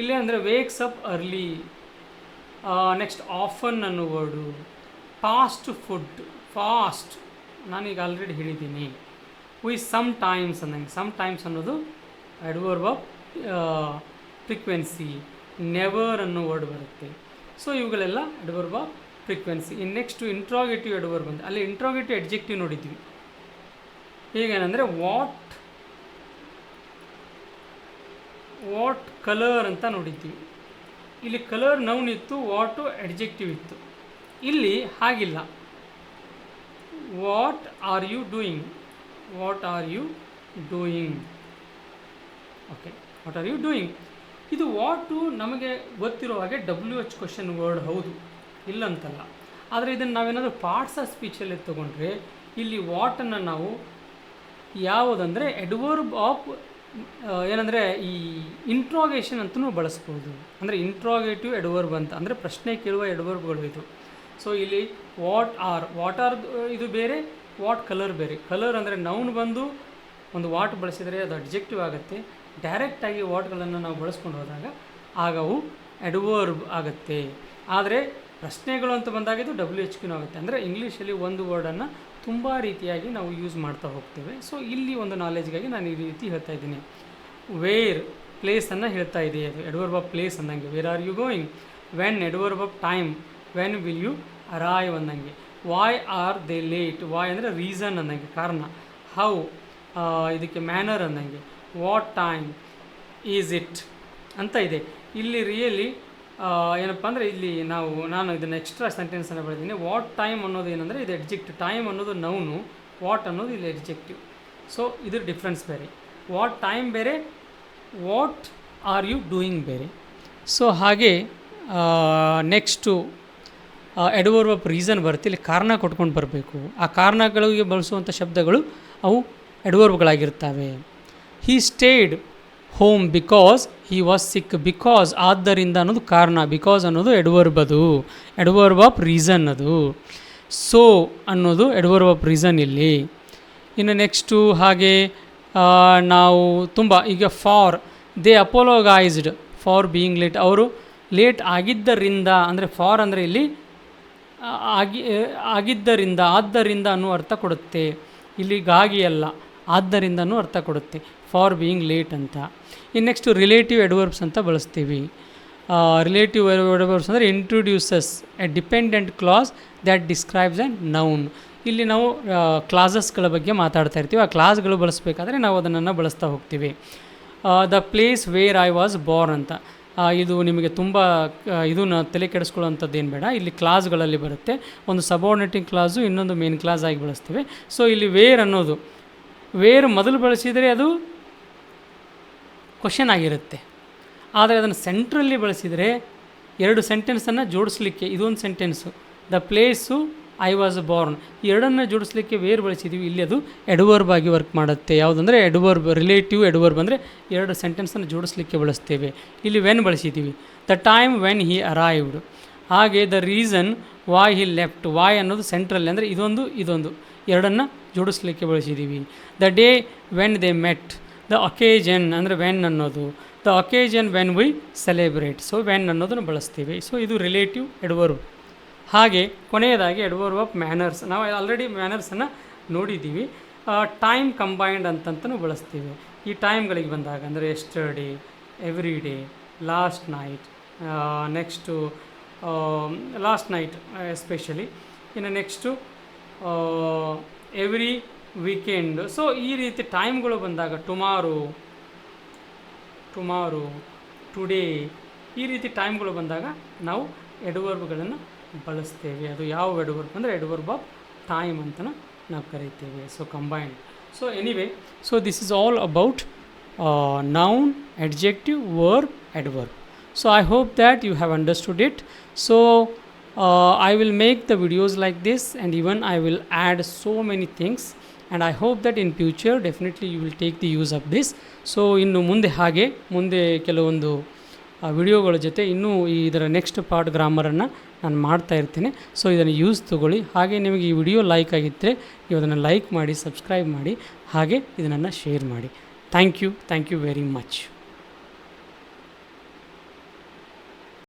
ಇಲ್ಲೇ ಅಂದರೆ wakes up early. Next often ಅನ್ನೋ ವರ್ಡು. ಫಾಸ್ಟ್ ಫುಡ್, ಫಾಸ್ಟ್ ನಾನೀಗ ಆಲ್ರೆಡಿ ಹೇಳಿದ್ದೀನಿ. ಸಮ್ ಟೈಮ್ಸ್ ಅಂದಂಗೆ, ಸಮ್ ಟೈಮ್ಸ್ ಅನ್ನೋದು ಎಡ್ವರ್ಬ್ ಆಫ್ ಫ್ರೀಕ್ವೆನ್ಸಿ. ನೆವರ್ ಅನ್ನೋ ವರ್ಡ್ ಬರುತ್ತೆ. ಸೊ ಇವುಗಳೆಲ್ಲ ಎಡ್ವರ್ಬ್ ಆಫ್ ಫ್ರೀಕ್ವೆನ್ಸಿ. ಇನ್ನು ನೆಕ್ಸ್ಟು ಇಂಟ್ರಾಗೇಟಿವ್ ಎಡ್ವರ್ಬ್ ಅಂತ. ಅಲ್ಲಿ ಇಂಟ್ರಾಗೇಟಿವ್ ಎಡ್ಜೆಕ್ಟಿವ್ ನೋಡಿದ್ವಿ. ಹೇಗೇನೆಂದರೆ ವಾಟ್ ಕಲರ್ ಅಂತ ನೋಡಿದ್ವಿ. ಇಲ್ಲಿ ಕಲರ್ ನೌನ್ ಇತ್ತು, ವಾಟು ಎಡ್ಜೆಕ್ಟಿವ್ ಇತ್ತು. ಇಲ್ಲಿ ಹಾಗಿಲ್ಲ. What are you doing okay, what are you doing. ಇದು ವಾಟು ನಮಗೆ ಗೊತ್ತಿರೋ ಹಾಗೆ WH ಕ್ವಶನ್ ವರ್ಡ್ ಹೌದು, ಇಲ್ಲಂತಲ್ಲ. ಆದರೆ ಇದನ್ನು ನಾವೇನಾದರೂ ಪಾರ್ಟ್ಸ್ ಆಫ್ ಸ್ಪೀಚಲ್ಲಿ ತೊಗೊಂಡ್ರೆ ಇಲ್ಲಿ ವಾಟನ್ನು ನಾವು ಯಾವುದಂದರೆ ಎಡ್ವರ್ಬ್ ಆಫ್ ಏನಂದರೆ ಈ ಇಂಟ್ರಾಗೇಷನ್ ಅಂತಲೂ ಬಳಸ್ಬೋದು. ಅಂದರೆ ಇಂಟ್ರಾಗೇಟಿವ್ ಎಡ್ವರ್ಬ್ ಅಂತ ಅಂದರೆ ಪ್ರಶ್ನೆ ಕೇಳುವ ಎಡ್ವರ್ಬ್ಗಳು ಇದು. ಸೊ ಇಲ್ಲಿ ವಾಟ್ ಆರ್ ಇದು ಬೇರೆ, ವಾಟ್ ಕಲರ್ ಬೇರೆ. ಕಲರ್ ಅಂದರೆ ನೌನ್ ಬಂದು ಒಂದು ವಾಟ್ ಬಳಸಿದರೆ ಅದು ಅಡ್ಜೆಕ್ಟಿವ್ ಆಗುತ್ತೆ. ಡೈರೆಕ್ಟಾಗಿ ವಾಟ್ಗಳನ್ನು ನಾವು ಬಳಸ್ಕೊಂಡು ಹೋದಾಗ ಆಗ ಅವು ಎಡ್ವರ್ಬ್ ಆಗುತ್ತೆ. ಆದರೆ ಪ್ರಶ್ನೆಗಳು ಅಂತ ಬಂದಾಗ ಇದು WHQ ಆಗುತ್ತೆ. ಅಂದರೆ ಇಂಗ್ಲೀಷಲ್ಲಿ ಒಂದು ವರ್ಡನ್ನು ತುಂಬ ರೀತಿಯಾಗಿ ನಾವು ಯೂಸ್ ಮಾಡ್ತಾ ಹೋಗ್ತೇವೆ. ಸೊ ಇಲ್ಲಿ ಒಂದು ನಾಲೆಜ್ಗಾಗಿ ನಾನು ಈ ರೀತಿ ಹೇಳ್ತಾ ಇದ್ದೀನಿ. ವೇರ್ ಪ್ಲೇಸನ್ನು ಹೇಳ್ತಾ ಇದೆ, ಅದು ಎಡ್ವರ್ಬ್ ಆಫ್ ಪ್ಲೇಸ್ ಅಂದಂಗೆ. Where are you going. When adverb of time. When will you arrive ಅಂದಂಗೆ. Why are they late. Why ಅಂದರೆ ರೀಸನ್ ಅಂದಂಗೆ, ಕಾರಣ. ಹೌ ಇದಕ್ಕೆ ಮ್ಯಾನರ್ ಅಂದಂಗೆ. ವಾಟ್ ಟೈಮ್ ಈಸ್ ಇಟ್ ಅಂತ ಇದೆ. ಇಲ್ಲಿ ರಿಯಲಿ ಏನಪ್ಪ ಅಂದರೆ ಇಲ್ಲಿ ನಾನು ಇದನ್ನು ಎಕ್ಸ್ಟ್ರಾ ಸೆಂಟೆನ್ಸನ್ನು ಬರೆದಿದ್ದೀನಿ. ವಾಟ್ ಟೈಮ್ ಅನ್ನೋದು ಏನಂದರೆ ಇದು ಎಡ್ಜೆಕ್ಟಿವ್. ಟೈಮ್ ಅನ್ನೋದು ನೌನು, ವಾಟ್ ಅನ್ನೋದು ಇಲ್ಲಿ ಎಡ್ಜೆಕ್ಟಿವ್. ಸೊ ಇದ್ರ ಡಿಫ್ರೆನ್ಸ್ ಬೇರೆ. ವಾಟ್ ಟೈಮ್ ಬೇರೆ, ವಾಟ್ ಆರ್ ಯು ಡೂಯಿಂಗ್ ಬೇರೆ. ಸೊ ಹಾಗೆ ನೆಕ್ಸ್ಟು ಎಡ್ವರ್ಬ್ ಆಫ್ ರೀಸನ್ ಬರುತ್ತೆ. ಇಲ್ಲಿ ಕಾರಣ ಕೊಟ್ಕೊಂಡು ಬರಬೇಕು. ಆ ಕಾರಣಗಳಿಗೆ ಬಳಸುವಂಥ ಶಬ್ದಗಳು ಅವು ಎಡ್ವರ್ಬ್ಗಳಾಗಿರ್ತವೆ. He stayed home because he was sick. Because ಆದ್ದರಿಂದ ಅನ್ನೋದು ಕಾರಣ, ಬಿಕಾಸ್ ಅನ್ನೋದು ಎಡ್ವರ್ಬ್, ಅದು ಎಡ್ವರ್ಬ್ ಆಫ್ ರೀಸನ್ ಅದು. ಸೊ ಅನ್ನೋದು ಎಡ್ವರ್ಬ್ ಆಫ್ ರೀಸನ್ ಇಲ್ಲಿ. ಇನ್ನು ನೆಕ್ಸ್ಟು ಹಾಗೆ ನಾವು ತುಂಬ ಈಗ for they apologized for being late. ಅವರು ಲೇಟ್ ಆಗಿದ್ದರಿಂದ, ಅಂದರೆ ಫಾರ್ ಅಂದರೆ ಇಲ್ಲಿ ಆಗಿದ್ದರಿಂದ, ಆದ್ದರಿಂದ ಅನ್ನೋ ಅರ್ಥ ಕೊಡುತ್ತೆ. ಇಲ್ಲಿಗಾಗಿ ಅಲ್ಲ, ಆದ್ದರಿಂದ ಅನ್ನೋ ಅರ್ಥ ಕೊಡುತ್ತೆ ಫಾರ್ ಬೀಯಿಂಗ್ ಲೇಟ್ ಅಂತ. ಇನ್ನು ನೆಕ್ಸ್ಟು ರಿಲೇಟಿವ್ ಎಡ್ವರ್ಬ್ಸ್ ಅಂತ ಬಳಸ್ತೀವಿ. ರಿಲೇಟಿವ್ ಎಡ್ವರ್ಬ್ಸ್ ಅಂದರೆ introduces A dependent class that describes A noun. ಇಲ್ಲಿ ನಾವು ಕ್ಲಾಸಸ್ಗಳ ಬಗ್ಗೆ ಮಾತಾಡ್ತಾ ಇರ್ತೀವಿ. ಆ ಕ್ಲಾಸ್ಗಳು ಬಳಸಬೇಕಾದ್ರೆ ನಾವು ಅದನ್ನು ಬಳಸ್ತಾ ಹೋಗ್ತೀವಿ. The place where I was Born ಅಂತ. ಇದು ನಿಮಗೆ ತುಂಬ ಇದನ್ನು ತಲೆ ಕೆಡಿಸ್ಕೊಳ್ಳೋವಂಥದ್ದು ಏನು ಬೇಡ. ಇಲ್ಲಿ ಕ್ಲಾಸ್ಗಳಲ್ಲಿ ಬರುತ್ತೆ. ಒಂದು ಸಬಾರ್ಡಿನೇಟಿಂಗ್ ಕ್ಲಾಸು, ಇನ್ನೊಂದು ಮೇನ್ ಕ್ಲಾಸ್ ಆಗಿ ಬಳಸ್ತೀವಿ. ಸೊ ಇಲ್ಲಿ ವೇರ್ ಅನ್ನೋದು, ವೇರ್ ಮೊದಲು ಬಳಸಿದರೆ ಅದು ಕ್ವಶನ್ ಆಗಿರುತ್ತೆ. ಆದರೆ ಅದನ್ನು ಸೆಂಟ್ರಲ್ಲಿ ಬಳಸಿದರೆ ಎರಡು ಸೆಂಟೆನ್ಸನ್ನು ಜೋಡಿಸ್ಲಿಕ್ಕೆ, ಇದೊಂದು sentence the place I was Born, ಈ ಎರಡನ್ನು ಜೋಡಿಸ್ಲಿಕ್ಕೆ ವೇರ್ ಬಳಸಿದ್ದೀವಿ. ಇಲ್ಲಿ ಅದು ಎಡ್ವರ್ಬ್ ಆಗಿ ವರ್ಕ್ ಮಾಡುತ್ತೆ. ಯಾವುದಂದರೆ ಎಡ್ವರ್ಬ್, ರಿಲೇಟಿವ್ ಎಡ್ವರ್ಬ್ ಅಂದರೆ ಎರಡು ಸೆಂಟೆನ್ಸನ್ನು ಜೋಡಿಸ್ಲಿಕ್ಕೆ ಬಳಸ್ತೇವೆ. ಇಲ್ಲಿ ವೆನ್ ಬಳಸಿದ್ದೀವಿ. The time when he arrived. ಹಾಗೆ the reason why he left. Why ಅನ್ನೋದು ಸೆಂಟ್ರಲ್ಲಿ, ಅಂದರೆ ಇದೊಂದು ಎರಡನ್ನು ಜೋಡಿಸ್ಲಿಕ್ಕೆ ಬಳಸಿದ್ದೀವಿ. The day when they met. The occasion ಅಂದರೆ ವೆನ್ ಅನ್ನೋದು. The occasion when we celebrate. So when ಅನ್ನೋದನ್ನು ಬಳಸ್ತೀವಿ. ಸೊ ಇದು ರಿಲೇಟಿವ್ ಎಡ್ವರ್ಬ್. ಹಾಗೆ ಕೊನೆಯದಾಗಿ ಎಡ್ವರ್ಬ್ ಆಫ್ ಮ್ಯಾನರ್ಸ್. ನಾವು ಆಲ್ರೆಡಿ ಮ್ಯಾನರ್ಸನ್ನು ನೋಡಿದ್ದೀವಿ. ಟೈಮ್ ಕಂಬೈನ್ಡ್ ಅಂತಂತೂ ಬಳಸ್ತೀವಿ. ಈ ಟೈಮ್ಗಳಿಗೆ ಬಂದಾಗ ಅಂದರೆ yesterday, every day, last night, next last night especially. ಇನ್ನು ನೆಕ್ಸ್ಟು ಎವ್ರಿ ವೀಕೆಂಡ್. ಸೊ ಈ ರೀತಿ ಟೈಮ್ಗಳು ಬಂದಾಗ ಟುಮಾರೋ, ಟುಡೇ, ಈ ರೀತಿ ಟೈಮ್ಗಳು ಬಂದಾಗ ನಾವು ಎಡ್ವರ್ಬ್ಗಳನ್ನು ಬಳಸ್ತೇವೆ. ಅದು ಯಾವ ಎಡ್ವರ್ಬ್ ಅಂದರೆ ಎಡ್ವರ್ಬ್ ಆಫ್ ಟೈಮ್ ಅಂತ ನಾವು ಕರಿತೇವೆ. So combined. So anyway, so this is all about noun, adjective, verb, adverb. So I hope that you have understood it. So I will make the videos like this, and even I will add so many things, and I hope that in future definitely you will take the use of this. So ಇನ್ನು ಮುಂದೆ ಕೆಲವೊಂದು ವಿಡಿಯೋಗಳ ಜೊತೆ ಇನ್ನೂ ಇದರ next part ಗ್ರಾಮರನ್ನು ನಾನು ಮಾಡ್ತಾ ಇರ್ತೀನಿ. ಸೊ ಇದನ್ನು ಯೂಸ್ ತೊಗೊಳ್ಳಿ. ಹಾಗೆ ನಿಮಗೆ ಈ ವಿಡಿಯೋ ಲೈಕ್ ಆಗಿದ್ದರೆ ನೀವು ಅದನ್ನು ಲೈಕ್ ಮಾಡಿ, ಸಬ್ಸ್ಕ್ರೈಬ್ ಮಾಡಿ, ಹಾಗೆ ಇದನ್ನು ಶೇರ್ ಮಾಡಿ. Thank you very much.